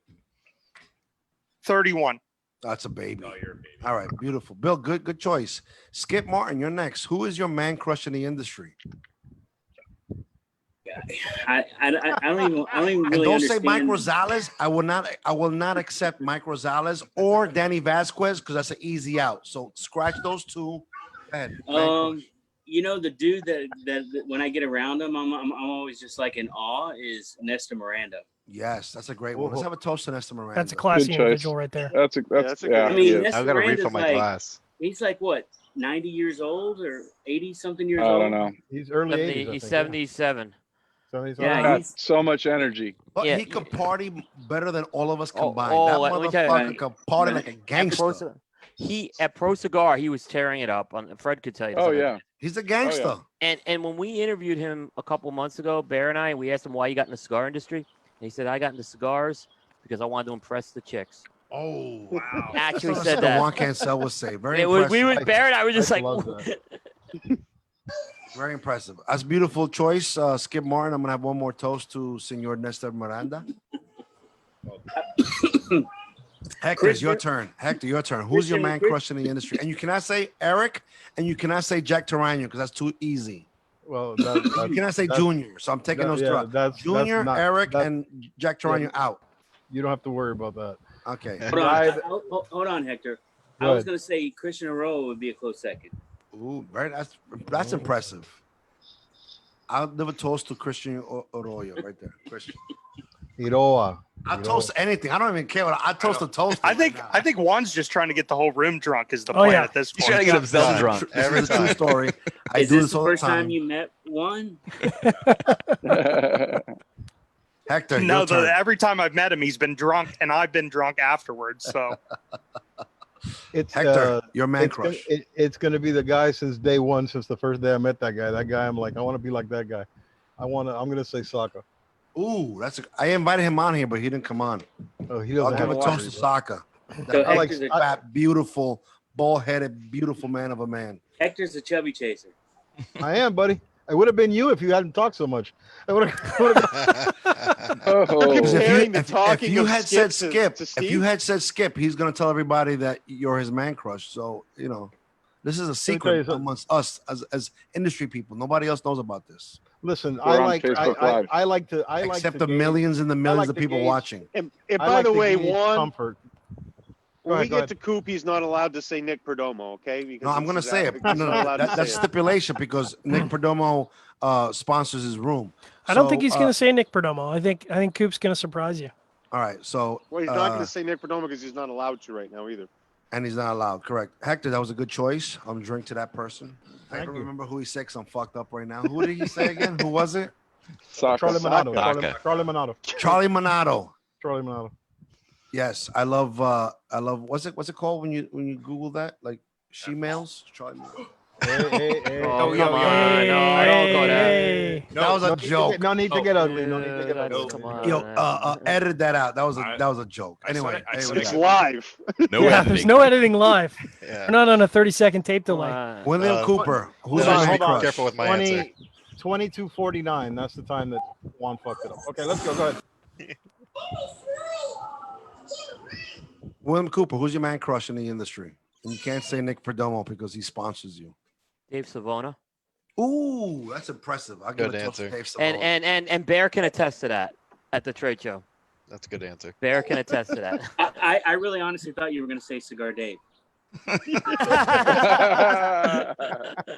31. That's a baby. Oh, you're a baby. All right, beautiful. Bill, good choice. Skip Martin, you're next. Who is your man crush in the industry? I don't even And really don't say understand. Mike Rosales. I will not accept Mike Rosales or Danny Vasquez because that's an easy out. So scratch those two. Go ahead. Man crush. The dude that when I get around him, I'm always just like in awe is Nestor Miranda. Yes, that's a great one. Let's have a toast to Nestor Miranda. That's a classy Good choice. individual right there. That's a yeah. good I mean, he is. Nestor I've got to Miranda's refill my like, glass. he's like what, 90 years old or 80 something years I old? don't know. He's early 80s. I He's think, 77. So he's Yeah, all Got right. he's so much energy. But Yeah. he could party better than all of us combined. oh, that let me tell you, motherfucker could party like a At gangster. At Pro Cigar, he was tearing it up. Fred could tell you. Oh something. yeah. He's a gangster. And when we interviewed him a couple months ago, Bear and I, we asked him why he got in the cigar industry, He said, I got into cigars because I wanted to impress the chicks. Oh, wow. Actually That's said what that. Juan Cancel would say. Very It was, impressive. we were, Bear and I were just like, Very impressive. That's a beautiful choice, Skip Martin. I'm going to have one more toast to Senor Nestor Miranda. Hector, it's your turn. Hector, your turn. Who's your man crush in the industry? And you cannot say Eric, and you cannot say Jack Tarano because that's too easy. Well, you cannot say Junior, so I'm taking those two out. Junior, Eric, and Jack Tarano out. You don't have to worry about that. Okay. Hold on, Hector. I was going to say Christian Aroa would be a close second. Ooh, right. That's impressive. I'll give a toast to Christian Arroyo right there. Christian. Iroa. I'll toast anything. I don't even care. I toast a toast. I think Juan's just trying to get the whole room drunk. Is the plan at this point? He's trying to get himself drunk. This is a true story. Is this the first time you met Juan? Hector, no. Every time I've met him, he's been drunk, and I've been drunk afterwards. So. It's Hector, your man crush. It's going to be the guy since day one, since the first day I met that guy. That guy, I'm like, I want to be like that guy. I'm going to say Saka. Ooh, I invited him on here, but he didn't come on. Oh, he doesn't. I'll give a toast to Saka. I like fat, beautiful, ball-headed, beautiful man of a man. Hector's a chubby chaser. I am, buddy. I would have been you if you hadn't talked so much. I would have. If you had said Skip, he's going to tell everybody that you're his man crush. So this is a secret amongst us as industry people. Nobody else knows about this. Listen, except I like the millions and the millions of people watching. And by the way, Juan, comfort. When we get to Coop, he's not allowed to say Nick Perdomo, okay? Because no, I'm going to say it. That's stipulation because Nick Perdomo sponsors his room. I don't think he's going to say Nick Perdomo. I think Coop's going to surprise you. All right, so well, he's not going to say Nick Perdomo because he's not allowed to right now either. And he's not allowed. Correct, Hector. That was a good choice. I'm drink to that person. I don't remember who he said because I'm fucked up right now. Who did he say again? Who was it? Charlie Minato. Charlie Minato. Charlie Minato. Charlie Minato. Yes, I love what's it called when you Google that? Like she-mails? Charlie Minato. Hey. Oh, come on. No, don't go there. That was a joke. No need to get ugly. No need to get ugly. Come on. Yo, edit that out. That was a joke. Anyway, it's live. There's no editing live. We're not on a 30-second tape delay. William Cooper. Who's on? Hold on. Careful with my answer. 22:49. That's the time that Juan fucked it up. Okay, let's go. Go ahead. William Cooper. Who's your man crush in the industry? And you can't say Nick Perdomo because he sponsors you. Dave Savona. Ooh, that's impressive. I'll give a toast to Dave Savona. And Bear can attest to that at the trade show. That's a good answer. Bear can attest to that. I really honestly thought you were going to say Cigar Dave.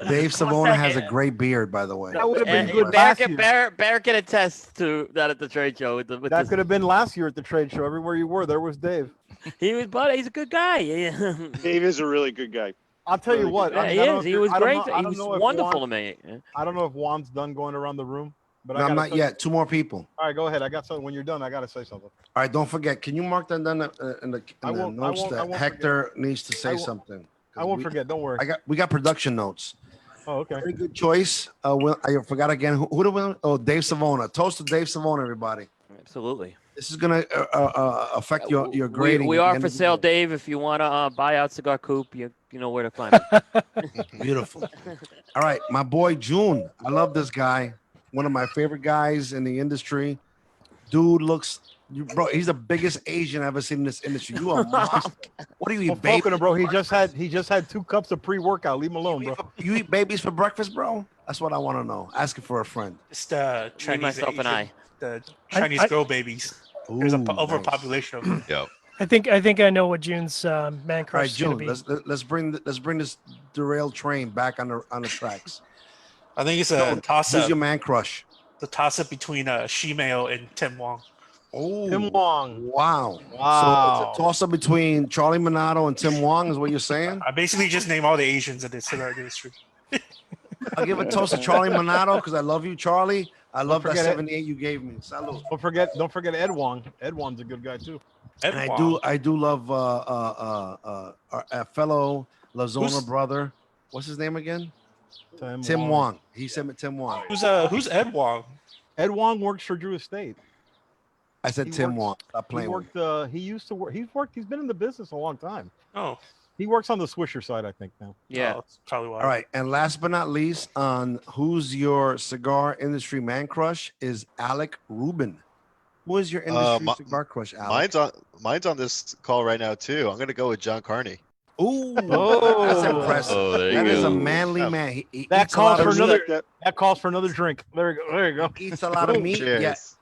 Dave Savona has a great beard, by the way. That would have been good last year. Bear can attest to that at the trade show. That could have been last year at the trade show. Everywhere you were, there was Dave. He's a good guy. Dave is a really good guy. I'll tell you what. He was great. He was wonderful to me. I don't know if Juan's done going around the room. But no, I'm not yet. Two more people. All right, go ahead. I got something. When you're done, I got to say something. All right, don't forget. Can you mark that down in the notes that Hector needs to say something? I won't forget. Don't worry. We got production notes. Oh, okay. Very good choice. I forgot again. Who did we? Oh, Dave Savona. Toast to Dave Savona, everybody. Absolutely. This is gonna affect your grading. We are for sale, Dave. If you want to buy out Cigar-Coop, you know where to find it. Beautiful. All right, my boy Jiunn. I love this guy. One of my favorite guys in the industry. Dude looks, bro. He's the biggest Asian I've ever seen in this industry. You are monster. What do you eat, baby? Bro, he just had 2 cups of pre-workout. Leave him alone, bro. You eat babies for breakfast, bro? That's what I want to know. Asking for a friend. It's the Chinese, myself, and I. The Chinese girl babies. There's an overpopulation of them. Yep. I think I know what June's man crush is going to be. Let's bring this derailed train back on the tracks. I think it's a toss-up. Who's your man crush? The toss-up between Shimeo and Tim Wong. Oh, Tim Wong. Wow. So it's a toss-up between Charlie Minato and Tim Wong is what you're saying? I basically just name all the Asians in the cigar industry. I'll give a toast to Charlie Minato because I love you, Charlie. I love that 78 you gave me. Salud. Don't forget Ed Wong. Ed Wong's a good guy too. And I do love our fellow Lazona brother. What's his name again? Tim Wong. He said Tim Wong. Who's Ed Wong? Ed Wong works for Drew Estate. I said Tim Juan. Stop playing. He worked. He used to work. He's worked. He's been in the business a long time. Oh. He works on the Swisher side, I think now. Yeah, that's probably why. All right, and last but not least, on who's your cigar industry man crush is Alec Rubin. Who is your industry cigar crush, Alec? Mine's on this call right now too. I'm gonna go with Jon Carney. Ooh, that's impressive. That is a manly man. He that eats a lot calls for of another. meat. That calls for another drink. There you go. There you go. He eats a lot of meat. Cheers. Yes.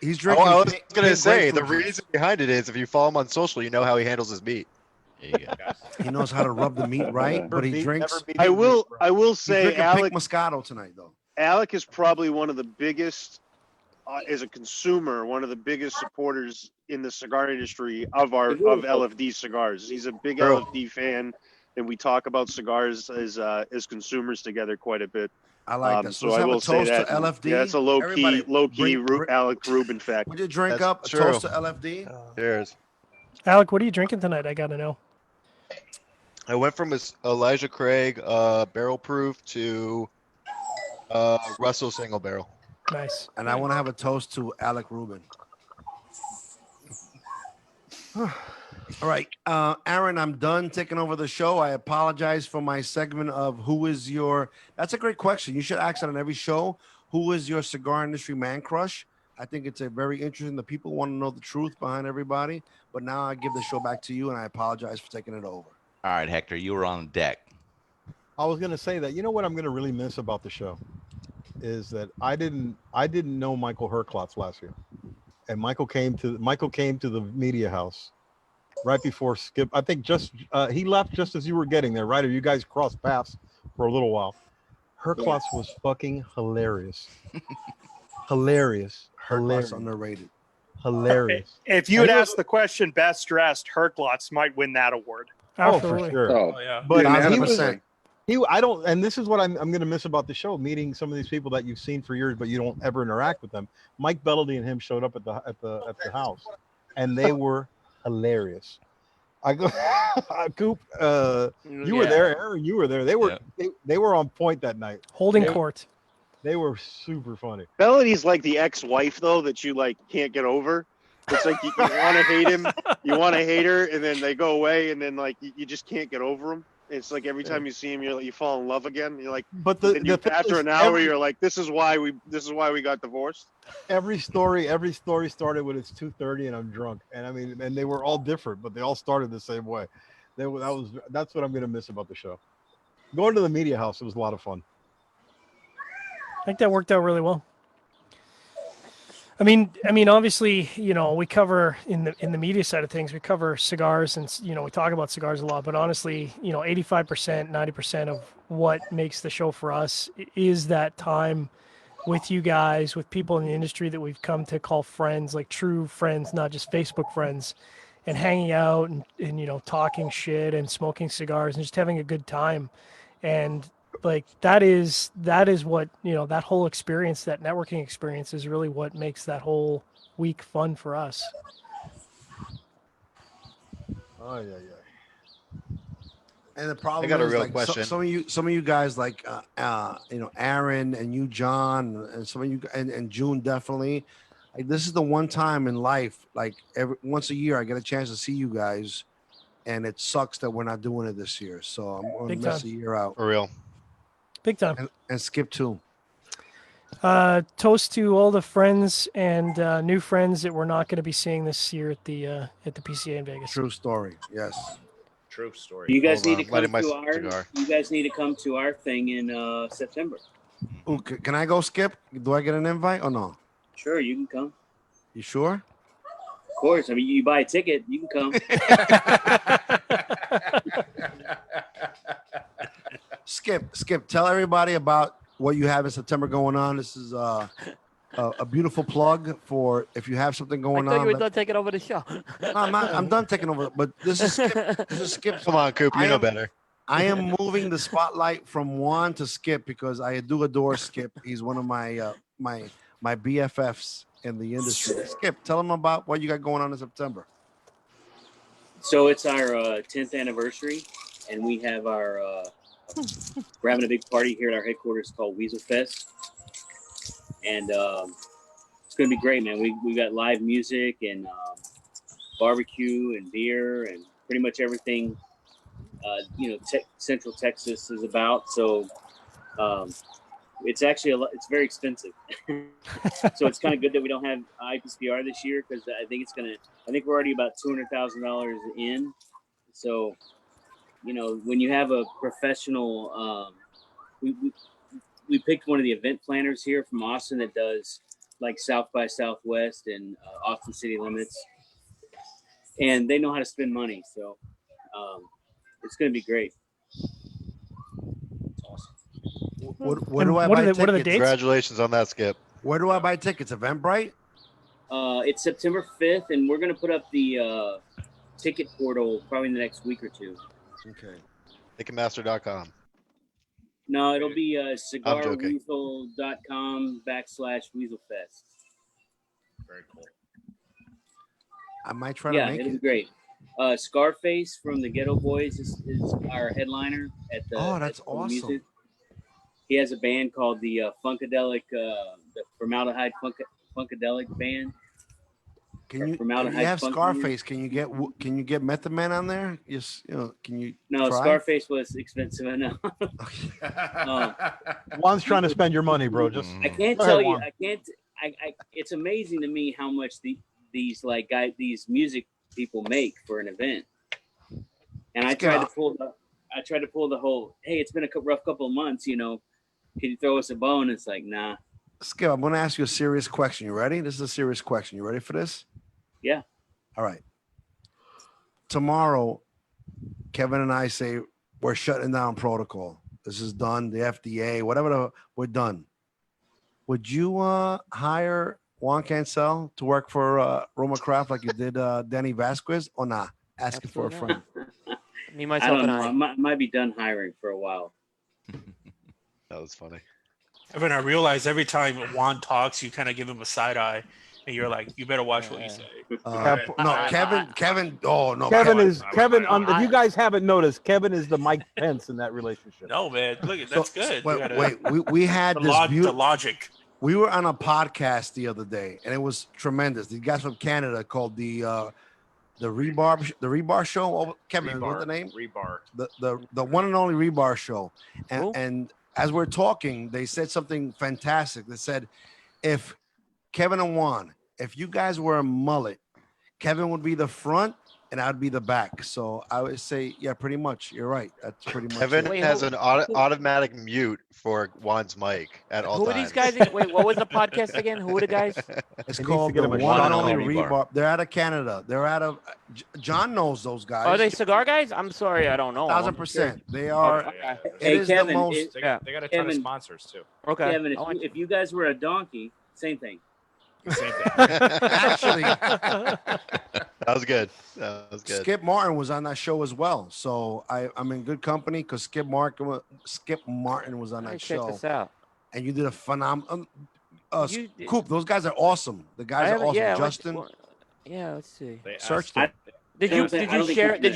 He's drinking. I was gonna say the grapefruit juice. reason behind it is if you follow him on social, you know how he handles his meat. There you go. He knows how to rub the meat right, but he drinks. I will say, drinking Alec pink Moscato tonight, though. Alec is probably one of the biggest, as a consumer, one of the biggest supporters in the cigar industry of LFD cigars. He's a big LFD fan, and we talk about cigars as consumers together quite a bit. I like that. So let's I have will a say toast that. to LFD. Yeah, it's a low key Alec Rubin fact. Would you drink That's up a true. toast to LFD? Cheers. Alec, what are you drinking tonight? I gotta know. I went from Elijah Craig barrel proof to Russell single barrel. Nice. And I want to have a toast to Alec Rubin. All right, Aaron, I'm done taking over the show. I apologize for my segment of who is your. That's a great question. You should ask that on every show. Who is your cigar industry man crush? I think it's a very interesting. The people want to know the truth behind everybody. But now I give the show back to you, and I apologize for taking it over. All right, Hector, you were on deck. I was gonna say that. You know what I'm gonna really miss about the show is that I didn't know Michael Herklotz last year, and Michael came to the media house right before Skip. I think he left just as you were getting there, right? Or you guys crossed paths for a little while. Herklotz was fucking hilarious. Hilarious. Underrated. Hilarious. If you had asked the question best dressed, Herklotz might win that award. Oh, for sure. Oh yeah. But Yeah, I don't, and this is what I'm going to miss about the show, meeting some of these people that you've seen for years, but you don't ever interact with them. Mike Bellady and him showed up at the house, and they were hilarious. I go, Coop, you were there, Aaron, you were there. They were on point that night. Holding court. They were super funny. Melody's like the ex-wife though that you like can't get over. It's like you want to hate him, you want to hate her, and then they go away, and then like you just can't get over them. It's like every time you see him, you fall in love again. You're like, but after an hour, you're like, this is why we got divorced. Every story started when it's 2:30 and I'm drunk, and I mean, and they were all different, but they all started the same way. That's what I'm gonna miss about the show. Going to the media house, it was a lot of fun. I think that worked out really well. I mean, obviously, we cover in the media side of things, we cover cigars and, we talk about cigars a lot, but honestly, 85%, 90% of what makes the show for us is that time with you guys, with people in the industry that we've come to call friends, like true friends, not just Facebook friends, and hanging out and talking shit and smoking cigars and just having a good time. And like that is what that whole experience, that networking experience, is really what makes that whole week fun for us. Oh yeah. And the problem I got a is, real like, question. some of you guys, like Aaron and you, John, and some of you, and Jiunn, definitely. Like, this is the one time in life, like once a year, I get a chance to see you guys, and it sucks that we're not doing it this year. So I'm going to miss a year out. For real. Big time. And Skip too. Toast to all the friends and new friends that we're not going to be seeing this year at the PCA in Vegas. True story. Yes. True story. You guys Hold need to on, come lighting to my our. cigar. You guys need to come to our thing in September. Ooh, can I go, Skip? Do I get an invite or no? Sure, you can come. You sure? Of course. I mean, you buy a ticket, you can come. Skip, tell everybody about what you have in September going on. This is a beautiful plug for if you have something going I thought on. you were done taking over the show. No, I'm done taking over. But this is Skip. This is Skip. Come on, Coop, you know better. I am moving the spotlight from Juan to Skip because I do adore Skip. He's one of my my BFFs in the industry. Skip, tell them about what you got going on in September. So it's our 10th anniversary, and we have we're having a big party here at our headquarters called Weasel Fest, and it's gonna be great, man. We got live music and barbecue and beer and pretty much everything. Central Texas is about. So it's actually it's very expensive. So it's kind of good that we don't have IPCR this year because I think we're already about $200,000 in. So, when you have a professional, we picked one of the event planners here from Austin that does like South by Southwest and Austin City Limits, and they know how to spend money. So it's going to be great. It's awesome. Where do I buy tickets? What are the dates? Congratulations on that, Skip. Where do I buy tickets? Eventbrite? It's September 5th, and we're going to put up the ticket portal probably in the next week or two. Okay. Ticketmaster.com. No, it'll be cigarweasel.com/weaselfest. Very cool. I might try to make it'll it. be great. Scarface from the Ghetto Boys is our headliner at the. Oh, that's at the awesome. music. He has a band called the Funkadelic, the Formaldehyde Funkadelic band. Can you have Scarface? Can you get Method Man on there? Yes, can you? No, try? Scarface was expensive enough. Juan's trying to spend your money, bro. Just I can't Go tell ahead, you. Juan. I can't. It's amazing to me how much these music people make for an event. And I tried to pull the whole. Hey, it's been a rough couple of months. Can you throw us a bone? It's like, nah. Skip, I'm going to ask you a serious question. You ready? This is a serious question. You ready for this? Yeah. All right. Tomorrow, Kevin and I say we're shutting down protocol. This is done. The FDA, whatever, we're done. Would you hire Juan Cancel to work for RoMa Craft like you did Danny Vasquez, or not? Asking for a friend. Me, myself, and I. I might be done hiring for a while. That was funny. Evan, I realize every time Juan talks, you kind of give him a side eye, and you're like, "You better watch what you say." No, Kevin. Oh no, Kevin. If you guys haven't noticed, Kevin is the Mike Pence in that relationship. No, man, look, that's good. We had the logic. We were on a podcast the other day, and it was tremendous. The guys from Canada called the Rebar Show. Oh, Kevin, what's the name? Rebar. The one and only Rebar Show. And as we're talking, they said something fantastic. They said, if Kevin and Juan, if you guys were a mullet, Kevin would be the front and I'd be the back. So I would say, yeah, pretty much. You're right. That's pretty much Kevin it. has an automatic mute for Juan's mic at all times. Who are these guys? Wait, what was the podcast again? Who are the guys? It's called the one and only Rebar. They're out of Canada. They're out of John knows those guys. Are they cigar guys? I'm sorry, I don't know. 1,000%. They are. Okay. Hey, Kevin, they got a ton of sponsors too. Okay. Kevin, if you guys were a donkey, same thing. Same thing. Actually, that was good. Skip Martin was on that show as well, so I'm in good company because Skip Martin was on that show. Check this out. And you did a phenomenal. Coop, those guys are awesome. The guys are awesome. Yeah, Justin. Let's see. Search them. Did you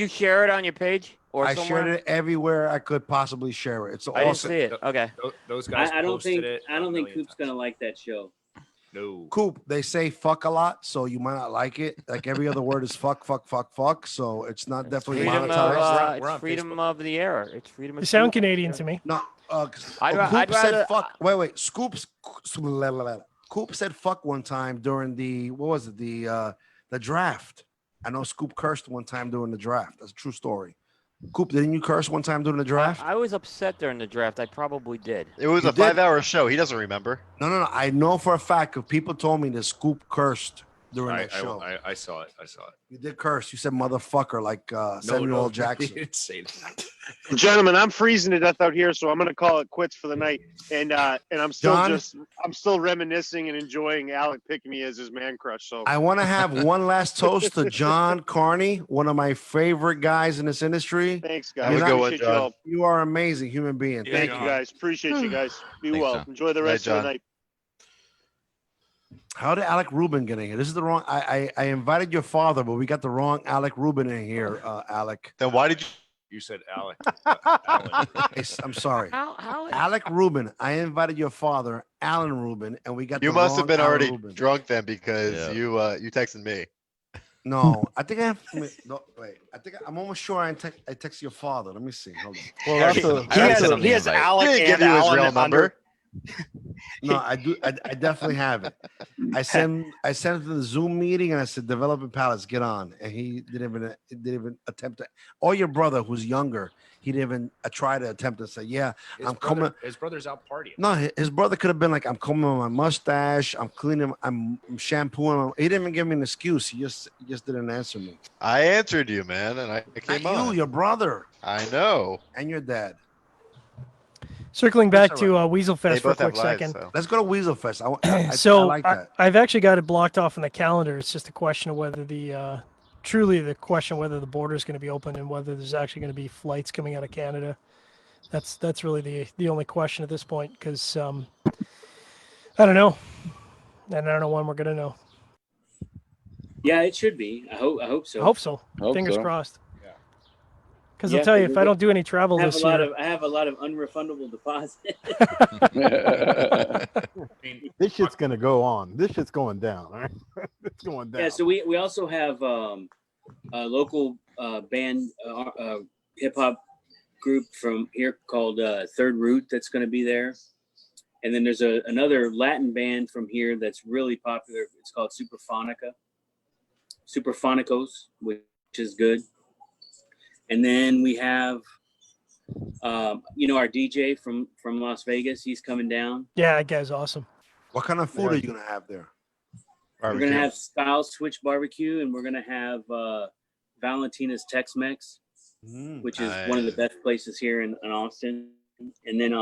share it on your page or I somewhere? shared it everywhere I could possibly share it. It's awesome. I didn't see it. Okay. Those guys. I don't think it Coop's gonna like that show. No. Coop, they say fuck a lot, so you might not like it. Like every other word is fuck. So it's not definitely monetized. It's freedom of the era. It's freedom of You sound Canadian to me. No, I'd Coop said rather fuck. Wait. Coop said fuck one time during the the draft. I know Scoop cursed one time during the draft. That's a true story. Coop, didn't you curse one time during the draft? I was upset during the draft. I probably did. It was a 5-hour show. He doesn't remember. No. I know for a fact because people told me that Scoop cursed during that show. I saw it. You did curse. You said motherfucker like Samuel L. Jackson. He didn't say that. Gentlemen, I'm freezing to death out here, so I'm going to call it quits for the night. And I'm still I'm still reminiscing and enjoying Alec picking me as his man crush. So I want to have one last toast to Jon Carney, one of my favorite guys in this industry. Thanks, guys. You are an amazing human being. Thank you, guys. Appreciate you guys. Be well. John. Enjoy the rest of the night. How did Alec Rubin get in here? This is the wrong. I invited your father, but we got the wrong Alec Rubin in here, Alec. Then why did you? You said Alec. I'm sorry. Alec Rubin. I invited your father, Alan Rubin, and we got You the must have wrong been Alan already Rubin. drunk then because you texted me. No, I think I have. No, wait, I think I'm almost sure I text your father. Let me see. Hold on. Well, that's he has Alec He didn't and give you his Alan real number. No, I do. I definitely have it. I sent it to the Zoom meeting, and I said, "Developing Palates, get on." And he didn't even attempt to. Or your brother, who's younger, he didn't even try to attempt to say, "Yeah, I'm coming." His brother's out partying. No, his brother could have been like, "I'm combing my mustache, I'm cleaning, I'm shampooing." He didn't even give me an excuse. He just didn't answer me. I answered you, man, and I came Not on. you, your brother. I know. And your dad. Circling back to Weasel Fest for a quick second. Let's go to Weasel Fest. I like that. I've actually got it blocked off in the calendar. It's just a question of whether the whether the border is going to be open and whether there's actually going to be flights coming out of Canada. That's really the only question at this point, because I don't know, and I don't know when we're going to know. Yeah, it should be. I hope so. I hope so. Fingers crossed. Because I'll tell you, if I don't do any travel this year, I have a lot of unrefundable deposits. This shit's gonna go on. This shit's going down. All right? It's going down. Yeah. So we also have a local band hip hop group from here called Third Root that's going to be there, and then there's another Latin band from here that's really popular. It's called Superfonicos, which is good. And then we have, our DJ from Las Vegas. He's coming down. Yeah, that guy's awesome. What kind of food are you gonna have there? We're gonna have Style Switch Barbecue, and we're gonna have Valentina's Tex-Mex, which is one of the best places here in Austin. And then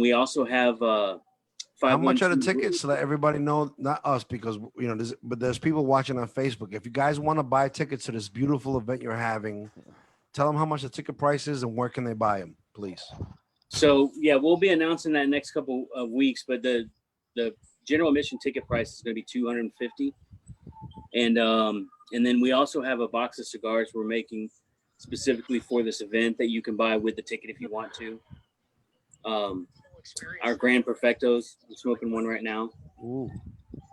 we also have. How much are the tickets so that everybody know? Not us, because there's people watching on Facebook. If you guys want to buy tickets to this beautiful event you're having, tell them how much the ticket price is and where can they buy them, please. So yeah, we'll be announcing that next couple of weeks. But the general admission ticket price is going to be $250, and then we also have a box of cigars we're making specifically for this event that you can buy with the ticket if you want to. Our Grand Perfectos. I'm smoking one right now. Ooh,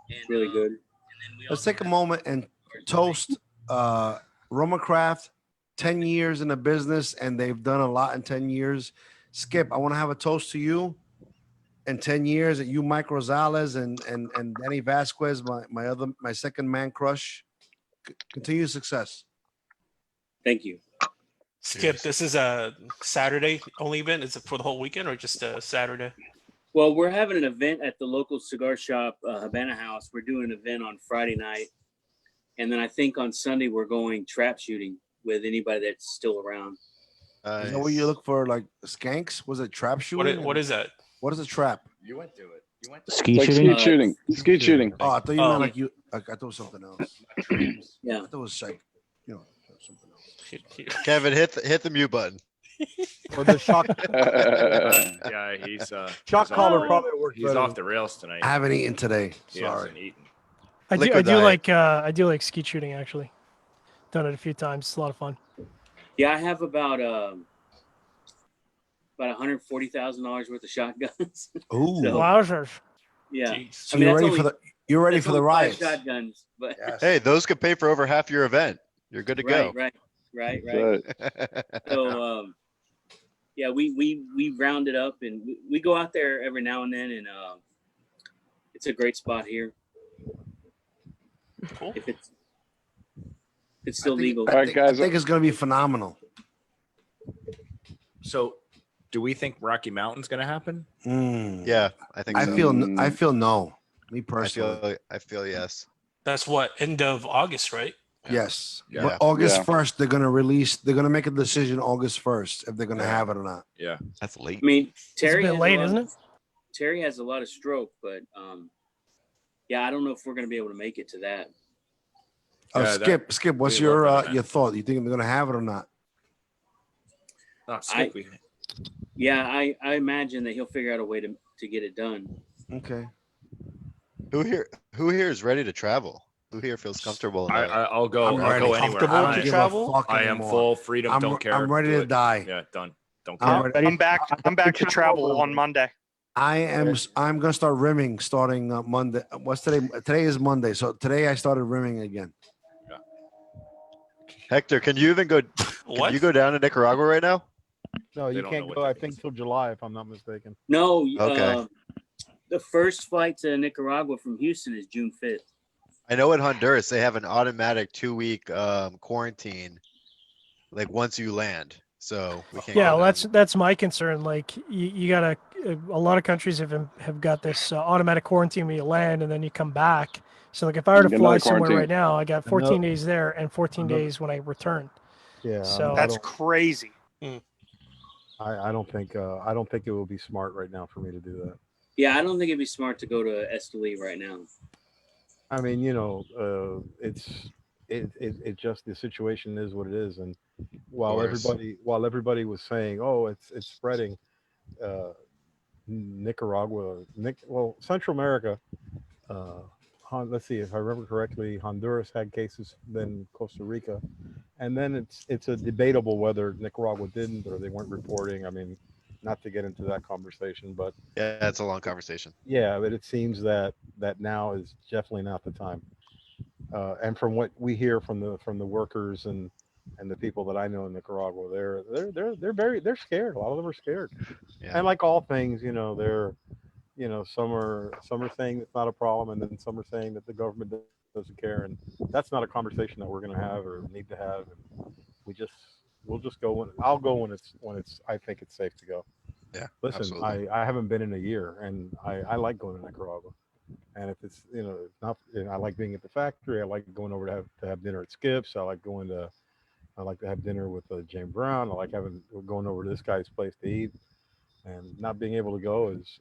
it's really good. Let's take a moment and toast RoMa Craft. 10 years in the business, and they've done a lot in 10 years. Skip, I want to have a toast to you. In 10 years, at you, Mike Rosales, and Danny Vasquez, my second man crush. Continued success. Thank you. Skip, this is a Saturday only event. Is it for the whole weekend or just a Saturday? Well, we're having an event at the local cigar shop, Havana House. We're doing an event on Friday night. And then I think on Sunday we're going trap shooting with anybody that's still around. Is that what you look for, like skanks? Was it trap shooting? What is that? What is a trap? You went to it. You went to Skeet shooting. Skeet shooting. Oh, I thought you meant like you. Like, I thought it was something else. Yeah. I thought it was like, something else. Kevin, hit the mute button. Or the shock. Yeah, he's shock collar probably works. He's off the rails tonight. I haven't eaten today. He Sorry. hasn't eaten. I do like skeet shooting actually. Done it a few times. It's a lot of fun. Yeah, I have about $140,000 worth of shotguns. Ooh, So, wowzers! yeah. So you're ready for the riots. Shotguns, but Yes. Hey, those could pay for over half your event. You're good to go. Right. So, yeah, we round it up and we go out there every now and then, and it's a great spot here. Cool. If it's still legal. I think it's going to be phenomenal. So, do we think Rocky Mountain's going to happen? Yeah, I think. I so. feel no. Me personally. I feel yes. That's what, end of August, right? Yes. Yeah. But August 1st, they're going to make a decision August 1st if they're going to have it or not. Yeah. That's late. I mean, Terry It's a bit late, isn't it? Terry has a lot of stroke, but yeah, I don't know if we're going to be able to make it to that. Skip, what's your thought? You think they're going to have it or not? Skip. I imagine that he'll figure out a way to get it done. Okay. Who here is ready to travel? Who here feels comfortable? I'll go. I'm I'll go anywhere. Comfortable to travel? I am full freedom. Don't care. I'm ready to die. Yeah, done. Don't care. I'm back to travel on Monday. I'm gonna start rimming starting Monday. What's today? Today is Monday, so today I started rimming again. Hector, can you even go? Can you go down to Nicaragua right now? No, you can't go. I think till July, if I'm not mistaken. No. Okay. The first flight to Nicaragua from Houston is June 5th. I know in Honduras they have an automatic 2-week quarantine, like once you land. So we can't. Yeah, well, that's my concern. Like you gotta. A lot of countries have got this automatic quarantine when you land, and then you come back. So like if I were to fly somewhere right now, I got 14 days there and 14 days when I return. Yeah, so that's crazy. I don't think it will be smart right now for me to do that. Yeah, I don't think it'd be smart to go to Esteli right now. I mean, it just the situation is what it is, and while everybody was saying, oh, it's spreading, Nicaragua, Central America. Let's see if I remember correctly, Honduras had cases, then Costa Rica, and then it's a debatable whether Nicaragua didn't or they weren't reporting. I mean, not to get into that conversation, but yeah, it's a long conversation. Yeah, but it seems that now is definitely not the time. And from what we hear from the workers and the people that I know in Nicaragua, they're scared. A lot of them are scared. Yeah. And like all things, they're some are saying it's not a problem, and then some are saying that the government doesn't care, and that's not a conversation that we're going to have or need to have. And we'll just go I'll go when it's I think it's safe to go. Yeah. Listen, absolutely. I haven't been in a year, and I like going to Nicaragua. And if it's not, I like being at the factory. I like going over to have dinner at Skip's. I like to have dinner with James Brown. I like going over to this guy's place to eat. And not being able to go is,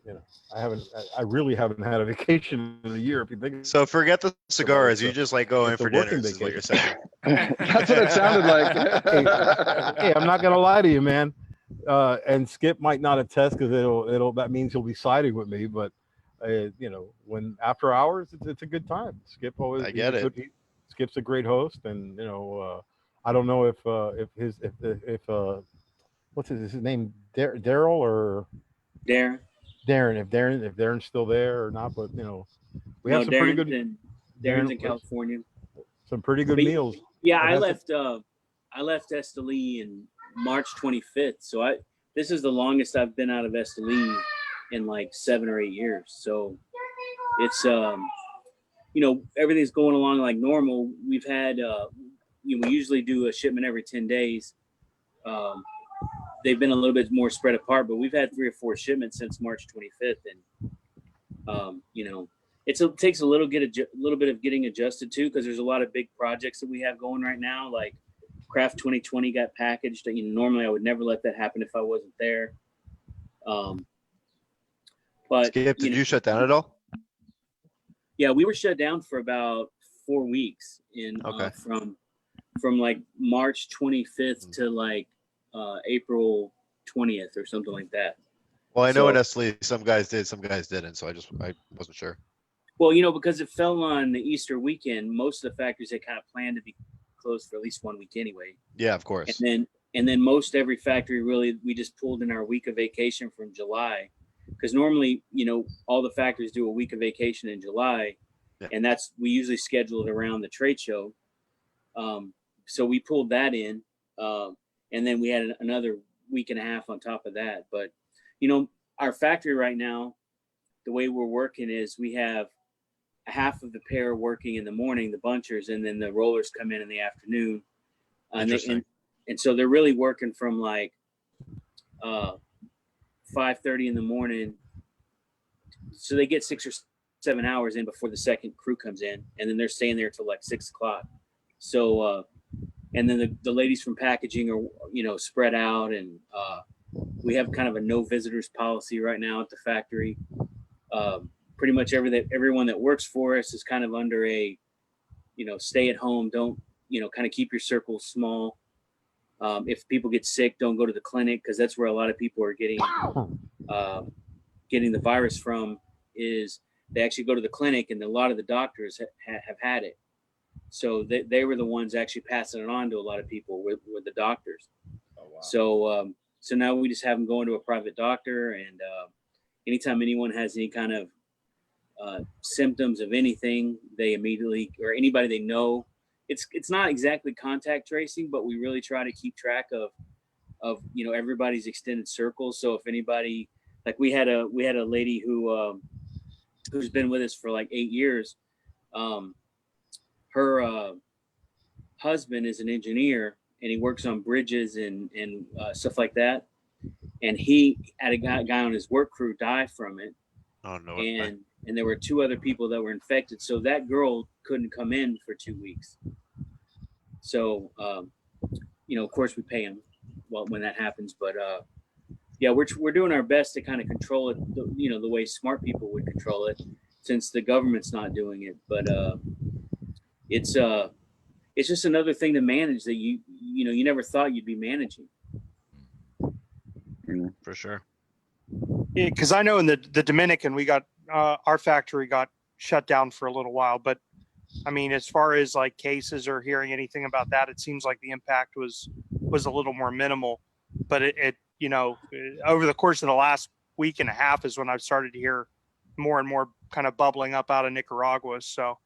I really haven't had a vacation in a year. If you think so, forget the cigars. You just like going for dinner. Is what you're saying. That's what it sounded like. hey, I'm not gonna lie to you, man. And Skip might not attest because that means he'll be siding with me. But when after hours, it's a good time. Skip always. I get it. Skip's a great host, and I don't know if what's his name, Daryl or Darren. If Darren's still there or not, but we have some pretty good. Darren's in California. Some pretty good meals. Yeah, I left Esteli in March 25th, so this is the longest I've been out of Esteli in like 7 or 8 years. So it's everything's going along like normal. We've had we usually do a shipment every 10 days. They've been a little bit more spread apart, but we've had 3 or 4 shipments since March 25th, and it takes a little bit of getting adjusted to, because there's a lot of big projects that we have going right now. Like Craft 2020 got packaged. Normally I would never let that happen if I wasn't there. But Skip, did you shut down at all? Yeah, we were shut down for about 4 weeks from like March 25th to like April 20th or something like that. Well, I know in Esteli some guys did, some guys didn't, so I wasn't sure. Well, because it fell on the Easter weekend, most of the factories had kind of planned to be closed for at least 1 week anyway. Yeah, of course. And then most every factory we just pulled in our week of vacation from July, because normally all the factories do a week of vacation in July, and we usually schedule it around the trade show. So we pulled that in. And then we had another week and a half on top of that. But, our factory right now, the way we're working is we have half of the pair working in the morning, the bunchers, and then the rollers come in the afternoon. And so they're really working from like 5:30 in the morning. So they get 6 or 7 hours in before the second crew comes in. And then they're staying there till like 6 o'clock. So, and then the ladies from packaging are, spread out, and we have kind of a no visitors policy right now at the factory. Pretty much everyone that works for us is kind of under a, stay at home. Don't, kind of keep your circles small. If people get sick, don't go to the clinic, because that's where a lot of people are getting the virus from. Is they actually go to the clinic, and a lot of the doctors have had it. So they were the ones actually passing it on to a lot of people with the doctors. Oh, wow. So now we just have them going to a private doctor, and anytime anyone has any kind of symptoms of anything, they immediately, or anybody they know, it's not exactly contact tracing, but we really try to keep track of everybody's extended circle. So if anybody, like we had a lady who's been with us for like 8 years. Her husband is an engineer and he works on bridges and stuff like that. And he had a guy on his work crew die from it. Oh no! And there were 2 other people that were infected. So that girl couldn't come in for 2 weeks. So of course we pay him when that happens. But yeah, we're doing our best to kind of control it, the way smart people would control it, since the government's not doing it. But it's just another thing to manage that you never thought you'd be managing. For sure. Yeah, because I know in the Dominican, we got our factory got shut down for a little while, but I mean, as far as like cases or hearing anything about that, it seems like the impact was a little more minimal. But it over the course of the last week and a half is when I've started to hear more and more kind of bubbling up out of Nicaragua. So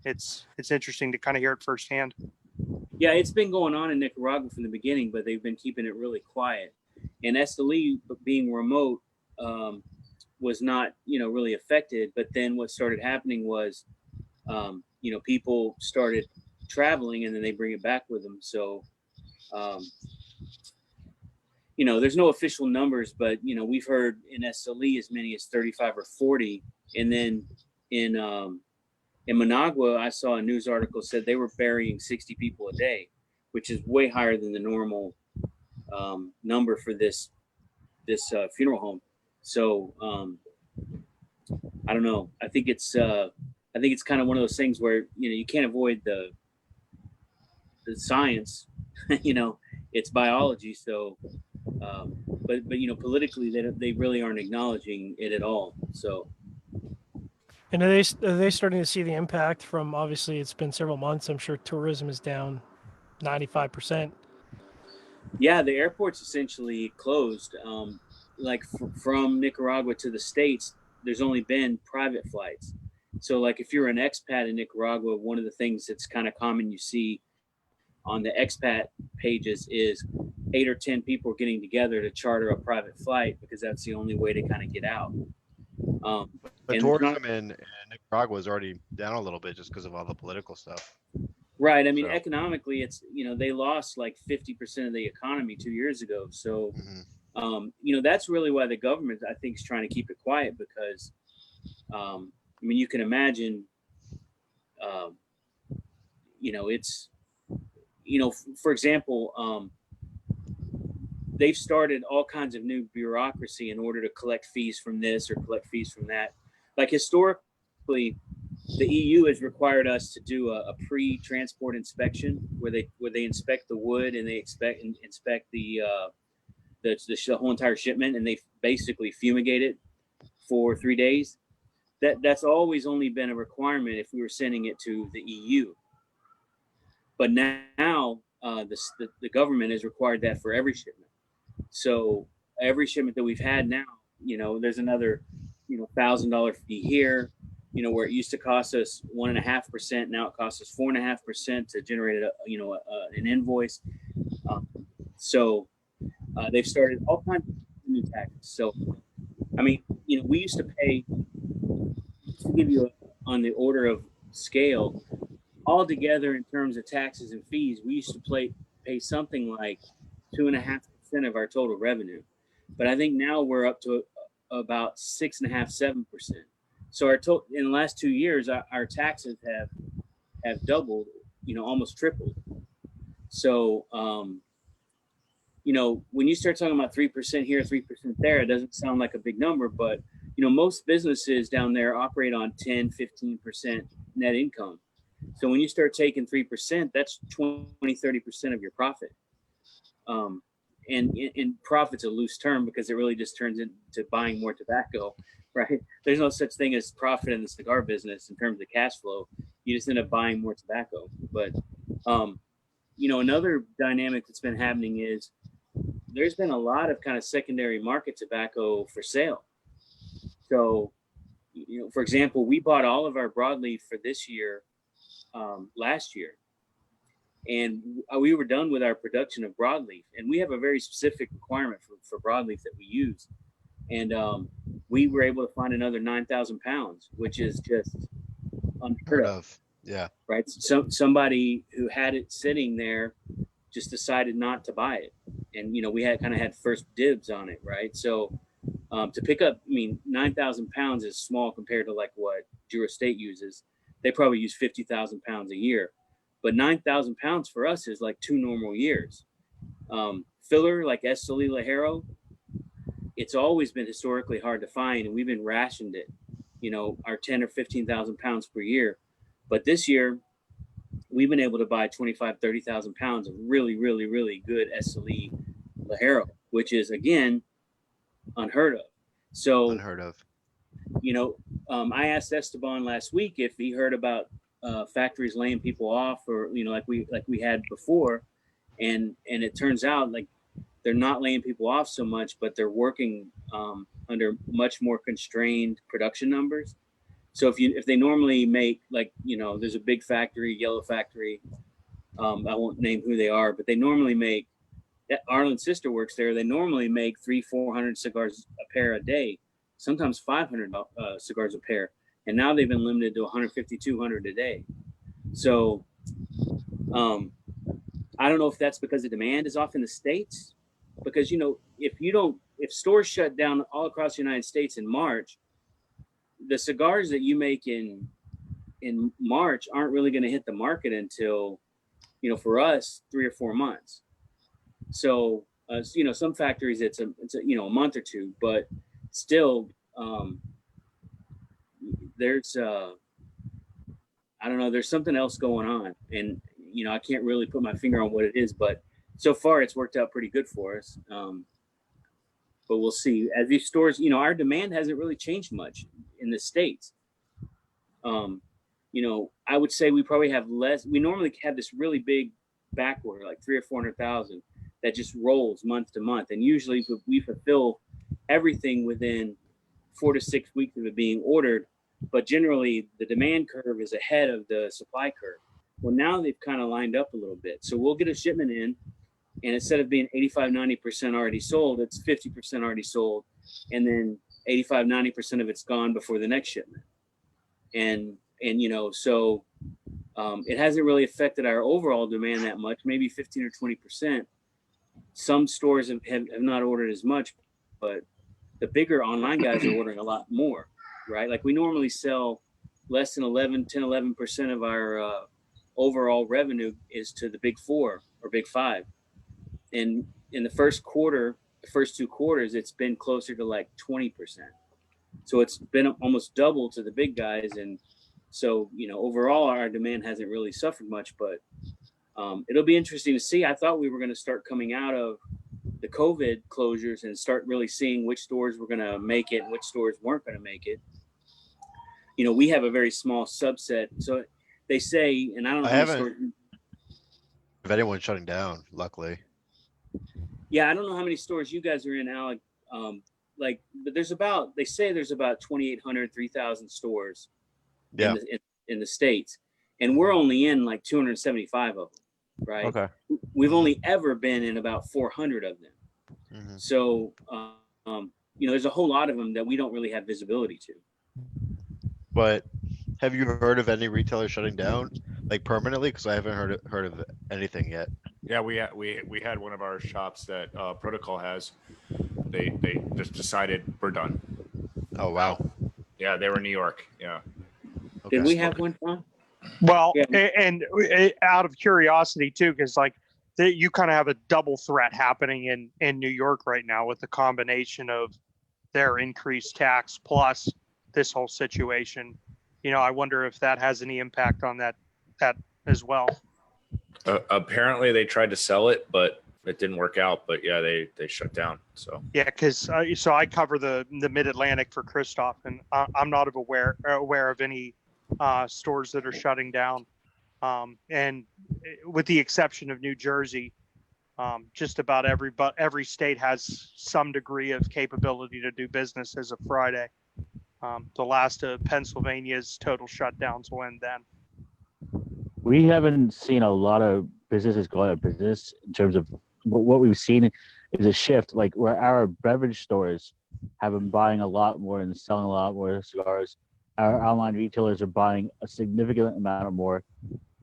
it's interesting to kind of hear it firsthand. Yeah, it's been going on in Nicaragua from the beginning, but they've been keeping it really quiet. And Esteli, being remote, was not, really affected. But then what started happening was, people started traveling and then they bring it back with them. So, there's no official numbers, but, we've heard in Esteli as many as 35 or 40. And then in Managua, I saw a news article said they were burying 60 people a day, which is way higher than the normal number for this funeral home. So I don't know. I think it's kind of one of those things where you can't avoid the science. It's biology. So, but politically they really aren't acknowledging it at all. So. And are they starting to see the impact from? Obviously, it's been several months. I'm sure tourism is down 95%. Yeah, the airport's essentially closed. From Nicaragua to the States, there's only been private flights. So like if you're an expat in Nicaragua, one of the things that's kind of common you see on the expat pages is 8 or 10 people getting together to charter a private flight because that's the only way to kind of get out. But tourism in Nicaragua is already down a little bit just because of all the political stuff. Right. I mean, economically, it's, they lost like 50% of the economy 2 years ago. So, that's really why the government, I think, is trying to keep it quiet because, you can imagine, it's, for example, they've started all kinds of new bureaucracy in order to collect fees from this or collect fees from that. Like historically, the EU has required us to do a pre-transport inspection where they inspect the wood and they inspect the whole entire shipment, and they basically fumigate it for 3 days. That's always only been a requirement if we were sending it to the EU. But now the government has required that for every shipment. So every shipment that we've had now, there's another, $1,000 fee here. Where it used to cost us 1.5%, now it costs us 4.5% to generate an invoice. So they've started all kinds of new taxes. So, we used to pay, to give you on the order of scale, all together in terms of taxes and fees, we used to pay something like 2.5% of our total revenue. But I think now we're up to about 6.5–7%. So in the last 2 years, our taxes have doubled, almost tripled. So, when you start talking about 3% here, 3% there, it doesn't sound like a big number, but, most businesses down there operate on 10–15% net income. So when you start taking 3%, that's 20–30% of your profit. And profit's a loose term because it really just turns into buying more tobacco, right? There's no such thing as profit in the cigar business in terms of cash flow. You just end up buying more tobacco. But, another dynamic that's been happening is there's been a lot of kind of secondary market tobacco for sale. So, for example, we bought all of our broadleaf for this year last year, and we were done with our production of broadleaf, and we have a very specific requirement for broadleaf that we use, and we were able to find another 9,000 pounds, which is just unheard of. Yeah. Right. So somebody who had it sitting there just decided not to buy it, and we had first dibs on it, right? So to pick up, 9,000 pounds is small compared to like what Drew Estate uses. They probably use 50,000 pounds a year, but 9,000 pounds for us is like 2 normal years. Filler like Esteli Ligero, it's always been historically hard to find, and we've been rationed it, our 10 or 15,000 pounds per year. But this year, we've been able to buy 25, 30,000 pounds of really, really, really good Esteli Ligero, which is, again, unheard of. So, unheard of. I asked Esteban last week if he heard about factories laying people off, or like we had before, and it turns out like they're not laying people off so much, but they're working under much more constrained production numbers. So if they normally make there's a big factory, yellow factory, I won't name who they are, but they normally make, that Arlen's sister works there. They normally make 300-400 cigars a pair a day, sometimes 500 cigars a pair. And now they've been limited to 150-200 a day. So I don't know if that's because the demand is off in the States, because, if stores shut down all across the United States in March, the cigars that you make in March aren't really going to hit the market until, for us, 3 or 4 months. So, some factories, it's a month or two, but still, there's, I don't know, there's something else going on. And, I can't really put my finger on what it is, but so far it's worked out pretty good for us. But we'll see. As these stores, our demand hasn't really changed much in the States. I would say we probably have less. We normally have this really big back order, like 300,000 or 400,000, that just rolls month to month. And usually we fulfill everything within 4 to 6 weeks of it being ordered. But generally, the demand curve is ahead of the supply curve. Well, now they've kind of lined up a little bit. So we'll get a shipment in, and instead of being 85-90% already sold, it's 50% already sold, and then 85-90% of it's gone before the next shipment. And so it hasn't really affected our overall demand that much, maybe 15 or 20%. Some stores have not ordered as much, but the bigger online guys are ordering a lot more, right? Like we normally sell less than 10-11% of our overall revenue is to the big 4 or big 5. And in the first 2 quarters, it's been closer to like 20%. So it's been almost double to the big guys. And so, overall, our demand hasn't really suffered much, but it'll be interesting to see. I thought we were going to start coming out of the COVID closures and start really seeing which stores were going to make it and which stores weren't going to make it. We have a very small subset. So they say, and I don't know. I haven't. If anyone's shutting down, luckily. Yeah, I don't know how many stores you guys are in, Alec. But they say there's about 2,800, 3,000 stores in the States. And we're only in like 275 of them, right? Okay. We've only ever been in about 400 of them. Mm-hmm. So, there's a whole lot of them that we don't really have visibility to. But have you heard of any retailers shutting down, like permanently? Because I haven't heard of anything yet. Yeah, we had one of our shops that Protocol has. They just decided we're done. Oh wow. Yeah, they were in New York. Yeah. Okay. Did we have one, Juan? Well, yeah. And out of curiosity too, because you kind of have a double threat happening in New York right now with the combination of their increased tax plus this whole situation. I wonder if that has any impact on that as well. Apparently they tried to sell it, but it didn't work out. But yeah, they shut down. So yeah, because so I cover the Mid-Atlantic for Kristoff, and I'm not aware of any stores that are shutting down. And with the exception of New Jersey, just about every state has some degree of capability to do business as of Friday. The last of Pennsylvania's total shutdowns will end then. We haven't seen a lot of businesses go out of business in terms of what we've seen is a shift, like where our beverage stores have been buying a lot more and selling a lot more cigars. Our online retailers are buying a significant amount of more.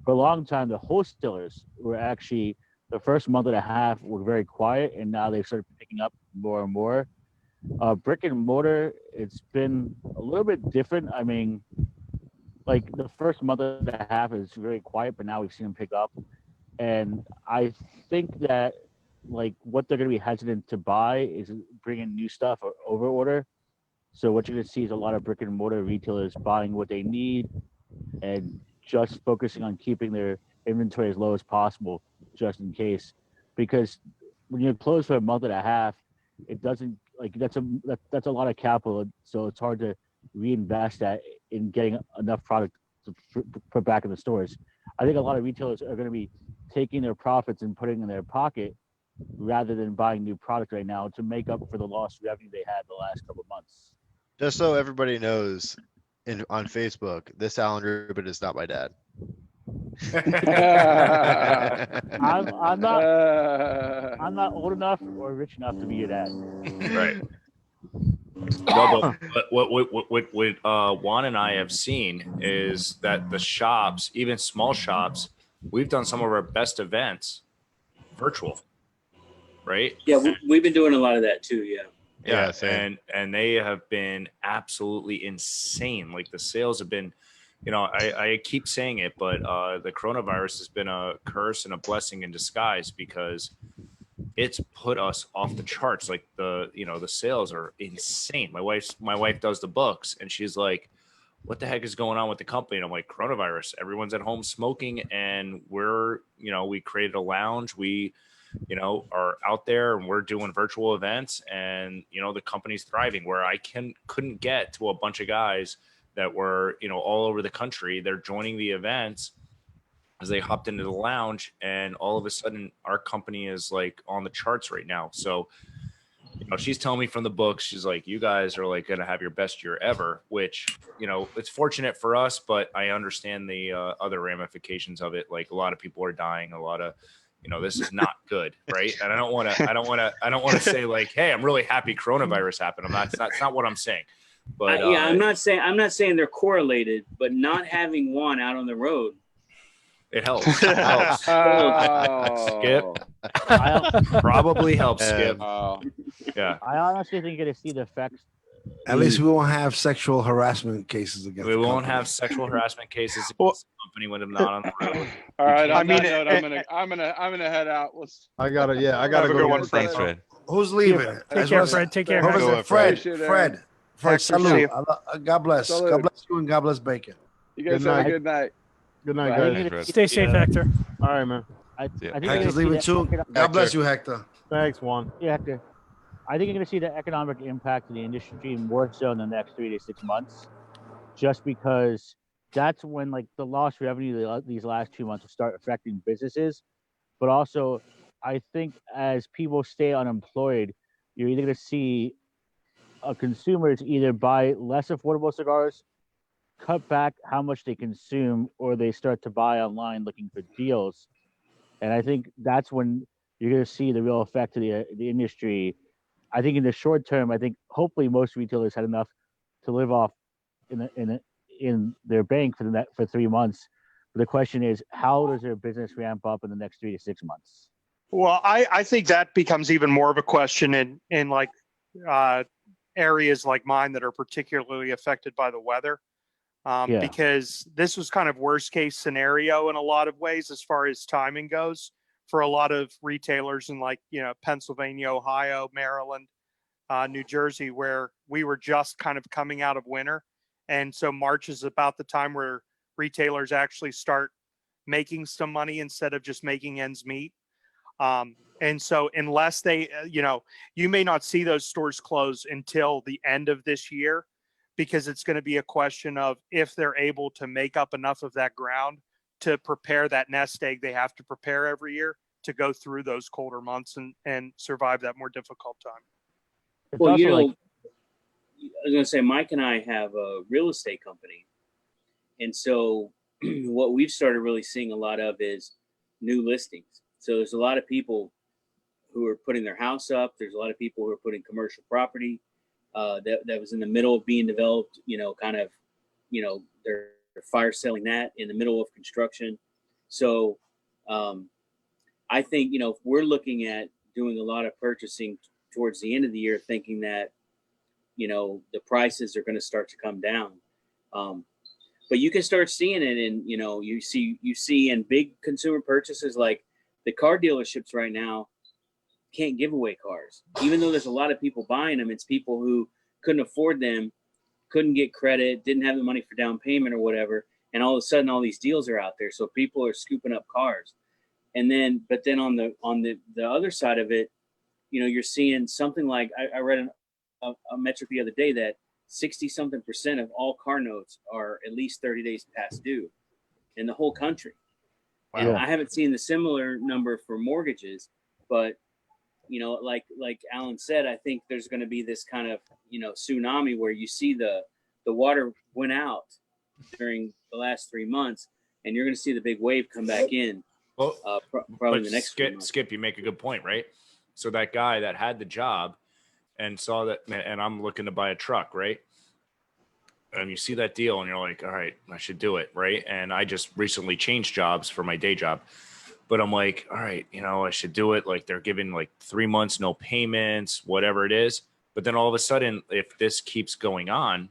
For a long time, the wholesalers were actually, the first month and a half were very quiet, and now they've started picking up more and more. Brick and mortar, it's been a little bit different. I mean, like the first month and a half is very quiet, but now we've seen them pick up. And I think that like what they're going to be hesitant to buy is bringing new stuff or over order. So what you're going to see is a lot of brick and mortar retailers buying what they need and just focusing on keeping their inventory as low as possible, just in case. Because when you're closed for a month and a half, it doesn't like that's a lot of capital. So it's hard to reinvest that in getting enough product to put back in the stores. I think a lot of retailers are going to be taking their profits and putting in their pocket rather than buying new product right now to make up for the lost revenue they had the last couple of months. Just so everybody knows, on Facebook, this Alan Rubin is not my dad. I'm not old enough or rich enough to be your dad. Right. No, but what Juan and I have seen is that the shops, even small shops, we've done some of our best events virtual, right? Yeah, we've been doing a lot of that too. Yeah, and they have been absolutely insane. Like the sales have been, you know, I keep saying it, but the coronavirus has been a curse and a blessing in disguise because it's put us off the charts. Like the sales are insane. My wife does the books and she's like, what the heck is going on with the company? And I'm like, coronavirus, everyone's at home smoking and we created a lounge. We, are out there and we're doing virtual events and, the company's thriving where I couldn't get to a bunch of guys that were, all over the country. They're joining the events as they hopped into the lounge and all of a sudden our company is like on the charts right now. So, she's telling me from the books, she's like, you guys are like going to have your best year ever, which, it's fortunate for us, but I understand the other ramifications of it. Like a lot of people are dying, a lot of, this is not good. Right. And I don't want to say like, hey, I'm really happy coronavirus happened. That's not what I'm saying. But I'm not saying they're correlated, but not having Juan out on the road. It helps. Skip. Probably helps, Skip. Yeah. I honestly think you're going to see the effects. At least we won't have sexual harassment cases against. We won't have sexual harassment cases against the company when I'm not on the road. All right. I'm gonna head out. I gotta go. One, Fred. Fred. Who's leaving? Take care, Fred. Take care. Who was it? Fred. Fred. Salute. See God bless. Salute. God bless you and God bless Bacon. You guys have a good night. Good night, guys. Stay safe, Hector. All right, man. I think Hector's leaving too. God bless you, Hector. Thanks, Juan. Yeah, Hector. I think you're going to see the economic impact of the industry more so in the next 3 to 6 months, just because that's when like the lost revenue these last 2 months will start affecting businesses. But also, I think as people stay unemployed, you're either going to see consumers either buy less affordable cigars, cut back how much they consume, or they start to buy online looking for deals. And I think that's when you're going to see the real effect of the industry. I think in the short term, I think hopefully most retailers had enough to live off in their bank for 3 months. But the question is, how does their business ramp up in the next 3 to 6 months? Well, I think that becomes even more of a question in like areas like mine that are particularly affected by the weather. Because this was kind of worst case scenario in a lot of ways as far as timing goes for a lot of retailers in like, Pennsylvania, Ohio, Maryland, New Jersey, where we were just kind of coming out of winter. And so March is about the time where retailers actually start making some money instead of just making ends meet. And so unless they, you may not see those stores close until the end of this year, because it's going to be a question of if they're able to make up enough of that ground to prepare that nest egg they have to prepare every year to go through those colder months and survive that more difficult time. It's Well, also was going to say, Mike and I have a real estate company. And so what we've started really seeing a lot of is new listings. So there's a lot of people who are putting their house up. There's a lot of people who are putting commercial property that was in the middle of being developed, they're fire selling that in the middle of construction. So I think, if we're looking at doing a lot of purchasing towards the end of the year, thinking that, the prices are going to start to come down. But you can start seeing it in, you see in big consumer purchases, like the car dealerships right now can't give away cars, even though there's a lot of people buying them. It's people who couldn't afford them, couldn't get credit, didn't have the money for down payment or whatever. And all of a sudden, all these deals are out there. So people are scooping up cars. And then, but then on the other side of it, you're seeing something like, I read a metric the other day that 60-something% of all car notes are at least 30 days past due in the whole country. Wow. And I haven't seen the similar number for mortgages, but like Alan said, I think there's going to be this kind of, tsunami where you see the water went out during the last 3 months, and you're going to see the big wave come back in. Well, probably the next Skip, you make a good point, right? So that guy that had the job and saw that, and I'm looking to buy a truck, right? And you see that deal and you're like, all right, I should do it, right? And I just recently changed jobs for my day job. But I'm like, all right, I should do it. Like they're giving like 3 months, no payments, whatever it is. But then all of a sudden, if this keeps going on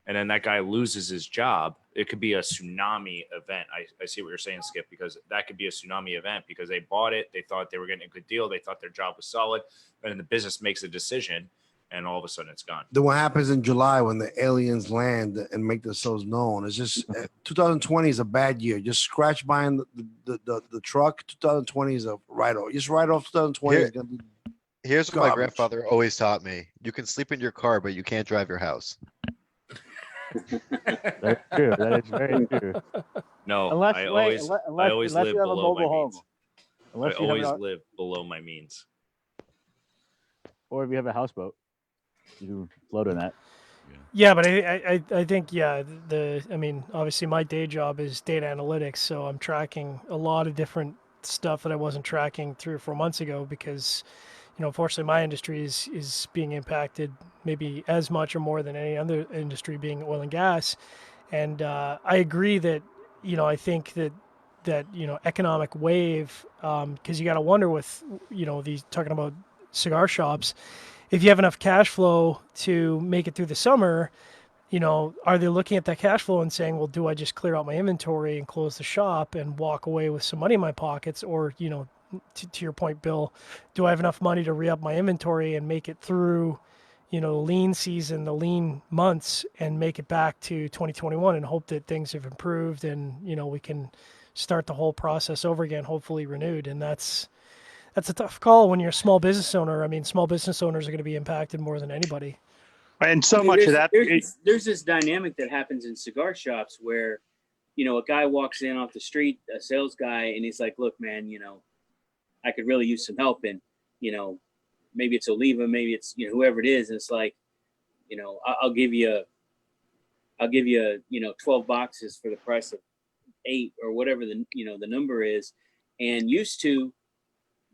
and then that guy loses his job, it could be a tsunami event. I see what you're saying, Skip, because that could be a tsunami event because they bought it. They thought they were getting a good deal. They thought their job was solid. And then the business makes a decision and all of a sudden it's gone. Then what happens in July when the aliens land and make themselves known? It's just 2020 is a bad year. Just scratch buying the truck. 2020 is a write-off. Just write off 2020. Is gonna be Here's what garbage. my grandfather always taught me. You can sleep in your car, but you can't drive your house. That's true. That is very true. No, Unless, I wait, always unless live you have a below mobile my home. means. Unless I you always have live below my means. Or if you have a houseboat, you can float in that. Yeah, but I think, obviously my day job is data analytics, so I'm tracking a lot of different stuff that I wasn't tracking 3 or 4 months ago because, unfortunately my industry is being impacted maybe as much or more than any other industry, being oil and gas. And I agree that, I think that economic wave, because you got to wonder with, these talking about cigar shops, if you have enough cash flow to make it through the summer, are they looking at that cash flow and saying, well, do I just clear out my inventory and close the shop and walk away with some money in my pockets? Or, to your point, Bill, do I have enough money to re-up my inventory and make it through, the lean season, the lean months, and make it back to 2021 and hope that things have improved and, we can start the whole process over again, hopefully renewed. And that's a tough call when you're a small business owner. I mean, small business owners are going to be impacted more than anybody. And so much of that. There's this dynamic that happens in cigar shops where, a guy walks in off the street, a sales guy, and he's like, look, man, I could really use some help. And, maybe it's Oliva, maybe it's, whoever it is. And it's like, I'll give you 12 boxes for the price of 8 or whatever the number is. And used to,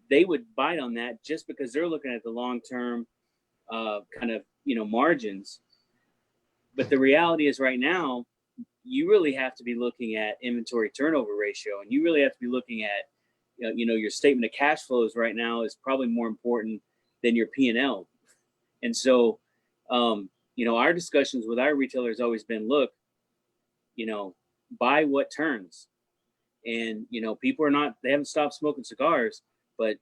they would bite on that just because they're looking at the long-term kind of, margins. But the reality is right now, you really have to be looking at inventory turnover ratio, and you really have to be looking at, your statement of cash flows right now is probably more important than your P&L. And so, our discussions with our retailers has always been, look, buy what turns. And, people they haven't stopped smoking cigars, but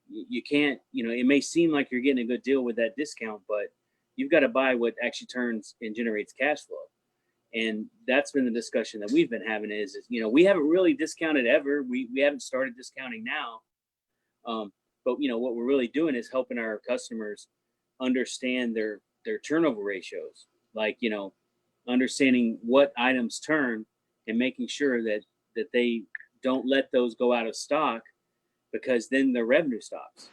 you can't, it may seem like you're getting a good deal with that discount, but you've got to buy what actually turns and generates cash flow. And that's been the discussion that we've been having is we haven't really discounted ever. We haven't started discounting now. But what we're really doing is helping our customers understand their turnover ratios, like, understanding what items turn and making sure that they don't let those go out of stock, because then the revenue stops.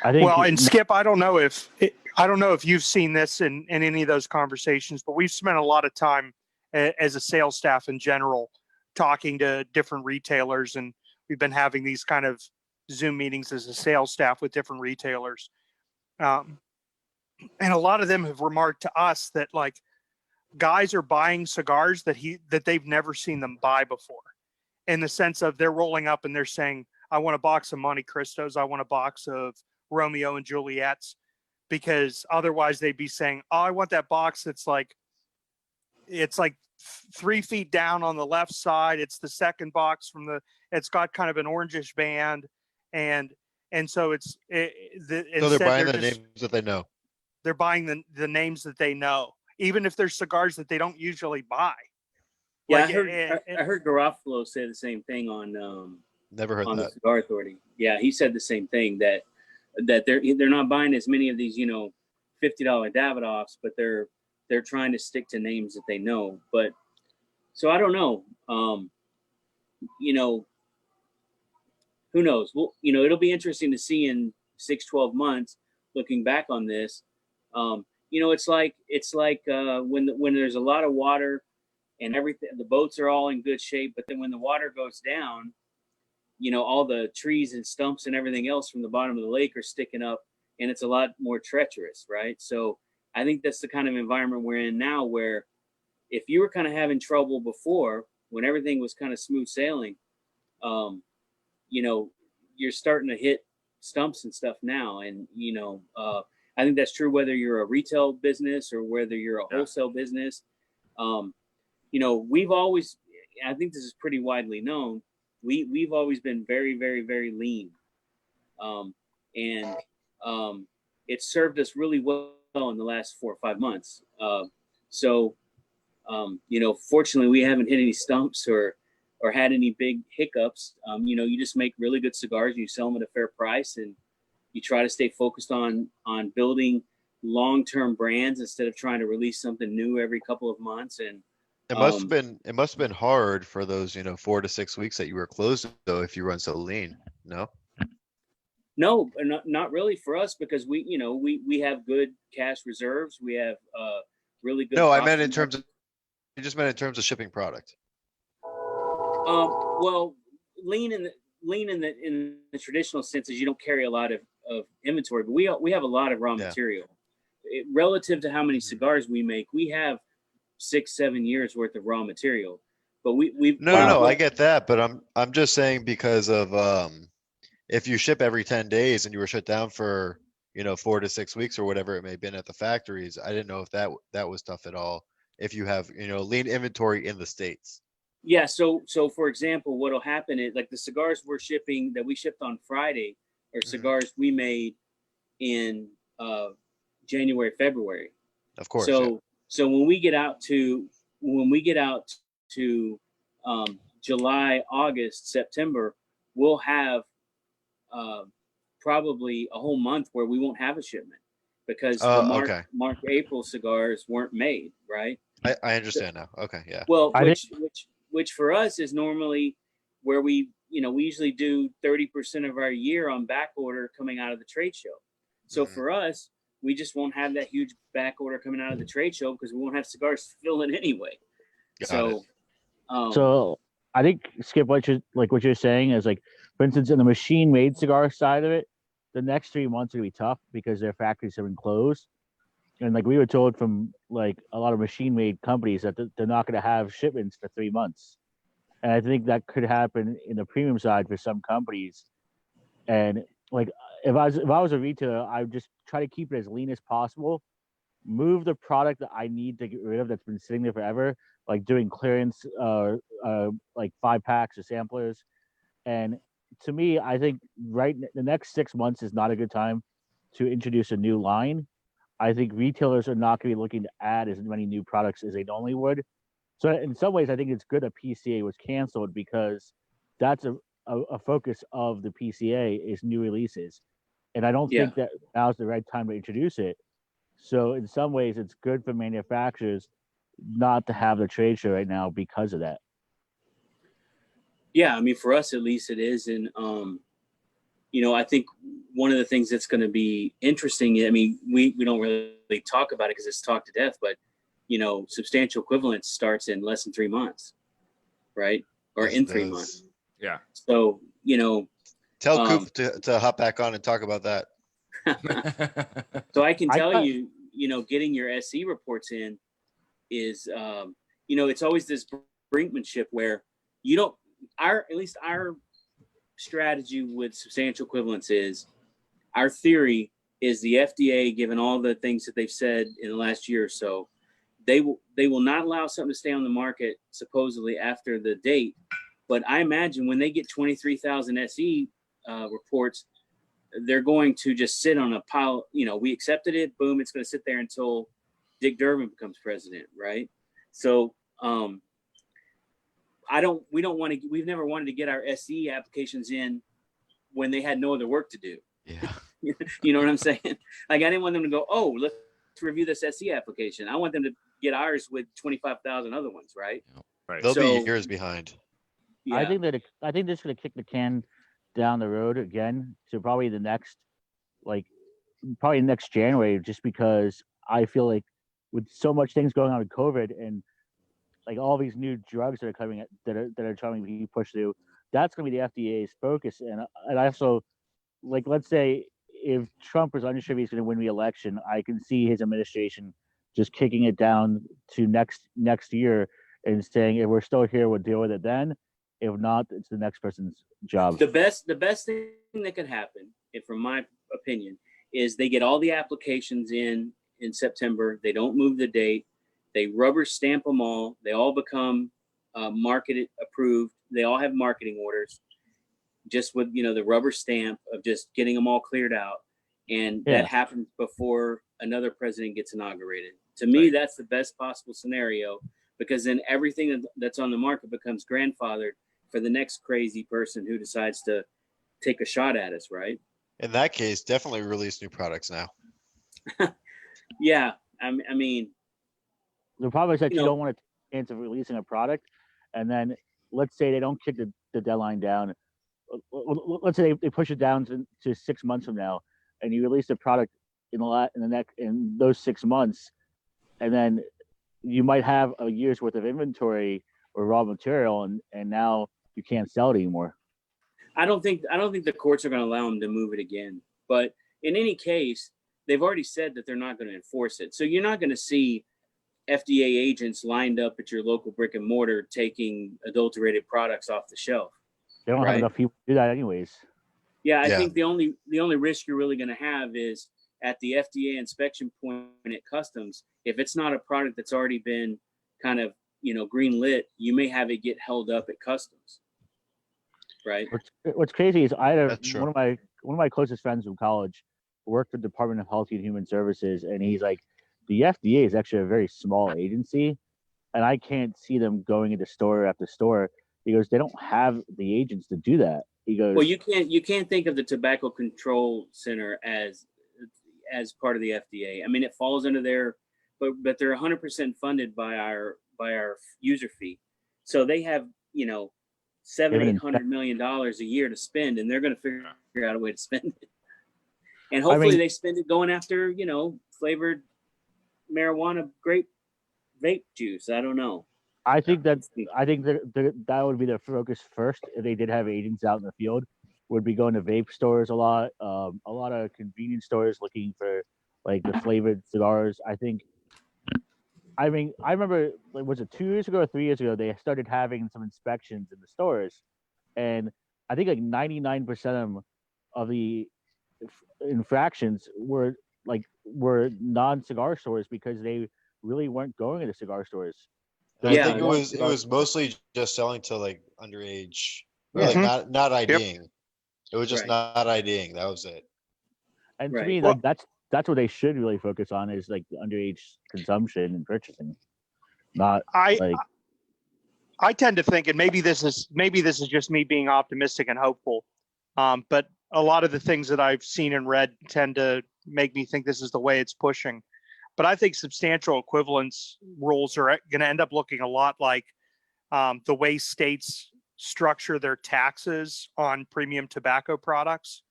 And Skip, I don't know if I don't know if you've seen this in any of those conversations, but we've spent a lot of time as a sales staff in general talking to different retailers, and we've been having these kind of Zoom meetings as a sales staff with different retailers. And a lot of them have remarked to us that like guys are buying cigars that they've never seen them buy before, in the sense of they're rolling up and they're saying, I want a box of Monte Cristos, I want a box of Romeo and Juliet's, because otherwise they'd be saying, oh, I want that box that's like, it's like 3 feet down on the left side. It's the second box it's got kind of an orangish band. And so so they're buying the names that they know. They're buying the names that they know, even if there's cigars that they don't usually buy. Yeah, like, I heard Garofalo say the same thing on never heard on that. The Cigar Authority. Yeah, he said the same thing, that they're not buying as many of these, $50 Davidoffs, but they're trying to stick to names that they know. But so I don't know. Who knows? Well, it'll be interesting to see in 6-12 months, looking back on this. It's like when there's a lot of water and everything, the boats are all in good shape, but then when the water goes down, all the trees and stumps and everything else from the bottom of the lake are sticking up, and it's a lot more treacherous, right? So I think that's the kind of environment we're in now, where if you were kind of having trouble before, when everything was kind of smooth sailing, you're starting to hit stumps and stuff now. And, I think that's true whether you're a retail business or whether you're a wholesale business. We've always, I think this is pretty widely known, we've always been very, very, very lean. It served us really well in the last 4 or 5 months. Fortunately, we haven't hit any stumps or had any big hiccups. You just make really good cigars, you sell them at a fair price, and you try to stay focused on building long-term brands instead of trying to release something new every couple of months. And it must have been hard for those 4 to 6 weeks that you were closed, though, if you run so lean. No, not really for us, because we have good cash reserves. We have really good. No, I meant in terms of. You just meant in terms of shipping product. Well, lean in the traditional sense is you don't carry a lot of inventory, but we have a lot of raw material. Relative to how many cigars we make, we have 6-7 years worth of raw material. But we No, I get that, but I'm just saying because of if you ship every 10 days and you were shut down for 4 to 6 weeks or whatever it may have been at the factories, I didn't know if that was tough at all. If you have lean inventory in the States. Yeah, so for example, what'll happen is, like, the cigars we shipped on Friday are cigars we made in January, February. Of course. So when we get out to July, August, September, we'll have probably a whole month where we won't have a shipment, because the March, April cigars weren't made, right? I understand now. Okay, yeah. Well, which for us is normally where we usually do 30% of our year on back order coming out of the trade show. So for us, we just won't have that huge back order coming out of the trade show because we won't have cigars to fill in anyway. So I think, Skip, what you're saying is, like, for instance, in the machine made cigar side of it, the next 3 months are gonna be tough because their factories have been closed. And like we were told from like a lot of machine made companies that they're not going to have shipments for 3 months. And I think that could happen in the premium side for some companies. And like, if I was a retailer, I would just try to keep it as lean as possible, move the product that I need to get rid of that's been sitting there forever, like doing clearance, like 5 packs or samplers. And to me, I think the next 6 months is not a good time to introduce a new line. I think retailers are not going to be looking to add as many new products as they normally would. So in some ways, I think it's good that PCA was canceled, because that's a focus of the PCA is new releases. And I don't think that now's the right time to introduce it. So in some ways, it's good for manufacturers not to have the trade show right now because of that. Yeah, I mean, for us at least it is. And I think one of the things that's going to be interesting, I mean, we don't really talk about it because it's talked to death, but, substantial equivalence starts in less than 3 months, right? Or Yes, in it 3 does. months. Yeah. So, Tell Coop to hop back on and talk about that. So I can tell you, getting your SE reports in is, it's always this brinkmanship where at least our strategy with substantial equivalence is, our theory is the FDA, given all the things that they've said in the last year or so, they will not allow something to stay on the market supposedly after the date. But I imagine when they get 23,000 SE reports, they're going to just sit on a pile. We accepted it, boom, it's going to sit there until Dick Durbin becomes president, right? So we've never wanted to get our SE applications in when they had no other work to do. Yeah. You know what I'm saying? Like, I didn't want them to go, oh, let's review this SE application. I want them to get ours with 25,000 other ones, right? Right. They'll be years behind. Yeah. I think they're just going to kick the can down the road again to probably next January, just because I feel like with so much things going on with COVID and like all these new drugs that are coming that are trying to be pushed through, that's going to be the FDA's focus. And I also, like, let's say if Trump is unsure he's going to win the election, I can see his administration just kicking it down to next year and saying, if we're still here, we'll deal with it then. If not, it's the next person's job. The best thing that could happen, from my opinion, is they get all the applications in September. They don't move the date. They rubber stamp them all. They all become marketed approved. They all have marketing orders, just with the rubber stamp of just getting them all cleared out. And that happens before another president gets inaugurated. To me, that's the best possible scenario, because then everything that's on the market becomes grandfathered for the next crazy person who decides to take a shot at us, right? In that case, definitely release new products now. Yeah, I mean, the problem is that you don't want to take a chance of releasing a product, and then let's say they don't kick the deadline down. Let's say they push it down to 6 months from now, and you release the product in those 6 months, and then you might have a year's worth of inventory or raw material, and now you can't sell it anymore. I don't think the courts are going to allow them to move it again. But in any case, they've already said that they're not going to enforce it. So you're not going to see FDA agents lined up at your local brick and mortar taking adulterated products off the shelf. They don't have enough people to do that anyways. Yeah, I think the only risk you're really going to have is at the FDA inspection point at customs. If it's not a product that's already been kind of green lit, you may have it get held up at customs. Right. What's crazy is I had one of my closest friends from college worked for the Department of Health and Human Services, and he's like, the FDA is actually a very small agency, and I can't see them going into store after store. He goes, they don't have the agents to do that. He goes, well, you can't think of the Tobacco Control Center as part of the FDA. I mean, it falls under their, but they're 100% funded by our user fee, so they have $700-800 million a year to spend, and they're going to figure out a way to spend it. And hopefully they spend it going after, flavored marijuana grape vape juice. I don't know. I think that would be their focus first. If they did have agents out in the field, would be going to vape stores a lot of convenience stores looking for like the flavored cigars. I remember, like, was it 2 years ago or 3 years ago, they started having some inspections in the stores, and I think like 99% of the infractions were non-cigar stores because they really weren't going into cigar stores. I think it was mostly just selling to like underage, or like not IDing. Yep. It was just not IDing. That was it. And to me, like that's what they should really focus on, is like the underage consumption and purchasing. I tend to think, and maybe this is just me being optimistic and hopeful, but a lot of the things that I've seen and read tend to make me think this is the way it's pushing. But I think substantial equivalence rules are going to end up looking a lot like the way states structure their taxes on premium tobacco products.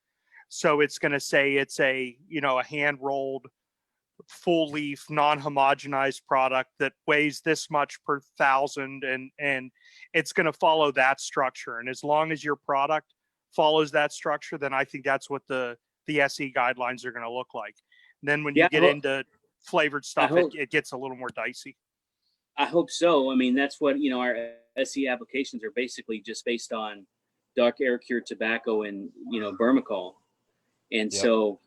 So it's going to say it's a, a hand rolled, full leaf, non-homogenized product that weighs this much per 1,000, and it's going to follow that structure. And as long as your product follows that structure, then I think that's what the SE guidelines are going to look like. And then when you get into flavored stuff, it gets a little more dicey. I hope so. I mean, that's what, our SE applications are basically just based on dark air cured tobacco and, Bermacol. And so,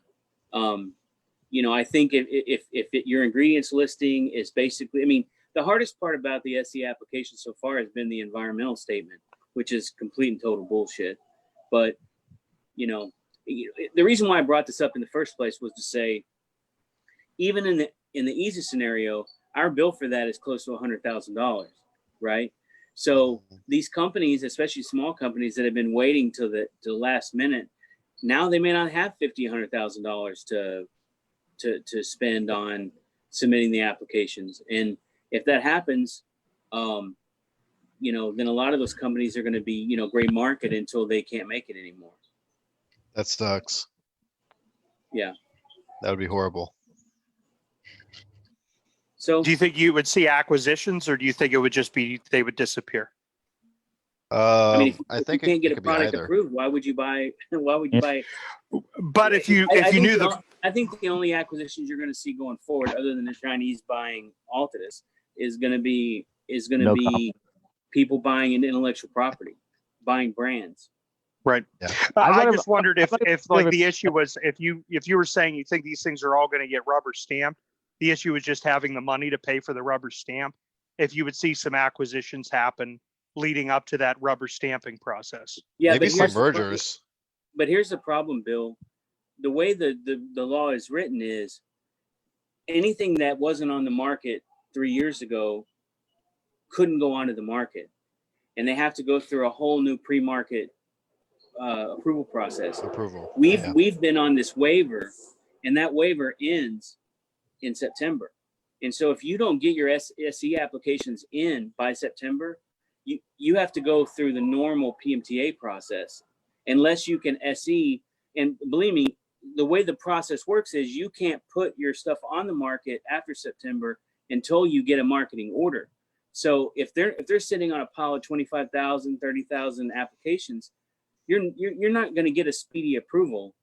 I think if your ingredients listing is basically, I mean, the hardest part about the SE application so far has been the environmental statement, which is complete and total bullshit. But, the reason why I brought this up in the first place was to say, even in the easy scenario, our bill for that is close to $100,000, right? So these companies, especially small companies that have been waiting till the last minute, now they may not have $50,000, $100,000 to spend on submitting the applications. And if that happens, then a lot of those companies are going to be, gray market until they can't make it anymore. That sucks. Yeah. That would be horrible. So do you think you would see acquisitions, or do you think it would just be, they would disappear? I mean, if think you can't get a product approved, why would you buy? But if you knew I think the only acquisitions you're going to see going forward, other than the Chinese buying Altadis, is going to be people buying an intellectual property, buying brands. Right. Yeah. I just wondered if like the issue was if you were saying you think these things are all going to get rubber stamped, the issue is just having the money to pay for the rubber stamp. If you would see some acquisitions happen leading up to that rubber stamping process. Yeah, maybe some mergers. But here's the problem, Bill. The way the law is written is anything that wasn't on the market 3 years ago couldn't go onto the market. And they have to go through a whole new pre-market approval process. We've been on this waiver, and that waiver ends in September. And so if you don't get your SE applications in by September, you have to go through the normal PMTA process unless you can SE. And believe me, the way the process works is you can't put your stuff on the market after September until you get a marketing order. So if they're sitting on a pile of 25,000, 30,000 applications, you're not going to get a speedy approval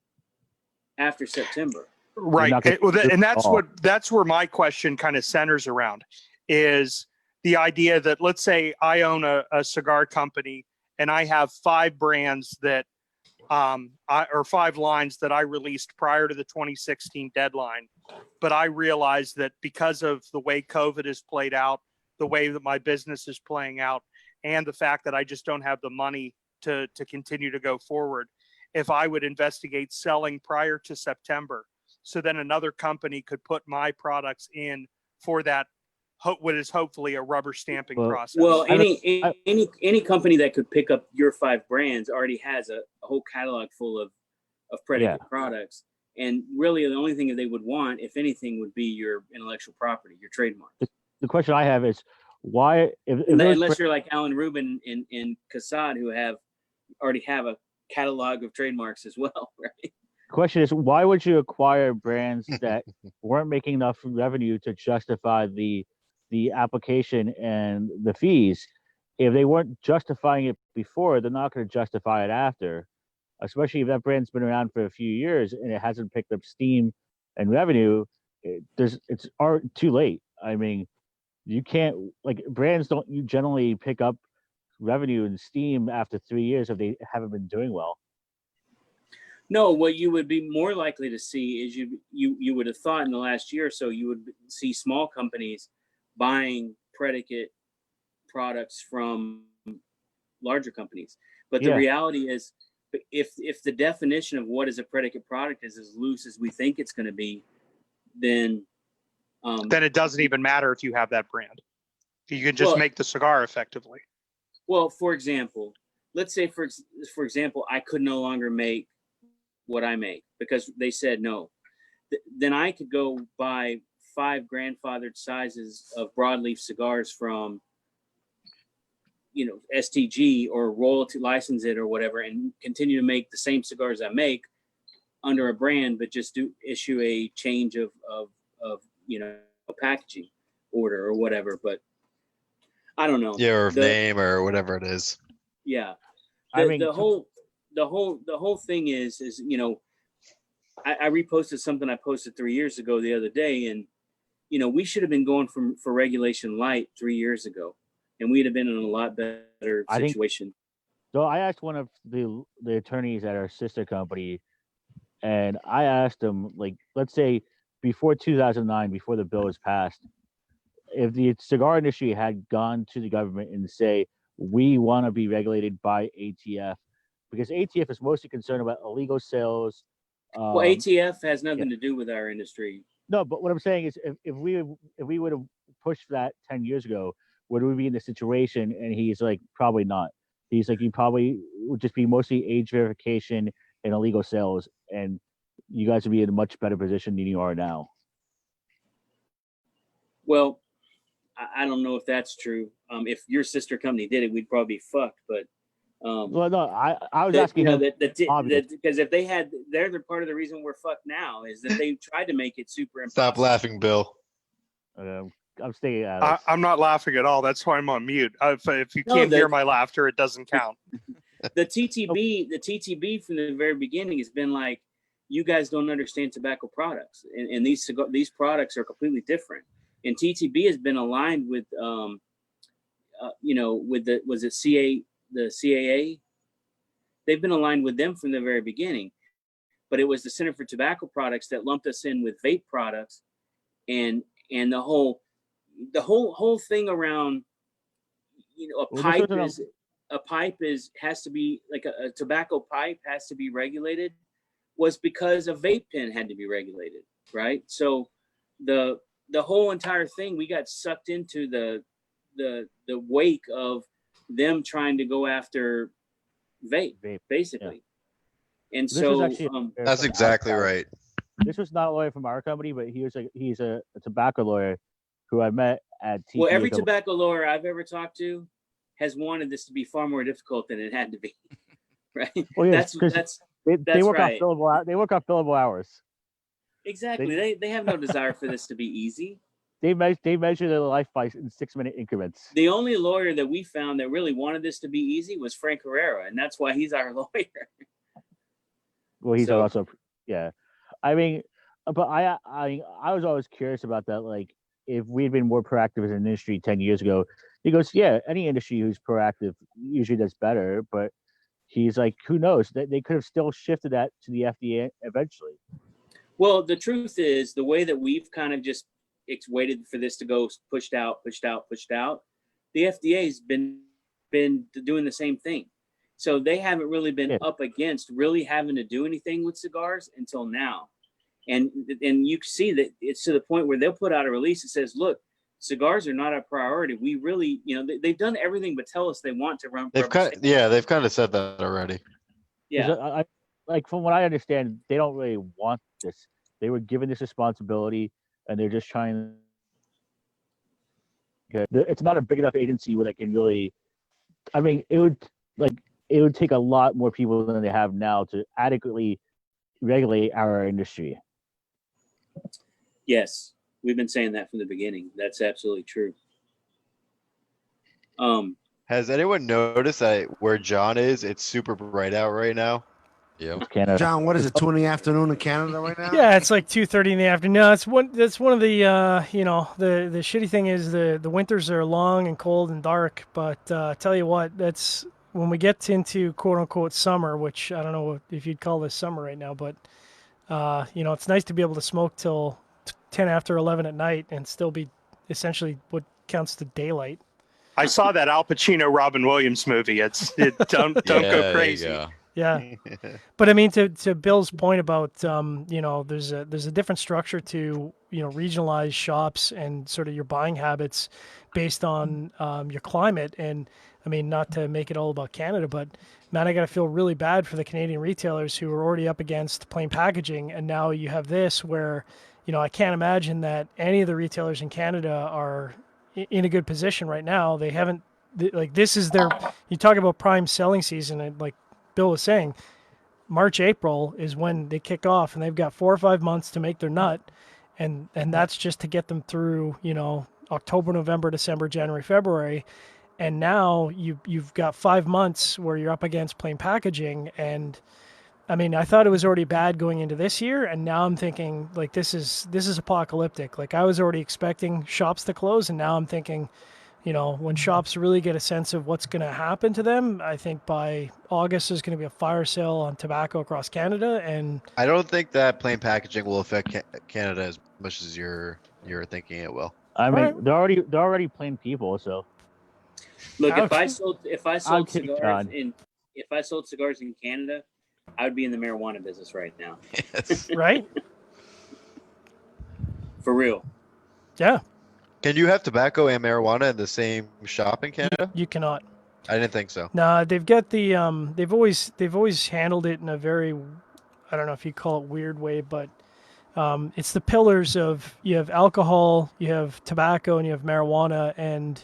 after September. Right. And that's where my question kind of centers around, is the idea that, let's say I own a cigar company and I have 5 brands that or 5 lines that I released prior to the 2016 deadline. But I realized that because of the way COVID has played out, the way that my business is playing out, and the fact that I just don't have the money to continue to go forward, if I would investigate selling prior to September, so then another company could put my products in for that, what is hopefully a rubber stamping process. Well, any company that could pick up your 5 brands already has a whole catalog full of predicate products. And really the only thing that they would want, if anything, would be your intellectual property, your trademark. The question I have is why, unless you're like Alan Rubin and Cassad, who already have a catalog of trademarks as well, right? The question is, why would you acquire brands that weren't making enough revenue to justify the application and the fees? If they weren't justifying it before, they're not going to justify it after, especially if that brand's been around for a few years and it hasn't picked up steam and revenue. It's too late. I mean, you can't, like, brands don't generally pick up revenue and steam after 3 years if they haven't been doing well. No, what you would be more likely to see is you would have thought in the last year or so, you would see small companies buying predicate products from larger companies. But the reality is, if the definition of what is a predicate product is as loose as we think it's going to be, then it doesn't even matter if you have that brand. You can just make the cigar effectively. Well, for example, let's say for example, I could no longer make what I make because they said no. Then I could go buy 5 grandfathered sizes of broadleaf cigars from, STG or royalty license it or whatever, and continue to make the same cigars I make under a brand, but just issue a change of packaging order or whatever. But I don't know. Yeah, or name or whatever it is. Yeah. I mean, the whole thing is I reposted something I posted 3 years ago the other day, and we should have been going for regulation light 3 years ago, and we'd have been in a lot better situation. So I asked one of the attorneys at our sister company, and I asked him, like, let's say before 2009, before the bill was passed, if the cigar industry had gone to the government and say, we want to be regulated by ATF, because ATF is mostly concerned about illegal sales. Well, ATF has nothing to do with our industry. No, but what I'm saying is, if we would have pushed that 10 years ago, would we be in this situation? And he's like, probably not. He's like, you probably would just be mostly age verification and illegal sales, and you guys would be in a much better position than you are now. Well, I don't know if that's true. If your sister company did it, we'd probably be fucked. But well, no, I was asking him because if they had, they're part of the reason we're fucked now is that they tried to make it super impossible. Stop laughing, Bill. I'm staying out. I'm not laughing at all. That's why I'm on mute. If you can't hear my laughter, it doesn't count. The TTB from the very beginning has been like, you guys don't understand tobacco products, and these products are completely different. And TTB has been aligned with, with the CAA? They've been aligned with them from the very beginning, but it was the Center for Tobacco Products that lumped us in with vape products, and the whole thing around, a pipe has to be like a tobacco pipe has to be regulated, was because a vape pen had to be regulated, right? So the whole entire thing, we got sucked into the wake of them trying to go after vape basically. Yeah. And so that's exactly right. This was not a lawyer from our company, but he's a tobacco lawyer who I met at TTB. Well, every tobacco lawyer I've ever talked to has wanted this to be far more difficult than it had to be. Right? Well, yeah, they work right. on billable hours. Exactly. They have no desire for this to be easy. They measure their life by in 6-minute increments. The only lawyer that we found that really wanted this to be easy was Frank Herrera, and that's why he's our lawyer. Well, he's also, yeah. I mean, but I was always curious about that. Like, if we'd been more proactive as an industry 10 years ago, he goes, yeah, any industry who's proactive usually does better. But he's like, who knows? They could have still shifted that to the FDA eventually. Well, the truth is, the way that we've kind of just waited for this to go pushed out. The FDA's been doing the same thing, so they haven't really been up against really having to do anything with cigars until now, and you see that it's to the point where they'll put out a release that says, "Look, cigars are not a priority. We really, they've done everything but tell us they want to run." They've kind of said that already. Yeah, like from what I understand, they don't really want this. They were given this responsibility, and they're just trying. It's not a big enough agency where they can really. I mean, it would take a lot more people than they have now to adequately regulate our industry. Yes, we've been saying that from the beginning. That's absolutely true. Has anyone noticed that where John is, it's super bright out right now? Yeah. John, what is it? 2 in the afternoon in Canada right now? Yeah, it's like 2:30 in the afternoon. No, that's one of the the shitty thing is the winters are long and cold and dark. But tell you what, that's when we get into quote unquote summer, which I don't know if you'd call this summer right now, but it's nice to be able to smoke till 10 after 11 at night and still be essentially what counts to daylight. I saw that Al Pacino Robin Williams movie. Don't go crazy. Yeah, but I mean, to Bill's point about there's a different structure to regionalized shops and sort of your buying habits based on your climate. And I mean, not to make it all about Canada, but man, I got to feel really bad for the Canadian retailers who are already up against plain packaging, and now you have this where I can't imagine that any of the retailers in Canada are in a good position right now. They haven't this is their. You talk about prime selling season, and like Bill was saying, March, April is when they kick off, and they've got 4 or 5 months to make their nut, and that's just to get them through, October, November, December, January, February, and now you've got 5 months where you're up against plain packaging, and I mean, I thought it was already bad going into this year, and now I'm thinking like this is apocalyptic. Like I was already expecting shops to close, and now I'm thinking, when shops really get a sense of what's going to happen to them, I think by August there's going to be a fire sale on tobacco across Canada, and I don't think that plain packaging will affect Canada as much as you're thinking it will. I mean, they're already plain people, so. Look, if I sold cigars in Canada, I would be in the marijuana business right now. Yes. Right? For real. Yeah. Can you have tobacco and marijuana in the same shop in Canada? You cannot. I didn't think so. No, they've got the they've always handled it in a very, I don't know if you call it weird way, but it's the pillars of, you have alcohol, you have tobacco, and you have marijuana, and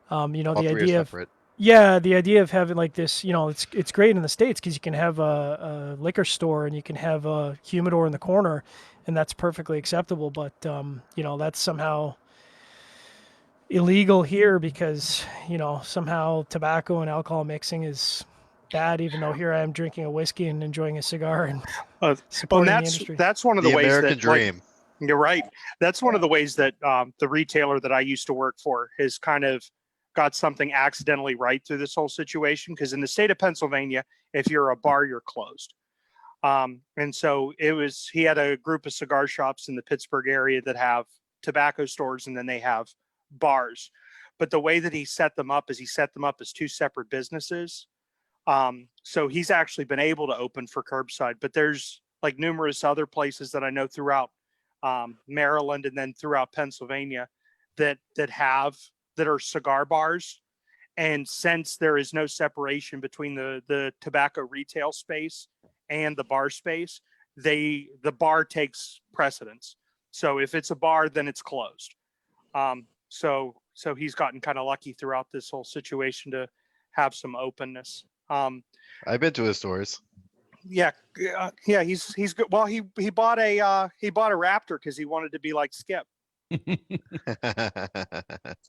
All the three are idea of separate. the idea of having like this, it's great in the States because you can have a liquor store and you can have a humidor in the corner, and that's perfectly acceptable. But that's somehow illegal here because somehow tobacco and alcohol mixing is bad, even though here I am drinking a whiskey and enjoying a cigar and supporting the industry. That's one of the ways American that dream. You're right. That's one of the ways that the retailer that I used to work for has kind of got something accidentally right through this whole situation. Because in the state of Pennsylvania, if you're a bar, you're closed. And so he had a group of cigar shops in the Pittsburgh area that have tobacco stores, and then they have bars. But the way that he set them up is as two separate businesses. So he's actually been able to open for curbside, but there's like numerous other places that I know throughout Maryland and then throughout Pennsylvania that are cigar bars. And since there is no separation between the tobacco retail space and the bar space, the bar takes precedence. So if it's a bar, then it's closed. So he's gotten kind of lucky throughout this whole situation to have some openness. I've been to his stores. Yeah, he's good. Well, he bought a Raptor because he wanted to be like Skip.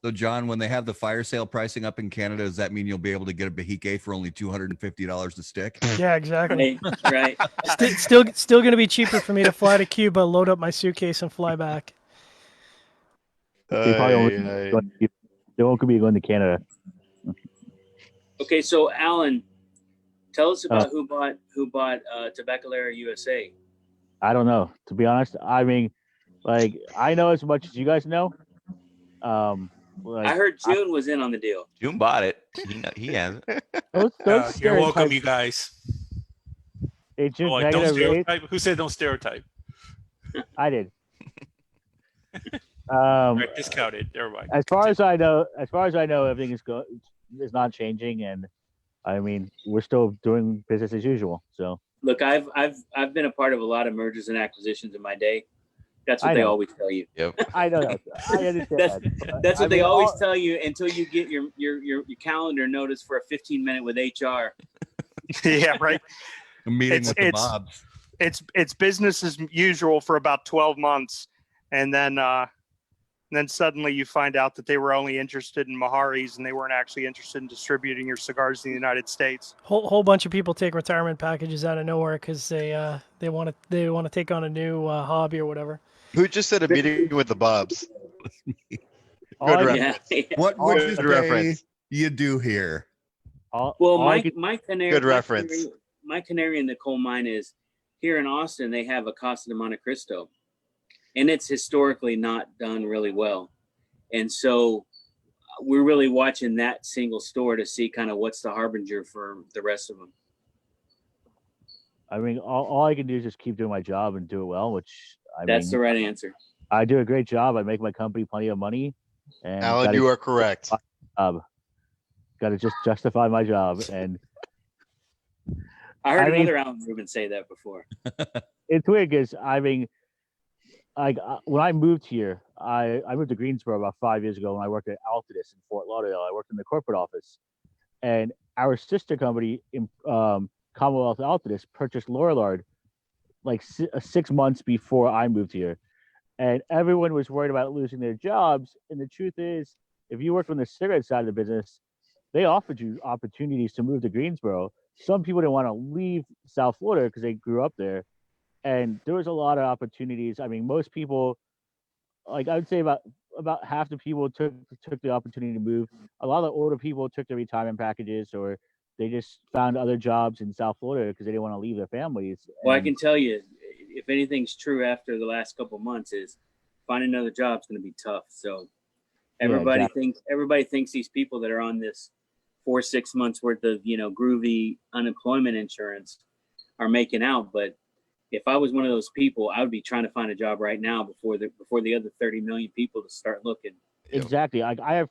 So, John, when they have the fire sale pricing up in Canada, does that mean you'll be able to get a Bahique for only $250 a stick? Yeah, exactly. Right. Still going to be cheaper for me to fly to Cuba, load up my suitcase, and fly back. They won't be going to Canada. Okay, so Alan, tell us about who bought Tabacalera USA. I don't know, to be honest. I mean, like, I know as much as you guys know. I heard Jiunn was in on the deal. Jiunn bought it. He has it. You're welcome, you guys. Hey, Jiunn, don't stereotype. Who said don't stereotype? I did. Right, discounted. Never mind. As far as I know, everything is not changing, and I mean, we're still doing business as usual. So look, I've been a part of a lot of mergers and acquisitions in my day. That's what they always tell you. Yep. I know that. I understand. That's what they always tell you until you get your calendar notice for a 15-minute with HR. Yeah, right. A meeting with the Bobs. It's business as usual for about 12 months, and then suddenly you find out that they were only interested in Maharis and they weren't actually interested in distributing your cigars in the United States. Whole bunch of people take retirement packages out of nowhere because they want to take on a new hobby or whatever. Who just said a meeting with the Bobs? Good reference. Yeah. What would you say you do here? My canary. Good reference. My canary in the coal mine is here in Austin. They have a Casa de Monte Cristo, and it's historically not done really well. And so we're really watching that single store to see kind of what's the harbinger for the rest of them. I mean, all I can do is just keep doing my job and do it well, which That's the right answer. I do a great job. I make my company plenty of money. And Alan, you are correct. Got to just justify my job. And I heard another Alan Rubin say that before. It's weird because, I mean, when I moved here, I moved to Greensboro about 5 years ago when I worked at Altadis in Fort Lauderdale. I worked in the corporate office, and our sister company Commonwealth Altadis purchased Lorillard like 6 months before I moved here, and everyone was worried about losing their jobs. And the truth is, if you worked on the cigarette side of the business, they offered you opportunities to move to Greensboro. Some people didn't want to leave South Florida because they grew up there, and there was a lot of opportunities. I mean, most people, like I would say about half the people took the opportunity to move. A lot of the older people took their retirement packages, or they just found other jobs in South Florida because they didn't want to leave their families. Well, I can tell you, if anything's true after the last couple of months, is finding another job is going to be tough. So everybody thinks these people that are on this 4-6 months worth of groovy unemployment insurance are making out, but if I was one of those people, I would be trying to find a job right now before the other 30 million people to start looking. Exactly. I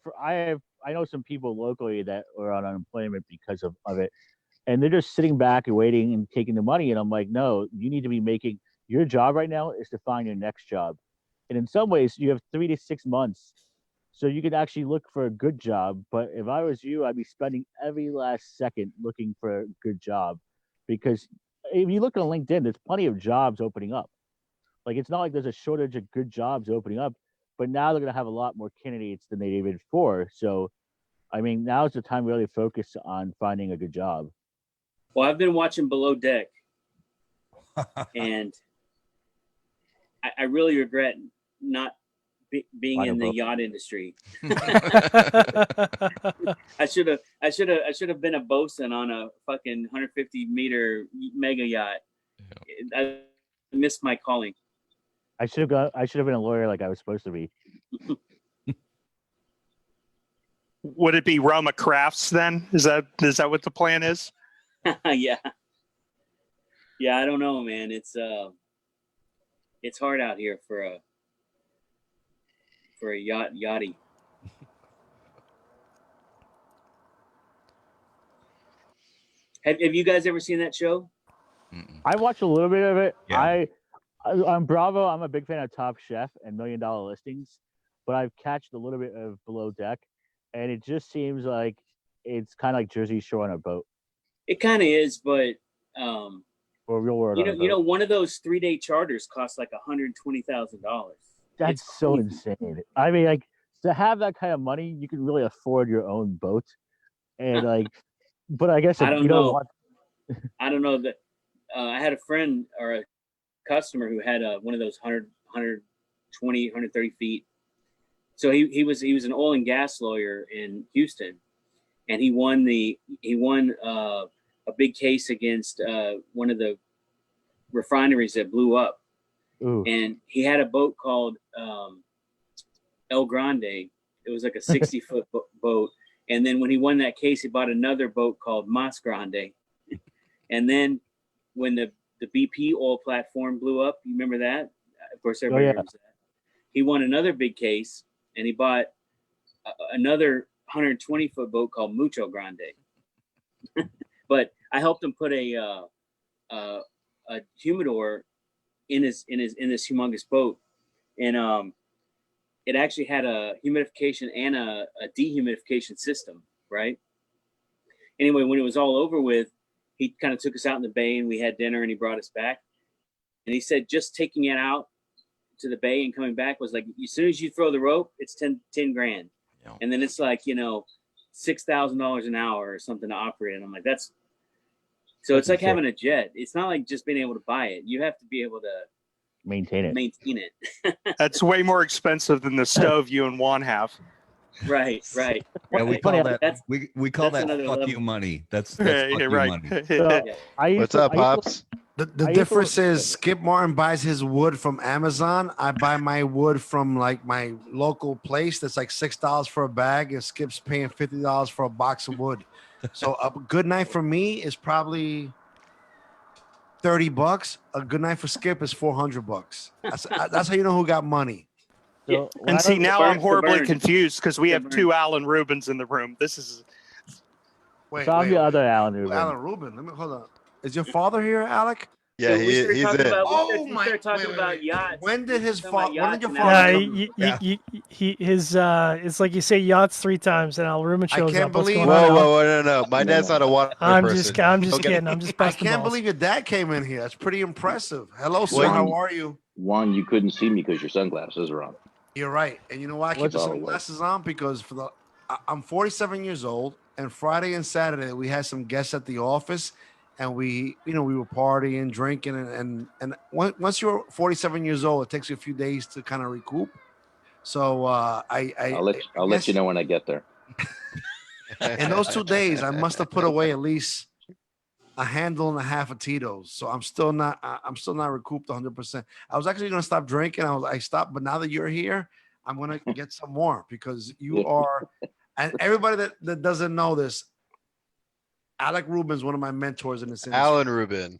know some people locally that are on unemployment because of it, and they're just sitting back and waiting and taking the money. And I'm like, no, you need to be making your job right now is to find your next job. And in some ways, you have 3 to 6 months, so you can actually look for a good job. But if I was you, I'd be spending every last second looking for a good job, because if you look on LinkedIn, there's plenty of jobs opening up. Like, it's not like there's a shortage of good jobs opening up, but now they're going to have a lot more candidates than they did before. So, I mean, now's the time to really focus on finding a good job. Well, I've been watching Below Deck, and I really regret not being in the yacht industry. I should have been a bosun on a fucking 150-meter mega yacht. I missed my calling. I should have been a lawyer like I was supposed to be. Would it be RoMa Crafts then? Is that what the plan is? Yeah. I don't know, man. It's hard out here for a yachty. Have you guys ever seen that show? I watched a little bit of it. Yeah. On Bravo, I'm a big fan of Top Chef and $1 Million Listings, but I've catched a little bit of Below Deck, and it just seems like it's kind of like Jersey Shore on a boat. It kind of is, but or Real World. One of those 3-day charters costs like $120,000. That's so insane. I mean, like, to have that kind of money, you can really afford your own boat, and like, but I guess I don't know. I don't know that. I had a friend or a customer who had one of those 120, 130 feet. So he was an oil and gas lawyer in Houston, and he won a big case against one of the refineries that blew up. Ooh. And he had a boat called El Grande. It was like a 60-foot boat. And then when he won that case, he bought another boat called Mas Grande. And then when the BP oil platform blew up, you remember that? Of course, everybody remembers that. He won another big case, and he bought another 120-foot boat called Mucho Grande. But I helped him put a humidor in this humongous boat, and it actually had a humidification and a dehumidification system, right? Anyway, when it was all over with, he kind of took us out in the bay, and we had dinner, and he brought us back. And he said just taking it out to the bay and coming back was like, as soon as you throw the rope, it's 10 grand. Yeah. And then it's like, $6,000 an hour or something to operate. And I'm like, it's like having a jet. It's not like just being able to buy it. You have to be able to maintain it. That's way more expensive than the stove you and Juan have. Right. Yeah, we call that we call that fuck level. You money. That's fuck you money. What's up, Pops? The difference is Skip Martin buys his wood from Amazon. I buy my wood from like my local place that's like $6 for a bag, and Skip's paying $50 for a box of wood. So a good night for me is probably $30. A good night for Skip is $400. That's how you know who got money. So, and see, now I'm horribly confused because we have two Alan Rubins in the room. This is wait. I'm the other Alan Rubin. Alan Rubin. Let me hold on. Is your father here, Alec? Yeah, So we started he's talking in. about. Oh We my! started talking wait, about wait. yachts. When did his Talking father? about When did your yachts father? Yeah, and his it's like you say yachts 3 times, and Al Rubin I shows can't up. What's believe. going on, Al? Whoa, no. My dad's not a water I'm person. just kidding. I'm just I busting can't balls. believe your dad came in here. That's pretty impressive. Hello, sir. Juan, How are you? Juan, you couldn't see me because your sunglasses are on. You're right. And you know why I keep the sunglasses on? Because I'm 47 years old, and Friday and Saturday we had some guests at the office, and we were partying, drinking, and once you're 47 years old, it takes you a few days to kind of recoup. So I'll let you know when I get there. in those 2 days, I must have put away at least a handle and a half of Tito's. So I'm still not recouped 100%. I was actually going to stop drinking. I stopped, but now that you're here, I'm going to get some more because you are, and everybody that doesn't know this, Alec Rubin is one of my mentors in this industry. Alan Rubin.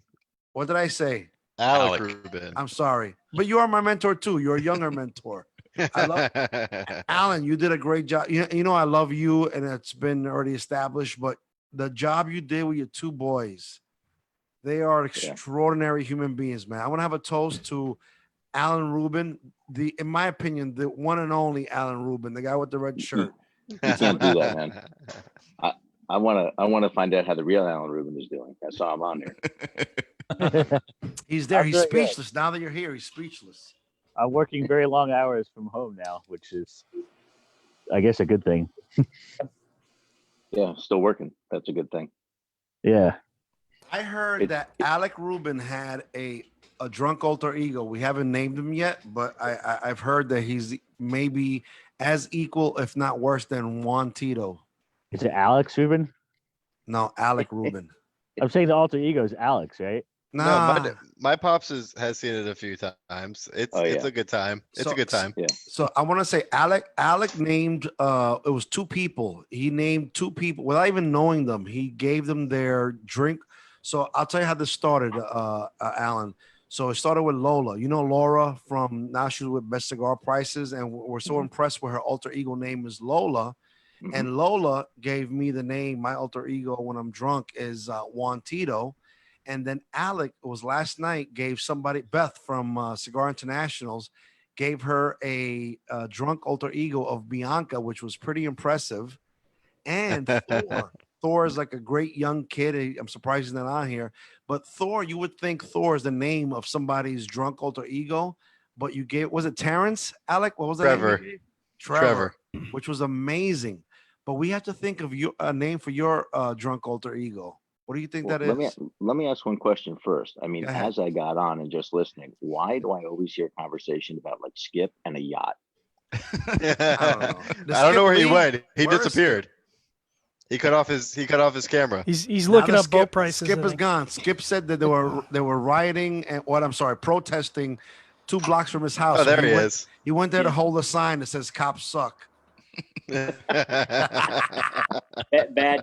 What did I say? Alec Rubin. I'm sorry, but you are my mentor too. You're a younger mentor. I love Alan. You did a great job. You know I love you, and it's been already established. But the job you did with your 2 boys, they are extraordinary human beings, man. I want to have a toast to Alan Rubin, in my opinion, the one and only Alan Rubin, the guy with the red shirt. You can't do that, man. I want to find out how the real Alan Rubin is doing. I saw him on there. He's there. He's speechless. Now that you're here, he's speechless. I'm working very long hours from home now, which is, I guess, a good thing. Yeah, still working. That's a good thing. Yeah. I heard that Alec Rubin had a drunk alter ego. We haven't named him yet, but I've heard that he's maybe as equal, if not worse, than Juan Tito. Is it Alex Rubin? No, Alec Rubin. I'm saying the alter ego is Alex, right? Nah. No, my pops has seen it a few times. It's a good time. It's a good time. Yeah. So I want to say Alec named it was 2 people. He named 2 people without even knowing them. He gave them their drink. So I'll tell you how this started, Alan. So it started with Lola. You know Laura from now she's with Best Cigar Prices, and we're so impressed with her alter ego name is Lola. Mm-hmm. And Lola gave me the name. My alter ego when I'm drunk is Juan Tito. And then Alec, it was last night, gave somebody, Beth from Cigar Internationals, gave her a drunk alter ego of Bianca, which was pretty impressive. And Thor is like a great young kid. I'm surprised he's not on here. But Thor, you would think Thor is the name of somebody's drunk alter ego. But you gave, was it Terrence, Alec? What was that? Trevor. Trevor, which was amazing. But we have to think of a name for your drunk alter ego. What do you think that is? Let me ask one question first. I mean, as I got on and just listening, why do I always hear conversation about like Skip and a yacht? I don't know where he went. He disappeared. He cut off his camera. He's looking up boat prices. Skip is gone. Skip said that they were rioting and protesting 2 blocks from his house. Oh, there he is. He went there to hold a sign that says "Cops suck." Bad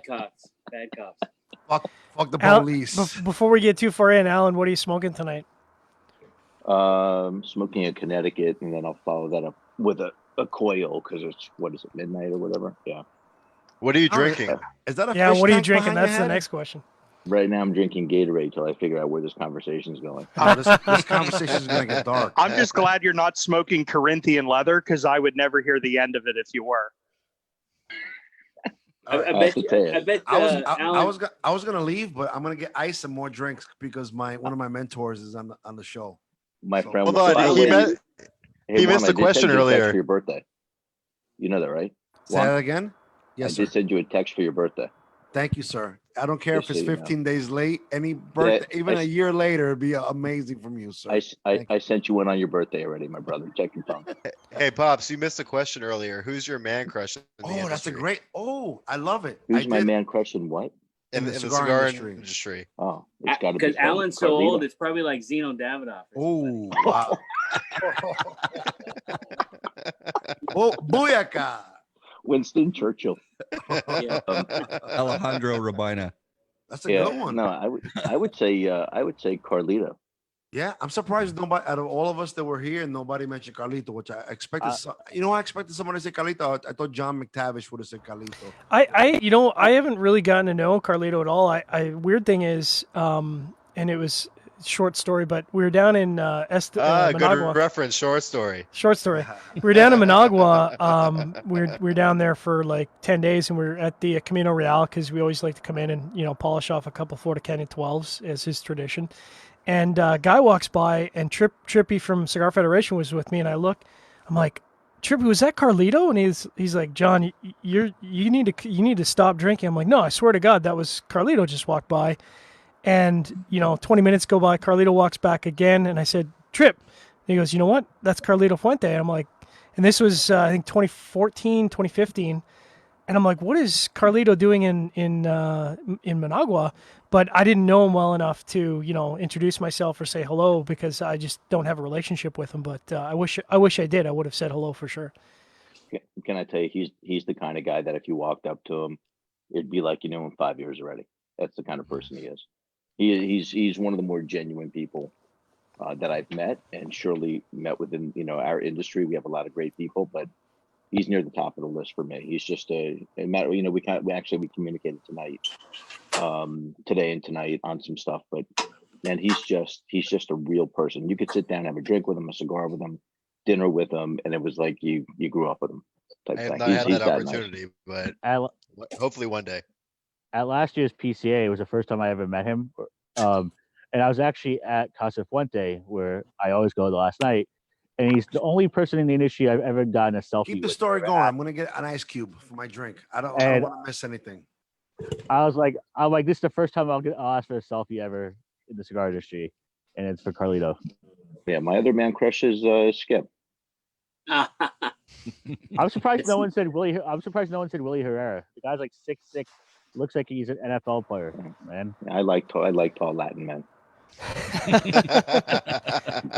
cops. Bad cops. Fuck the police. Before we get too far in, Alan, what are you smoking tonight? Smoking a Connecticut, and then I'll follow that up with a coil because it's midnight or whatever. Yeah. What are you drinking? Is that a yeah? fish What are you tank drinking? behind That's your the head? next question. Right now, I'm drinking Gatorade till I figure out where this conversation is going. Oh, this conversation is gonna get dark. I'm just glad you're not smoking Corinthian leather because I would never hear the end of it if you were. I was gonna leave, but I'm gonna get ice and more drinks because one of my mentors is on the show. My friend, hold on, he missed the question earlier. For your birthday, you know that, right? Say that again. Yes, I just sent you a text for your birthday. Thank you, sir. I don't care Just if it's so you 15 days late. Any birthday, even a year later, it'd be amazing from you, sir. I sent you one on your birthday already, my brother. Check your phone. Hey, Pops, you missed a question earlier. Who's your man crush in the industry? That's a great. Oh, I love it. Who's my man crush in what? In the cigar industry. Oh, it's got to be because Alan's so old. It's probably like Zeno Davidoff. Oh, wow. Oh, booyaka. Winston Churchill. Alejandro Rabina. That's a good one. No, I would say Carlito. Yeah, I'm surprised nobody out of all of us that were here, nobody mentioned Carlito, which I expected. I expected someone to say Carlito. I thought John McTavish would have said Carlito. I haven't really gotten to know Carlito at all. Weird thing is, and it was short story, but we were down in Good Managua. reference. Short story. Short story. We were down in Managua. We were down there for like 10 days, and we were at the Camino Real because we always like to come in and polish off a couple Florida Canyon 12s as his tradition. And a guy walks by, and Trippy from Cigar Federation was with me, and I look, I'm like, Trippy, was that Carlito? And he's like, John, you need to stop drinking. I'm like, no, I swear to God, that was Carlito just walked by. And 20 minutes go by, Carlito walks back again, and I said, Trip. And he goes, you know what? That's Carlito Fuente. And I'm like, and this was I think 2014, 2015. And I'm like, what is Carlito doing in Managua? But I didn't know him well enough to, introduce myself or say hello because I just don't have a relationship with him. But I wish I did. I would have said hello for sure. Can I tell you, he's the kind of guy that if you walked up to him, it'd be like you knew him 5 years already. That's the kind of person he is. He's one of the more genuine people that I've met, and surely met within our industry. We have a lot of great people, but he's near the top of the list for me. He's just a matter. We communicated today and tonight on some stuff, but man, he's just a real person. You could sit down, have a drink with him, a cigar with him, dinner with him, and it was like you grew up with him. I have not had that opportunity, but hopefully one day. At last year's PCA, it was the first time I ever met him. And I was actually at Casa Fuente, where I always go the last night. And he's the only person in the industry I've ever gotten a selfie with. Keep the story going. I'm going to get an ice cube for my drink. I don't want to miss anything. I'm like, this is the first time I'll ask for a selfie ever in the cigar industry. And it's for Carlito. Yeah, my other man crush is Skip. I'm surprised no one said Willie. I'm surprised no one said Willie Herrera. The guy's like 6'6", looks like he's an NFL player, man. I like tall Latin men.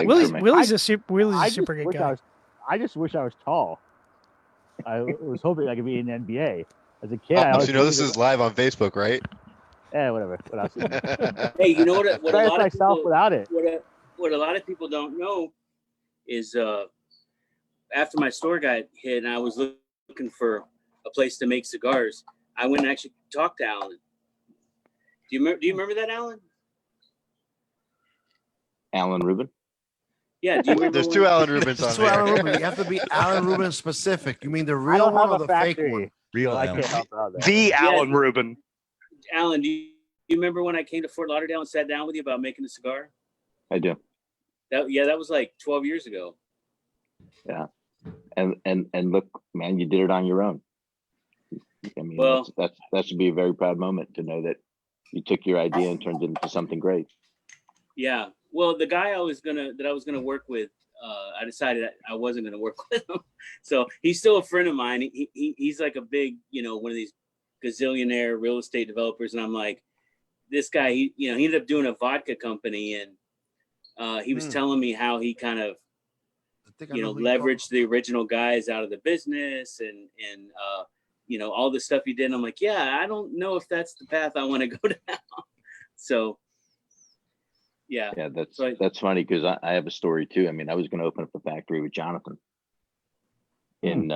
Willie's a super good guy. I just wish I was tall. I was hoping I could be in the NBA. As a kid, this is live on Facebook, right? Yeah, whatever. What else? Hey, you know what a lot of myself people, without it. What a lot of people don't know is after my store got hit and I was looking for a place to make cigars, I went and actually talked to Alan. Do you remember that, Alan? Alan Rubin? Yeah. Do you remember There's two Alan Rubins on there. Alan Rubin. You have to be Alan Rubin specific. You mean the real one or the fake one? Real I Alan. can't help out the Alan Rubin. Alan, do you remember when I came to Fort Lauderdale and sat down with you about making a cigar? I do. That was like 12 years ago. Yeah. And look, man, you did it on your own. I mean, that should be a very proud moment to know that you took your idea and turned it into something great. Yeah. Well, the guy I was gonna work with, I decided I wasn't gonna work with him. So he's still a friend of mine. He's like a big, one of these gazillionaire real estate developers, and I'm like, this guy, he ended up doing a vodka company, and he was telling me how he kind of, leveraged the original guys out of the business and all the stuff he did. And I'm like, yeah, I don't know if that's the path I want to go down. So, yeah. Yeah, that's funny because I have a story too. I mean, I was going to open up a factory with Jonathan in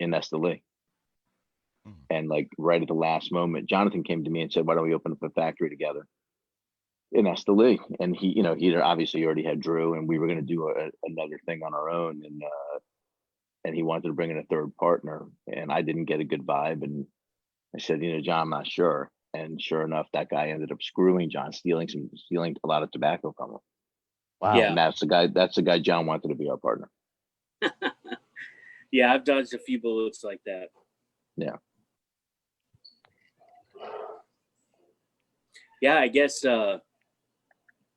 Esteli. And like right at the last moment, Jonathan came to me and said, why don't we open up a factory together in Esteli? And he obviously already had Drew, and we were going to do another thing on our own. And he wanted to bring in a third partner, and I didn't get a good vibe. And I said, John, I'm not sure. And sure enough, that guy ended up screwing John, stealing a lot of tobacco from him. Wow. Yeah. And that's the guy John wanted to be our partner. Yeah, I've dodged a few bullets like that. Yeah. Yeah, I guess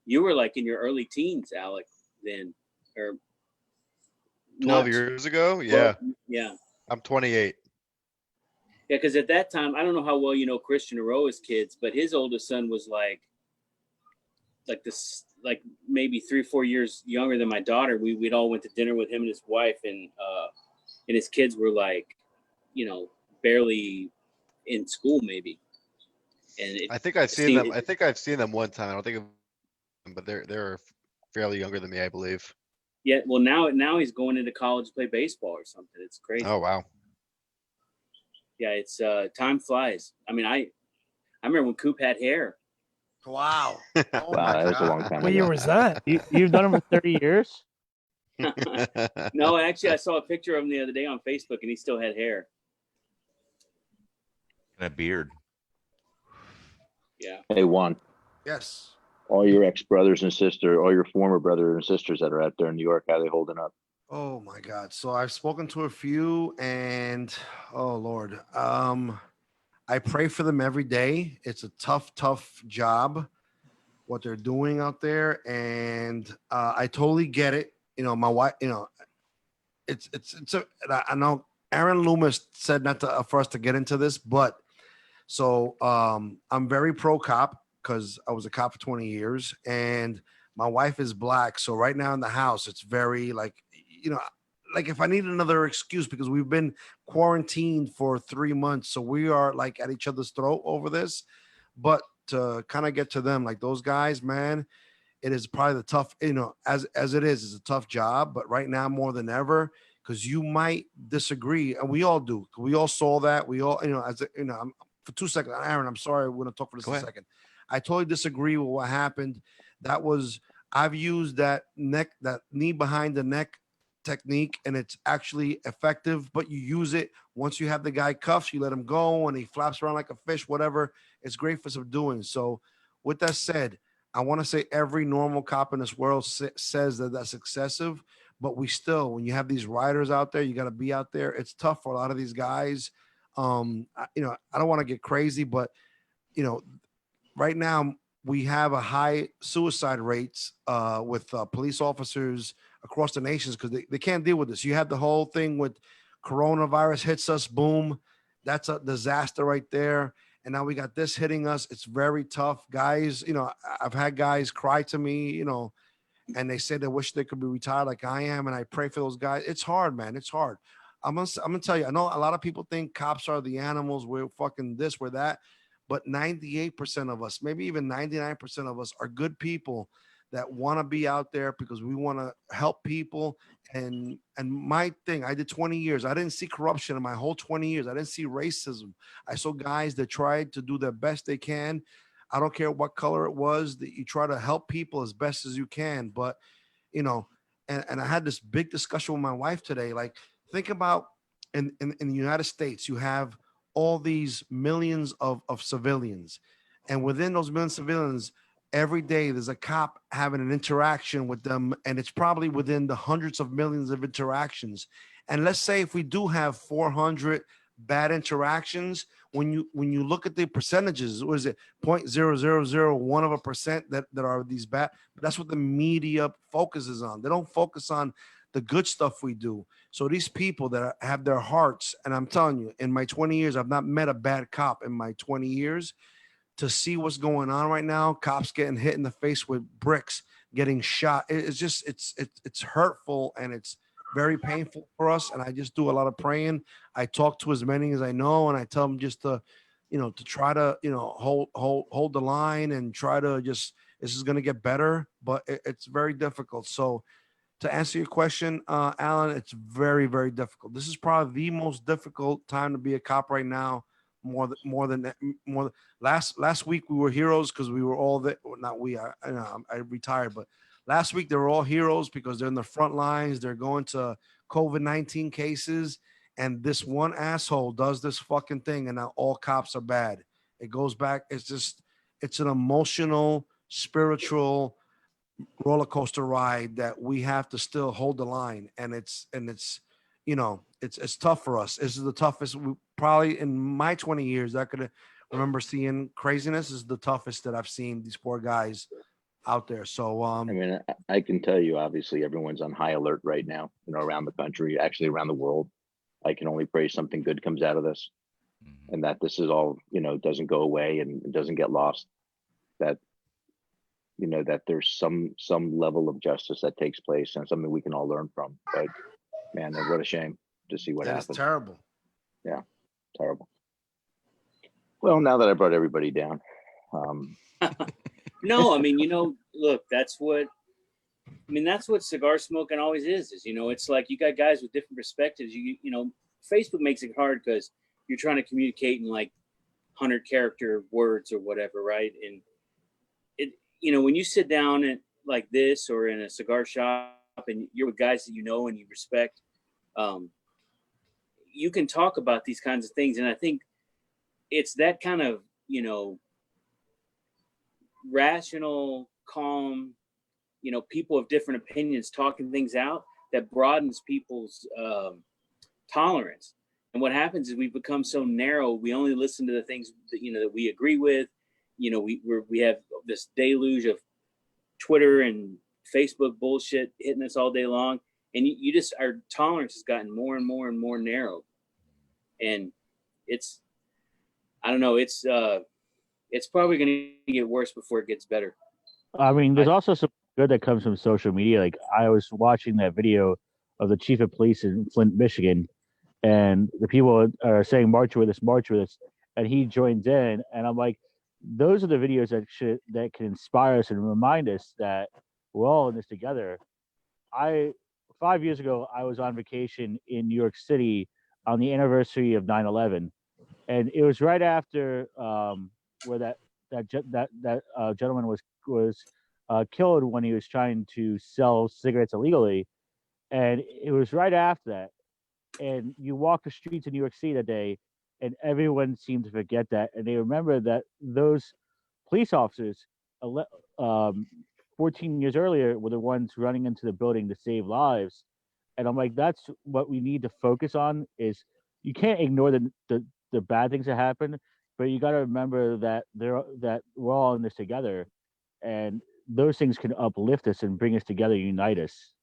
you were like in your early teens, Alec, then, or 12 years ago? Yeah. Yeah. I'm 28. Yeah, because at that time, I don't know how well you know Christian Aroa's kids, but his oldest son was like maybe 3-4 years younger than my daughter. We'd all went to dinner with him and his wife, and his kids were like, barely in school maybe. And I think I've seen them. I think I've seen them one time. I don't think, but they're fairly younger than me, I believe. Yeah. Well, now he's going into college to play baseball or something. It's crazy. Oh wow. Yeah, it's time flies. I mean, I remember when Coop had hair. Wow. Oh wow, that was a long time What ago. year was that? You've done it for 30 years? No, actually, I saw a picture of him the other day on Facebook, and he still had hair. And a beard. Yeah. Hey, Juan. Yes. All your ex-brothers and sisters, all your former brothers and sisters that are out there in New York, how are they holding up? Oh my God. So I've spoken to a few, and oh Lord, I pray for them every day. It's a tough job, what they're doing out there, and I totally get it. You know, my wife. You know, it's I know Aaron Loomis said not to for us to get into this, but so I'm very pro cop because I was a cop for 20 years, and my wife is black. So right now in the house, it's very like, you know, like if I need another excuse because we've been quarantined for 3 months, so we are like at each other's throat over this. But to kind of get to them, like those guys, man, it is probably the tough, you know, as it is, it's a tough job. But right now more than ever, because you might disagree, and we all do. We all saw that. We all, you know, as you know, for 2 seconds, Aaron, I'm sorry, we're gonna talk for this in a second. I totally disagree with what happened. That was I've used that knee behind the neck technique, and it's actually effective. But you use it once you have the guy cuffs, you let him go, and he flaps around like a fish, whatever. It's great for subduing. So, with that said, I want to say every normal cop in this world says that that's excessive, but we still, when you have these riders out there, you got to be out there. It's tough for a lot of these guys. You know, I don't want to get crazy, but you know, right now we have a high suicide rates with police officers across the nations because they can't deal with this. You have the whole thing with coronavirus hits us, boom, that's a disaster right there. And now we got this hitting us. It's very tough, guys. You know, I've had guys cry to me, you know, and they say they wish they could be retired like I am, and I pray for those guys. It's hard, man. It's hard. I'm gonna tell you. I know a lot of people think cops are the animals. We're fucking this, we're that, but 98% of us, maybe even 99% of us, are good people that want to be out there because we want to help people. And my thing, I did 20 years. I didn't see corruption in my whole 20 years. I didn't see racism. I saw guys that tried to do their best they can. I don't care what color it was, that you try to help people as best as you can. But, you know, and I had this big discussion with my wife today. Like, think about in the United States, you have all these millions of civilians. And within those millions of civilians, every day there's a cop having an interaction with them. And it's probably within the hundreds of millions of interactions. And let's say if we do have 400 bad interactions, when you look at the percentages, what is it, 0.0001% that are these bad? But that's what the media focuses on. They don't focus on the good stuff we do. So these people that have their hearts, and I'm telling you, in my 20 years, I've not met a bad cop in my 20 years. To see what's going on right now, cops getting hit in the face with bricks, getting shot. It's just, it's hurtful, and it's very painful for us. And I just do a lot of praying. I talk to as many as I know, and I tell them just to, you know, to try to, you know, hold the line and try to just, this is going to get better, but it's very difficult. So to answer your question, Alan, it's very, very difficult. This is probably the most difficult time to be a cop right now. More than last week we were heroes because we were all that. Well, not we. I retired, but last week they were all heroes because they're in the front lines. They're going to COVID-19 cases, and this one asshole does this fucking thing, and now all cops are bad. It goes back. It's just, it's an emotional, spiritual roller coaster ride that we have to still hold the line, and it's you know, it's tough for us. This is the toughest probably in my 20 years I could remember seeing. Craziness is the toughest that I've seen these poor guys out there. So I mean, I can tell you, obviously everyone's on high alert right now, you know, around the country, actually around the world. I can only pray something good comes out of this, and that this is all, you know, doesn't go away and doesn't get lost. That, you know, that there's some level of justice that takes place and something we can all learn from. But man, what a shame to see what happened. It's terrible. Yeah, terrible. Well, now that I brought everybody down. No, I mean, you know, look, that's what cigar smoking always is, you know, it's like you got guys with different perspectives. You know, Facebook makes it hard because you're trying to communicate in like 100 character words or whatever, right? And when you sit down and like this or in a cigar shop and you're with guys that you know and you respect, you can talk about these kinds of things. And I think it's that kind of, rational, calm, people of different opinions talking things out that broadens people's tolerance. And what happens is we become so narrow. We only listen to the things that, that we agree with. We have this deluge of Twitter and Facebook bullshit hitting us all day long. And you just, our tolerance has gotten more and more and more narrow. And I don't know, it's probably going to get worse before it gets better. I mean, there's also some good that comes from social media. Like I was watching that video of the chief of police in Flint, Michigan, and the people are saying march with us, and he joins in, and I'm like, those are the videos that can inspire us and remind us that we're all in this together. 5 years ago I was on vacation in New York City on the anniversary of 9/11, and it was right after where that gentleman was killed when he was trying to sell cigarettes illegally, and it was right after that. And you walk the streets of New York City that day, and everyone seemed to forget that, and they remember that those police officers, 14 years earlier, were the ones running into the building to save lives. And I'm like, that's what we need to focus on. Is you can't ignore the bad things that happen, but you got to remember that we're all in this together, and those things can uplift us and bring us together, unite us.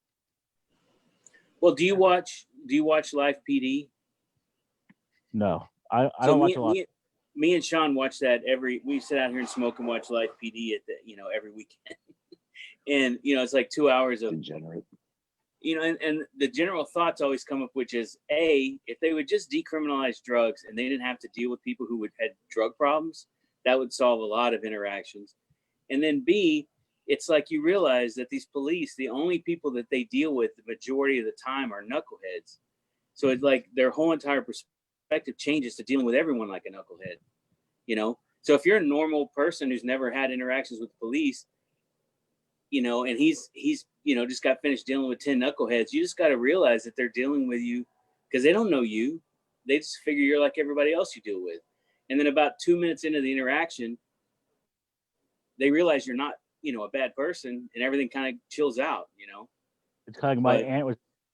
Well, do you watch Live PD? No, I don't watch a lot. Me and Sean watch that we sit out here and smoke and watch Live PD every weekend. And it's like 2 hours of degenerate. And the general thoughts always come up, which is if they would just decriminalize drugs and they didn't have to deal with people who had drug problems, that would solve a lot of interactions. And then B, it's like you realize that these police, the only people that they deal with the majority of the time are knuckleheads. So it's like their whole entire perspective changes to dealing with everyone like a knucklehead, So if you're a normal person who's never had interactions with the police, and he's just got finished dealing with 10 knuckleheads, you just got to realize that they're dealing with you because they don't know you. They just figure you're like everybody else you deal with. And then about 2 minutes into the interaction, they realize you're not, a bad person, and everything kind of chills out, It's kind of like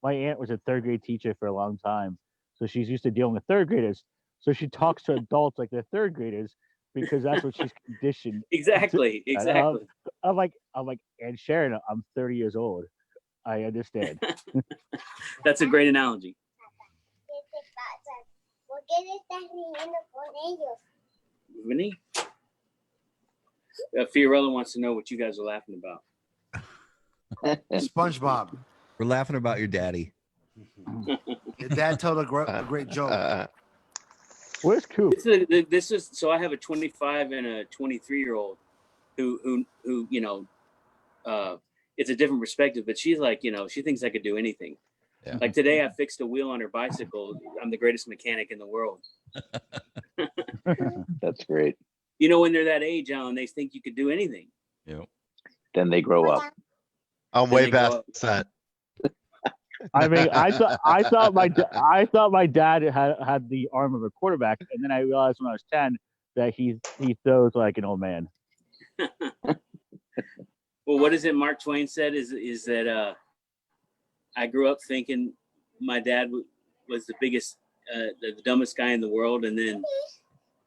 my aunt was a third grade teacher for a long time. So she's used to dealing with third graders. So she talks to adults like they're third graders because that's what she's conditioned. Exactly. I'm like, and Sharon, I'm 30 years old. I understand. That's a great analogy. Vinny? Fiorello wants to know what you guys are laughing about. SpongeBob. We're laughing about your daddy. Your dad told a great joke. Where's Coop? This is so I have a 25 and a 23-year-old who it's a different perspective, but she's like, she thinks I could do anything. Yeah. Like today I fixed a wheel on her bicycle. I'm the greatest mechanic in the world. That's great. When they're that age, Alan, they think you could do anything. Yep. Then they grow up. I'm way past that. I mean, I thought my dad had the arm of a quarterback, and then I realized when I was 10 that he throws like an old man. Well, what is it Mark Twain said is that I grew up thinking my dad was the biggest, the dumbest guy in the world, and then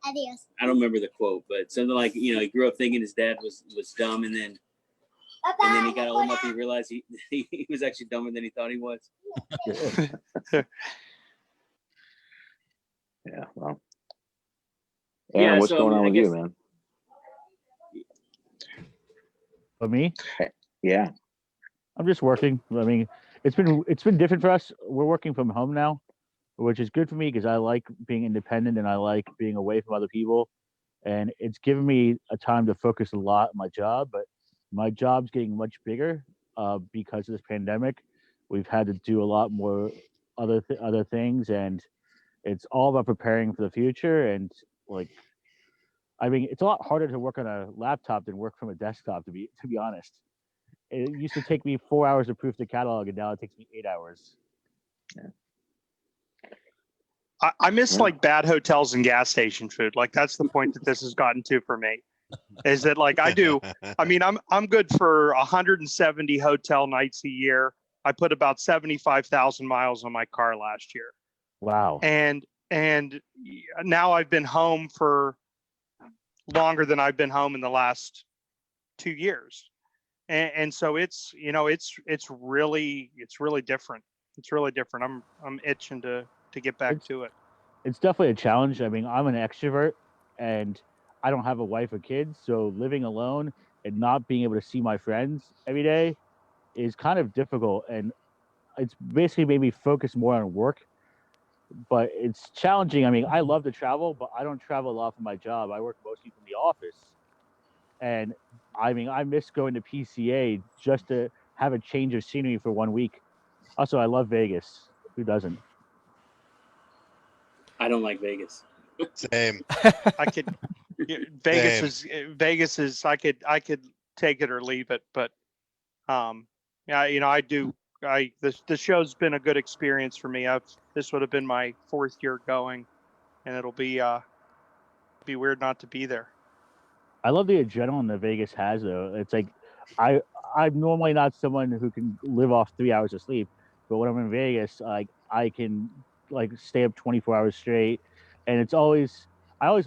I don't remember the quote, but something like he grew up thinking his dad was dumb, and then he got old enough he realized he was actually dumber than he thought he was. Yeah, well. Aaron, what's going on with you, man? For me? Yeah. I'm just working. I mean, it's been different for us. We're working from home now, which is good for me because I like being independent and I like being away from other people. And it's given me a time to focus a lot on my job, but my job's getting much bigger because of this pandemic. We've had to do a lot more other things, and it's all about preparing for the future. And like, I mean, it's a lot harder to work on a laptop than work from a desktop. To be honest, it used to take me 4 hours to proof the catalog, and now it takes me 8 hours. I miss like bad hotels and gas station food. Like that's the point that this has gotten to for me. Is that like I do? I mean, I'm good for 170 hotel nights a year. I put about 75,000 miles on my car last year. Wow. And now I've been home for longer than I've been home in the last 2 years. And so it's, you know, it's really different. It's really different. I'm itching to get back to it. It's definitely a challenge. I mean, I'm an extrovert and I don't have a wife or kids, so living alone and not being able to see my friends every day is kind of difficult, and it's basically made me focus more on work. But it's challenging. I mean, I love to travel, but I don't travel a lot for my job. I work mostly from the office, and I mean, I miss going to PCA just to have a change of scenery for 1 week. Also, I love Vegas. Who doesn't? I don't like Vegas. Same. I could. Vegas is. I could take it or leave it, but yeah, you know, I do. The show's been a good experience for me. This would have been my 4th year going, and it'll be weird not to be there. I love the adrenaline that Vegas has, though. It's like I'm normally not someone who can live off 3 hours of sleep, but when I'm in Vegas, like I can like stay up 24 hours straight, and I always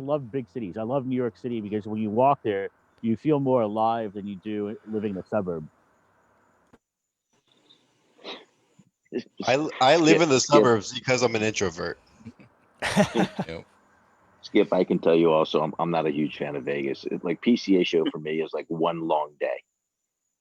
love big cities. I love New York City because when you walk there, you feel more alive than you do living in a suburb. I live in the suburbs because I'm an introvert. Skip, I can tell you also, I'm not a huge fan of Vegas. Like PCA show for me is like one long day.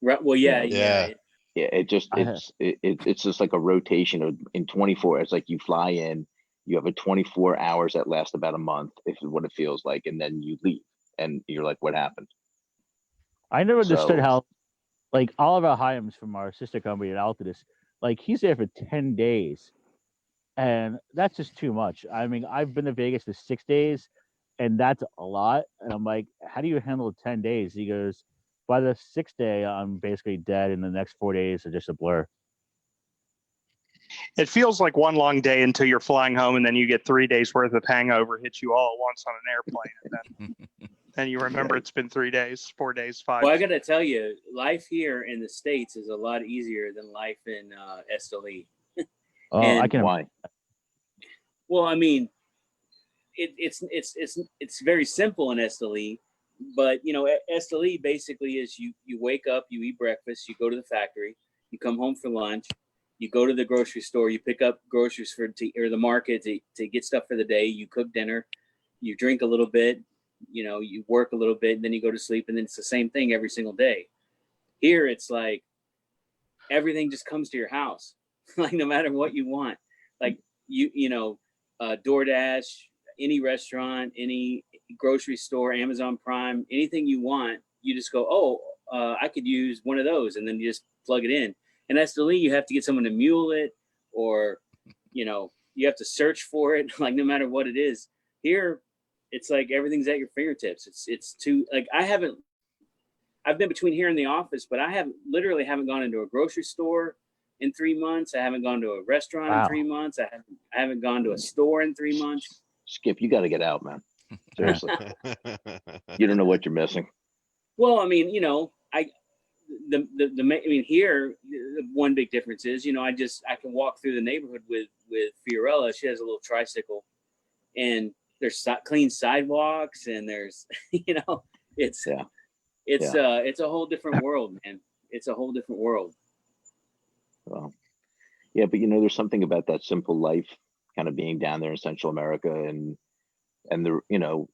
Right. Well, yeah. It's just like a rotation of in 24. It's like you fly in, you have a 24 hours that last about a month, if what it feels like, and then you leave, and you're like, what happened? I never understood how, like Oliver Hyams from our sister company at Altadis, like he's there for 10 days, and that's just too much. I mean, I've been to Vegas for 6 days, and that's a lot. And I'm like, how do you handle 10 days? He goes, by the 6th day, I'm basically dead, and the next 4 days are just a blur. It feels like one long day until you're flying home, and then you get 3 days worth of hangover hits you all at once on an airplane, and then you remember it's been 3 days, 4 days, 5. Well, I got to tell you, life here in the States is a lot easier than life in Esteli. I can. Why? Well, I mean, it's very simple in Esteli, but you know, Esteli basically is you wake up, you eat breakfast, you go to the factory, you come home for lunch, you go to the grocery store, you pick up groceries or the market to get stuff for the day, you cook dinner, you drink a little bit, you know, you work a little bit, and then you go to sleep, and then it's the same thing every single day. Here, it's like everything just comes to your house, like no matter what you want, like you know, DoorDash, any restaurant, any grocery store, Amazon Prime, anything you want, you just go, I could use one of those, and then you just plug it in. And Esteli, you have to get someone to mule it, or you know, you have to search for it, like no matter what it is. Here, it's like everything's at your fingertips. It's too like I've been between here and the office, but I literally haven't gone into a grocery store in 3 months. I haven't gone to a restaurant in 3 months. I haven't gone to a store in 3 months. Skip, you got to get out, man. Seriously. You don't know what you're missing. Well, I mean, you know, I mean, here, the one big difference is, you know, I can walk through the neighborhood with Fiorella. She has a little tricycle, and there's clean sidewalks, and there's, you know, it's a whole different world, man. It's a whole different world. Well, yeah, but you know, there's something about that simple life, kind of being down there in Central America, and the, you know,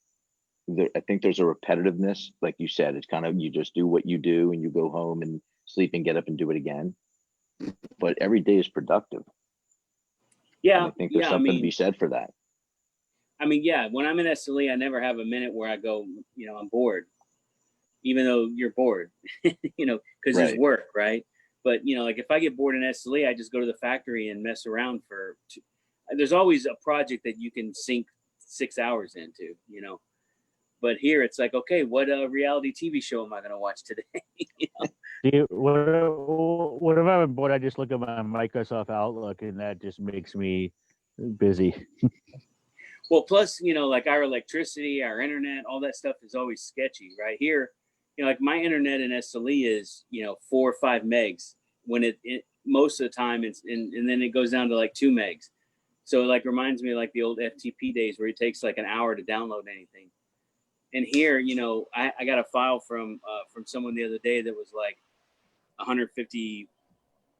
I think there's a repetitiveness, like you said. It's kind of, you just do what you do, and you go home and sleep and get up and do it again. But every day is productive. Yeah, and I think there's something to be said for that. I mean, yeah, when I'm in Esteli, I never have a minute where I go, you know, I'm bored, even though you're bored, you know, because there's work, right? But, you know, like if I get bored in Esteli, I just go to the factory and mess around there's always a project that you can sink 6 hours into, you know. But here it's like, okay, what reality TV show am I going to watch today? You know? Whenever I'm bored, I just look at my Microsoft Outlook, and that just makes me busy. Well, plus, you know, like our electricity, our internet, all that stuff is always sketchy. Right here, you know, like my internet in Esteli is, you know, 4 or 5 megs. When it most of the time it's and then it goes down to like 2 megs. So it like reminds me of like the old FTP days where it takes like an hour to download anything. And here, you know, I got a file from someone the other day that was like 150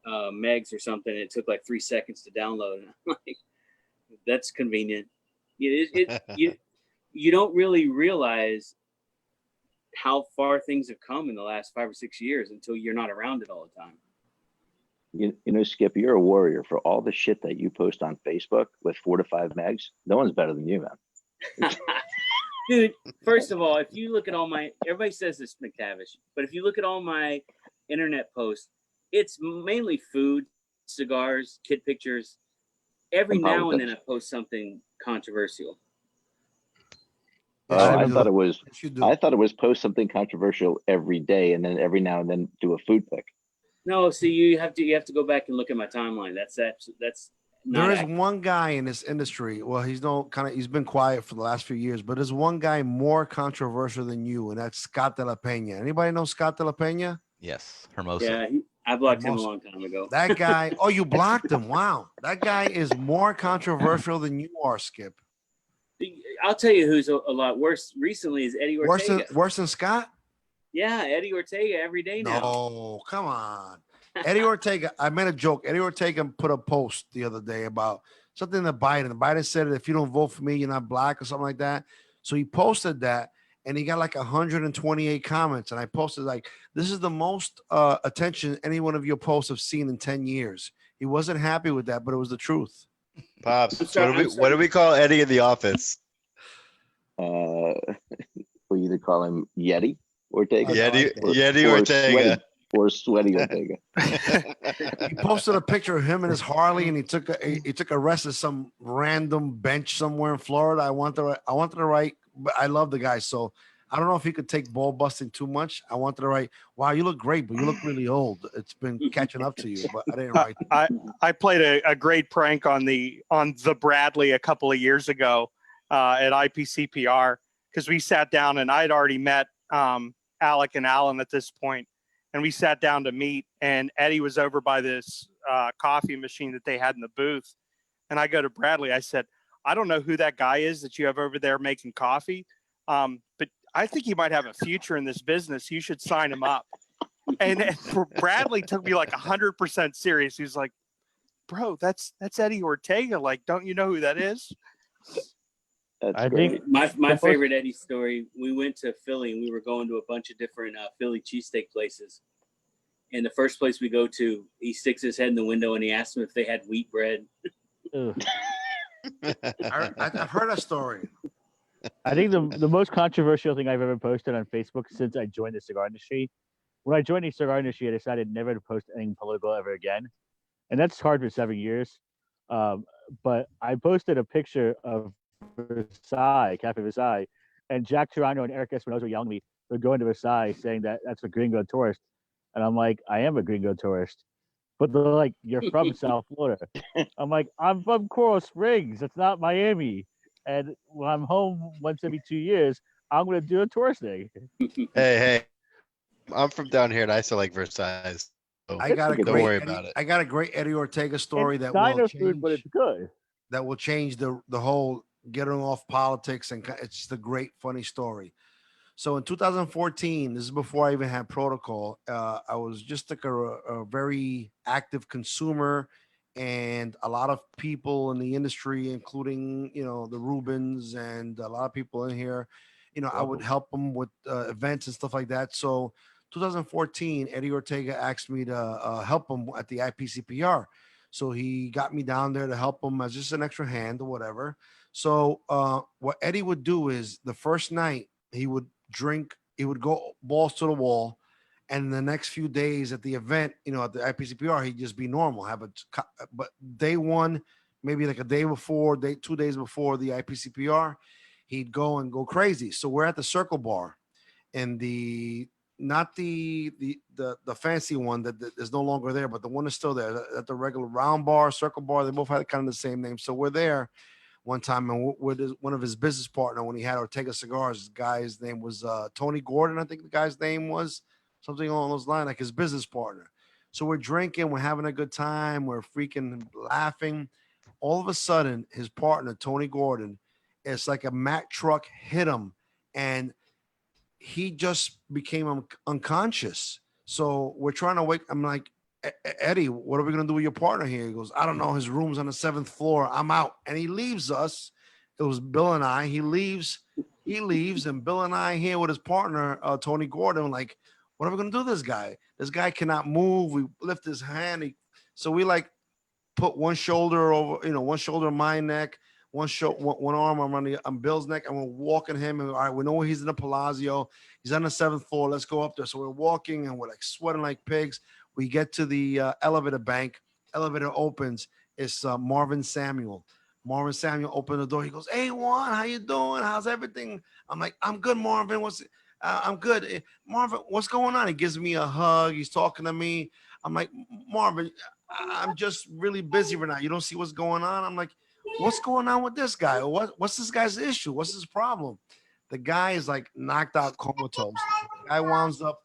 megs or something. It took like 3 seconds to download. And I'm like, that's convenient. You don't really realize how far things have come in the last 5 or 6 years until you're not around it all the time. You know, Skip, you're a warrior for all the shit that you post on Facebook with 4 to 5 megs. No one's better than you, man. Dude, first of all, if you look at all my, everybody says this, McTavish, but if you look at all my internet posts, it's mainly food, cigars, kid pictures. Every now and then I post something controversial. I thought it was post something controversial every day, and then every now and then do a food pic. No, see, you have to go back and look at my timeline. That's there is one guy in this industry. Well, he's been quiet for the last few years, but there's one guy more controversial than you, and that's Scott De La Pena. Anybody know Scott De La Pena? Yes, Hermosa. Yeah, I blocked him a long time ago. That guy. Oh, you blocked him? Wow, that guy is more controversial than you are, Skip. I'll tell you who's a lot worse recently is Eddie Ortega. Worse than Scott? Yeah, Eddie Ortega every day now. No, come on. Eddie Ortega, I made a joke. Eddie Ortega put a post the other day about something to Biden. Biden said, if you don't vote for me, you're not black or something like that. So he posted that, and he got like 128 comments. And I posted like, this is the most attention any one of your posts have seen in 10 years. He wasn't happy with that, but it was the truth. Pops, what do we call Eddie in the office? We either call him Yeti Ortega. Yeti Ortega. Sweaty Ortega. He posted a picture of him and his Harley, and he took a rest at some random bench somewhere in Florida. I wanted to write, but I love the guy, so I don't know if he could take ball busting too much. I wanted to write, wow, you look great, but you look really old. It's been catching up to you, but I didn't write. I played a great prank on the Bradley a couple of years ago at IPCPR, because we sat down and I'd already met Alec and Alan at this point, and we sat down to meet, and Eddie was over by this coffee machine that they had in the booth. And I go to Bradley, I said, I don't know who that guy is that you have over there making coffee, but I think he might have a future in this business. You should sign him up. And Bradley took me like 100% serious. He was like, bro, that's Eddie Ortega. Like, don't you know who that is? I think my favorite Eddie story, we went to Philly and we were going to a bunch of different Philly cheesesteak places. And the first place we go to, he sticks his head in the window and he asks them if they had wheat bread. I've heard that story. I think the most controversial thing I've ever posted on Facebook since I joined the cigar industry, when I joined the cigar industry, I decided never to post anything political ever again. And that's hard for 7 years. But I posted a picture of Versailles, Cafe Versailles, and Jack Tirano and Eric Espinosa were yelling at me. They're going to Versailles saying that that's a gringo tourist. And I'm like, I am a gringo tourist. But they're like, you're from South Florida. I'm like, I'm from Coral Springs. It's not Miami. And when I'm home once every 2 years, I'm going to do a tourist thing. Hey, I'm from down here and I still like Versailles. So don't worry about it. I got a great Eddie Ortega story it's that will change, food, but it's good. That will change the whole getting off politics, and it's just a great, funny story. So in 2014, this is before I even had protocol. I was just like a very active consumer, and a lot of people in the industry, including the Rubins and a lot of people in here, I would help them with events and stuff like that. So 2014, Eddie Ortega asked me to help him at the IPCPR. So he got me down there to help him as just an extra hand or whatever. So what Eddie would do is the first night he would drink, he would go balls to the wall. And the next few days at the event, at the IPCPR, he'd just be normal. But day one, maybe like a day before, 2 days before the IPCPR, he'd go crazy. So we're at the Circle Bar, and not the fancy one that is no longer there, but the one is still there. At the regular Round Bar, Circle Bar, they both had kind of the same name. So we're there one time, and with one of his business partner when he had Ortega Cigars. This guy's name was Tony Gordon, I think the guy's name was, something along those lines, like his business partner. So we're drinking, we're having a good time, we're freaking laughing. All of a sudden, his partner Tony Gordon, it's like a Mack truck hit him, and he just became unconscious. So we're trying to wake. I'm like, Eddie, what are we gonna do with your partner here? He goes, I don't know. His room's on the 7th floor. I'm out, and he leaves us. It was Bill and I. He leaves, and Bill and I here with his partner, Tony Gordon. Like, what are we gonna do with this guy? This guy cannot move. We lift his hand. So we like put one shoulder over, one shoulder on my neck, one arm on Bill's neck, and we're walking him. And all right, we know he's in the Palazzo. He's on the 7th floor. Let's go up there. So we're walking, and we're like sweating like pigs. We get to the elevator bank. Elevator opens. It's Marvin Samuel. Marvin Samuel opened the door. He goes, "Hey, Juan, how you doing? How's everything?" I'm like, "I'm good, Marvin. I'm good. Marvin, what's going on?" He gives me a hug. He's talking to me. I'm like, "Marvin, I'm just really busy right now. You don't see what's going on?" I'm like, "What's going on with this guy? What's this guy's issue? What's his problem?" The guy is like knocked out comatose. The guy winds up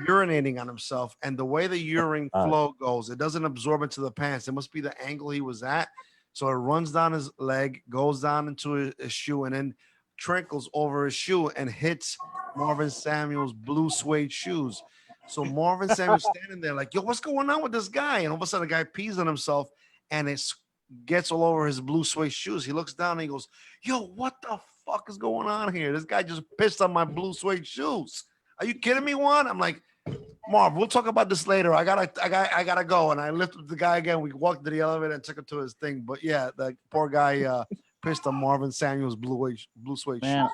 urinating on himself, and the way the urine flow goes, it doesn't absorb into the pants. It must be the angle he was at. So it runs down his leg, goes down into his shoe, and then trickles over his shoe and hits Marvin Samuel's blue suede shoes. So Marvin Samuel's standing there like, "Yo, what's going on with this guy?" And all of a sudden the guy pees on himself, and it gets all over his blue suede shoes. He looks down and he goes, "Yo, what the fuck is going on here? This guy just pissed on my blue suede shoes. Are you kidding me, Juan?" I'm like, "Marv, we'll talk about this later. I gotta go." And I lifted the guy again. We walked to the elevator and took him to his thing. But yeah, the poor guy pissed on Marvin Samuel's blue suede shoes.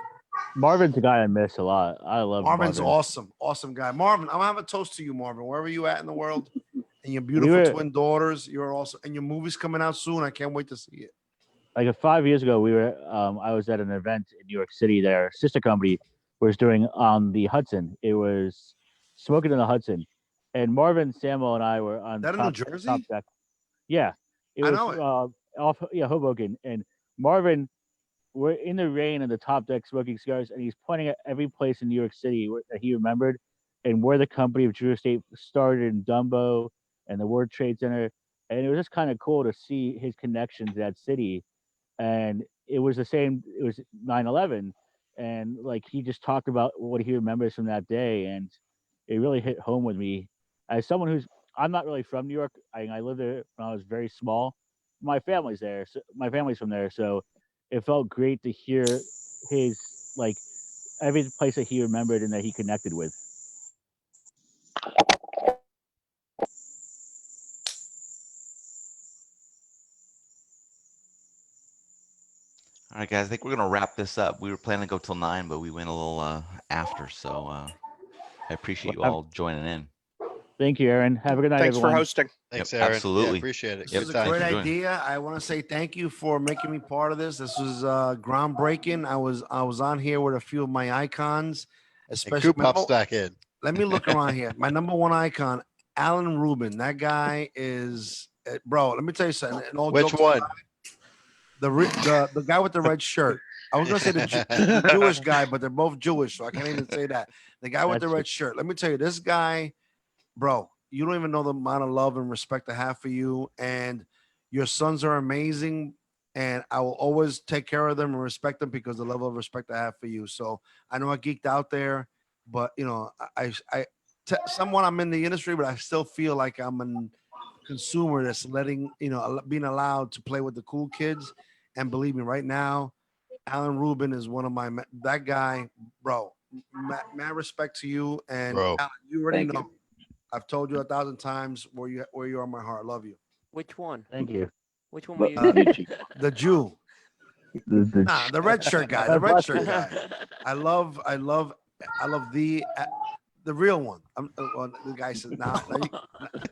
Marvin's a guy I miss a lot. I love Marvin's Marvin. awesome guy. Marvin, I'm gonna have a toast to you, Marvin, wherever you at in the world, and your beautiful twin daughters. You're also, and your movie's coming out soon. I can't wait to see it. Like 5 years ago, I was at an event in New York City. Their sister company was doing on the Hudson. It was Smoking in the Hudson, and Marvin, Samuel, and I were on that in New Jersey. Top deck. Yeah, it was off Hoboken, and Marvin. We're in the rain on the top deck smoking cigars, and he's pointing at every place in New York City that he remembered and where the company of Drew Estate started in Dumbo and the World Trade Center. And it was just kind of cool to see his connection to that city. And it was the same, it was 9/11. And like he just talked about what he remembers from that day. And it really hit home with me. As someone I'm not really from New York. I lived there when I was very small. My family's there. So my family's from there. So it felt great to hear his, like, every place that he remembered and that he connected with. All right, guys, I think we're going to wrap this up. We were planning to go till 9, but we went a little after. So I appreciate you all joining in. Thank you, Aaron. Have a good night, Thanks everyone. for hosting. Thanks, Yep, Aaron. absolutely. Yeah, appreciate it. This was a great idea. I want to say thank you for making me part of this. This was groundbreaking. I was on here with a few of my icons, especially. And Coop pops back in. Let me look around here. My number one icon, Alan Rubin. That guy is, bro. Let me tell you something. Which one? The guy with the red shirt. I was gonna say the Jewish guy, but they're both Jewish, so I can't even say that. The guy with the red shirt. Let me tell you, this guy, bro. You don't even know the amount of love and respect I have for you, and your sons are amazing, and I will always take care of them and respect them because of the level of respect I have for you. So I know I geeked out there, but somewhat I'm in the industry, but I still feel like I'm a consumer that's being allowed to play with the cool kids. And believe me, right now, Alan Rubin is one of that guy, bro. Mad respect to you, and Alan, you already know. I've told you 1,000 times where you are in my heart. I love you. Which one? Thank you. Which one were you? The Jew. The red shirt guy. The red shirt guy. I love the real one. The guy says, "Nah,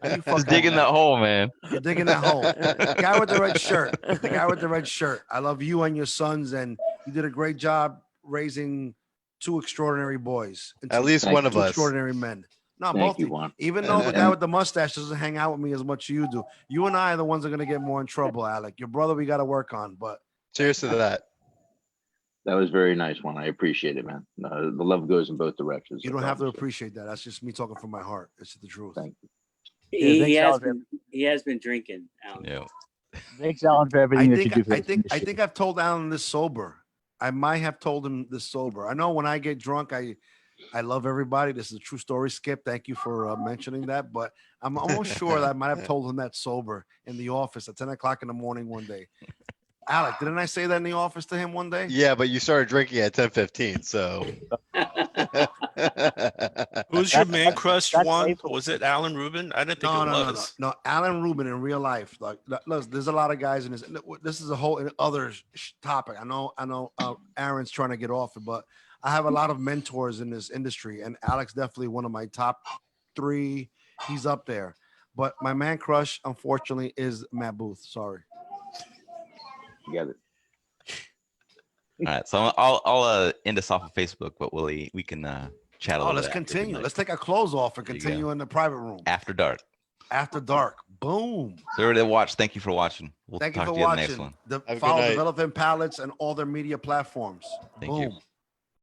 you just digging that hole, man. You're digging that hole." The guy with the red shirt. The guy with the red shirt. I love you and your sons, and You did a great job raising two extraordinary boys. At least one of two us. Extraordinary men. No, Thank both you, of you. Juan. Even though the guy with the mustache doesn't hang out with me as much as you do. You and I are the ones that are going to get more in trouble, Alec. Your brother, we got to work on. But cheers to that. That was very nice, Juan. I appreciate it, man. The love goes in both directions. You don't have to appreciate that. That's just me talking from my heart. It's the truth. Thank you. He has been drinking, Alan. Yeah. Thanks, Alan, for everything that you do for this I think I've told Alan this sober. I might have told him this sober. I know when I get drunk, I love everybody. This is a true story, Skip. Thank you for mentioning that. But I'm almost sure that I might have told him that sober in the office at 10 o'clock in the morning one day. Alec, didn't I say that in the office to him one day? Yeah, but you started drinking at 10:15, so. Who's your man crush, Juan? Was it Alan Rubin? I didn't think it was. No, Alan Rubin in real life. Like, look, there's a lot of guys in this. This is a whole other topic. I know. Aaron's trying to get off it, but I have a lot of mentors in this industry, and Alec's definitely one of my top 3. He's up there. But my man crush, unfortunately, is Matt Booth. Sorry. Together. All right, so I'll end us off of Facebook, but we can chat a little. Let's continue. Let's take our clothes off and continue in the private room. After dark. After dark. Boom. So everybody that watched, thank you for watching. We'll thank you talk for to you in the watching. next one. Follow Developing Palates and all their media platforms. Thank Boom. you.